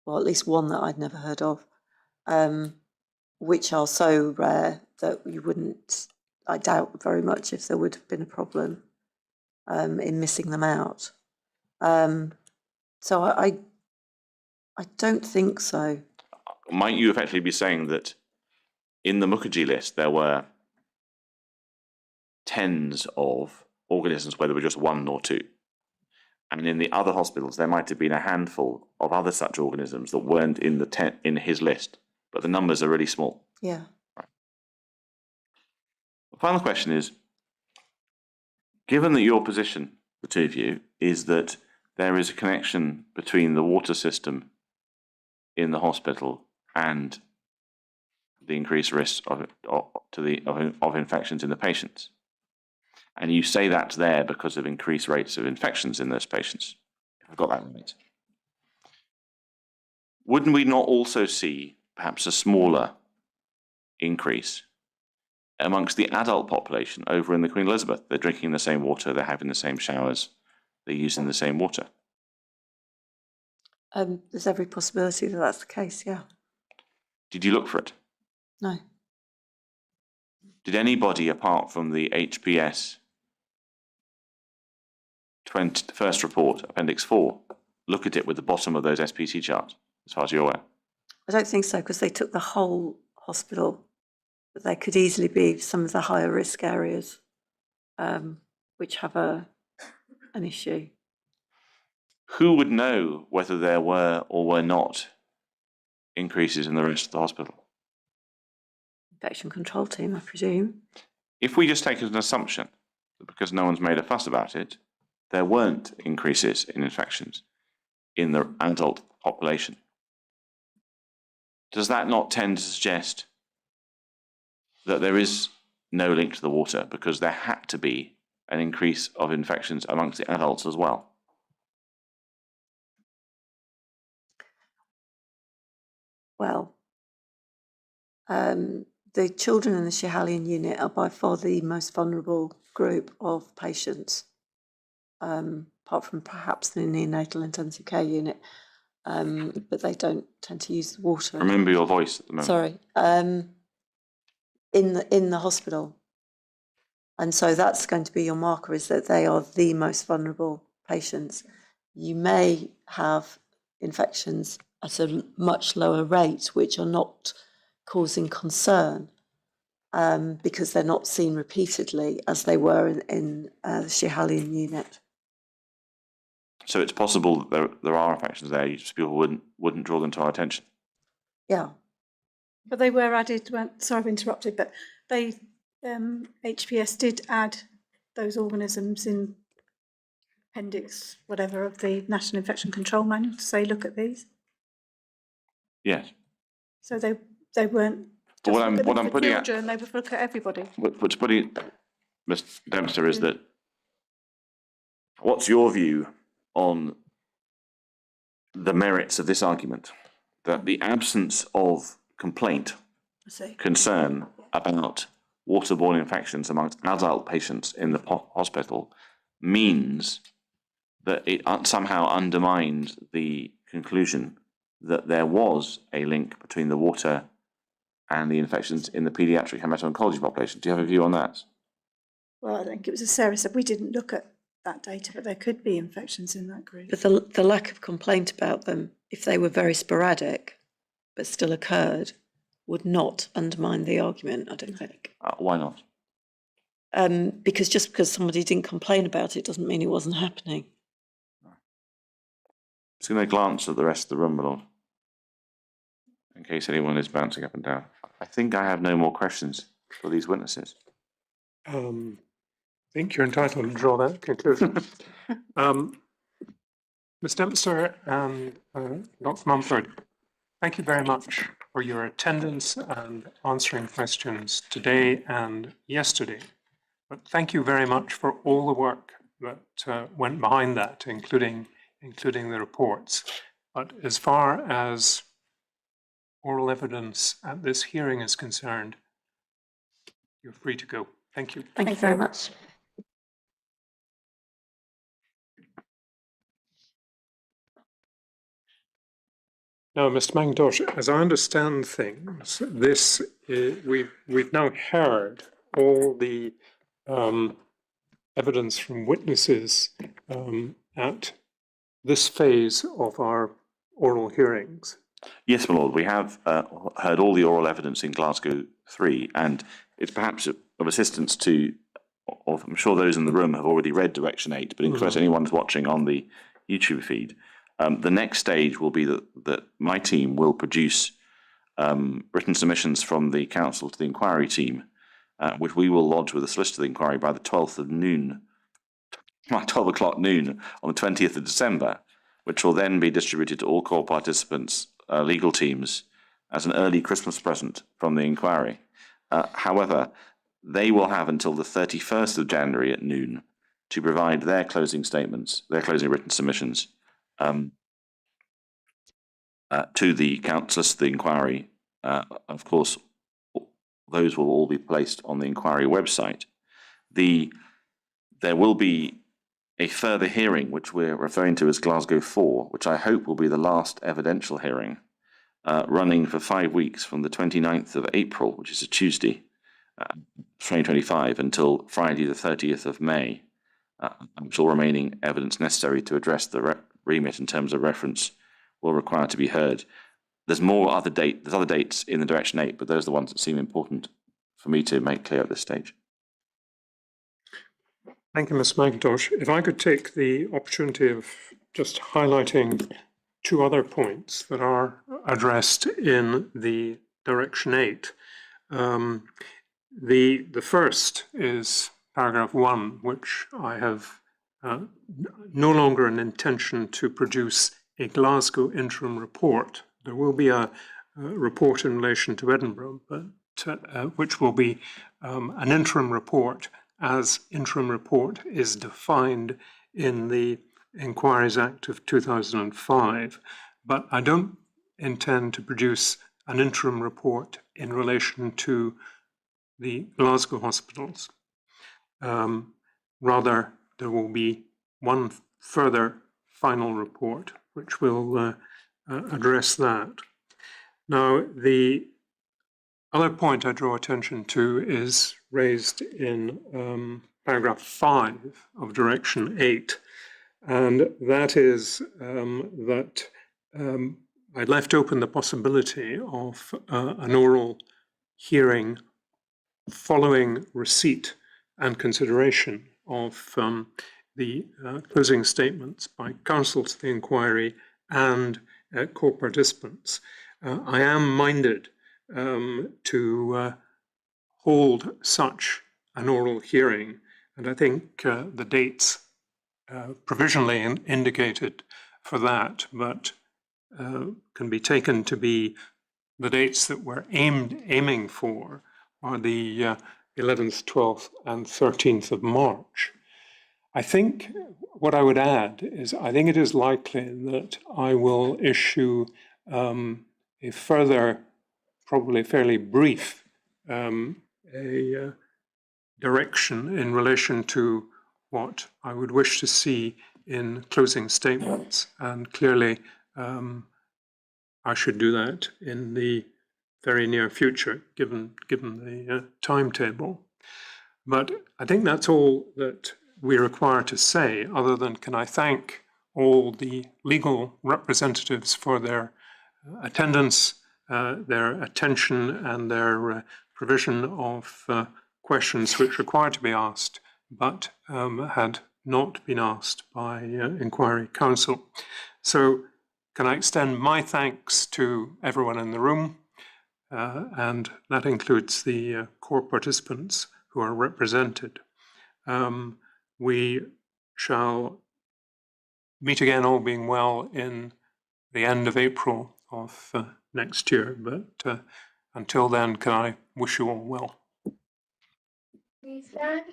well, at least one that I'd never heard of, which are so rare that you wouldn't, I doubt very much if there would have been a problem in missing them out. So I don't think so. Might you effectively be saying that in the Mukherjee list there were tens of organisms where there were just one or two, and in the other hospitals there might have been a handful of other such organisms that weren't in the in his list, but the numbers are really small? Yeah. Right. The final question is, given that your position, the two of you, is that there is a connection between the water system in the hospital and the increased risk of infections in the patients, and you say that's there because of increased rates of infections in those patients, if I've got that right, wouldn't we not also see perhaps a smaller increase amongst the adult population over in the Queen Elizabeth? They're drinking the same water, they're having the same showers, they're using the same water. There's every possibility that that's the case, yeah. Did you look for it? No. Did anybody, apart from the HPS first report, Appendix 4, look at it with the bottom of those SPC charts, as far as you're aware? I don't think so, because they took the whole hospital. But there could easily be some of the higher risk areas which have an issue. Who would know whether there were or were not increases in the rest of the hospital? Infection control team, I presume. If we just take it as an assumption that because no one's made a fuss about it, there weren't increases in infections in the adult population, does that not tend to suggest that there is no link to the water because there had to be an increase of infections amongst the adults as well? Well, the children in the Schiehallion unit are by far the most vulnerable group of patients, apart from perhaps the neonatal intensive care unit, but they don't tend to use the water. Remember your voice at the moment. Sorry, in the hospital, and so that's going to be your marker, is that they are the most vulnerable patients. You may have infections at a much lower rate, which are not causing concern because they're not seen repeatedly as they were in the Schiehallion unit. So it's possible that there are infections there, just people wouldn't draw them to our attention. Yeah. But they were added, sorry I've interrupted, but they, HPS did add those organisms in appendix whatever of the National Infection Control Manual to say, look at these. Yes. So they weren't But just what I'm for putting children, they were for look at everybody. what's putting, Mr. Dempster, is that what's your view on the merits of this argument that the absence of complaint, concern about waterborne infections amongst adult patients in the hospital means that it somehow undermines the conclusion that there was a link between the water and the infections in the paediatric hemato-oncology population? Do you have a view on that? Well, I think it was as Sarah said, we didn't look at that data, but there could be infections in that group. But the lack of complaint about them, if they were very sporadic but still occurred, would not undermine the argument, I don't think. Why not? because just because somebody didn't complain about it doesn't mean it wasn't happening. Just going to glance at the rest of the room, my lord, in case anyone is bouncing up and down. I think I have no more questions for these witnesses. I think you're entitled to draw that conclusion. Ms. Dempster and Dr. Mumford, thank you very much for your attendance and answering questions today and yesterday. But thank you very much for all the work that went behind that, including the reports. But as far as oral evidence at this hearing is concerned, you're free to go. Thank you. Thank you very much. Now, Mr. McIntosh, as I understand things, we've now heard all the evidence from witnesses at this phase of our oral hearings. Yes, my lord, we have heard all the oral evidence in Glasgow 3, and it's perhaps of assistance to, or I'm sure those in the room have already read Direction 8, but in case anyone's watching on the YouTube feed, the next stage will be that my team will produce written submissions from the council to the inquiry team, which we will lodge with the solicitor of the inquiry by the 12th of noon, 12 o'clock noon on the 20th of December, which will then be distributed to all court participants, legal teams, as an early Christmas present from the inquiry. However, they will have until the 31st of January at noon to provide their closing statements, their closing written submissions to the counsellors of the inquiry. Of course, those will all be placed on the inquiry website. There will be a further hearing, which we're referring to as Glasgow 4, which I hope will be the last evidential hearing, running for 5 weeks from the 29th of April, which is a Tuesday, 2025, until Friday the 30th of May, which all remaining evidence necessary to address the remit in terms of reference will require to be heard. There's other dates in the Direction 8, but those are the ones that seem important for me to make clear at this stage. Thank you, Ms. McIntosh. If I could take the opportunity of just highlighting two other points that are addressed in the Direction 8. The first is paragraph 1, which I have no longer an intention to produce a Glasgow interim report. There will be a report in relation to Edinburgh, but which will be an interim report as interim report is defined in the Inquiries Act of 2005. But I don't intend to produce an interim report in relation to the Glasgow hospitals. Rather, there will be one further final report which will address that. Now, the other point I draw attention to is raised in paragraph 5 of Direction 8, and that is that I left open the possibility of an oral hearing following receipt and consideration of the closing statements by counsel to the inquiry and court participants. I am minded to hold such an oral hearing, and I think the dates provisionally indicated for that, but can be taken to be the dates that we're aiming for are the 11th, 12th, and 13th of March. I think what I would add is I think it is likely that I will issue a further, probably fairly brief, direction in relation to what I would wish to see in closing statements. And clearly, I should do that in the very near future, given the timetable. But I think that's all that we require to say, other than can I thank all the legal representatives for their attendance, their attention, and their provision of questions which required to be asked, but had not been asked by Inquiry Council. So can I extend my thanks to everyone in the room, and that includes the core participants who are represented. We shall meet again, all being well, in the end of April of next year. But until then, can I wish you all well? Please stand.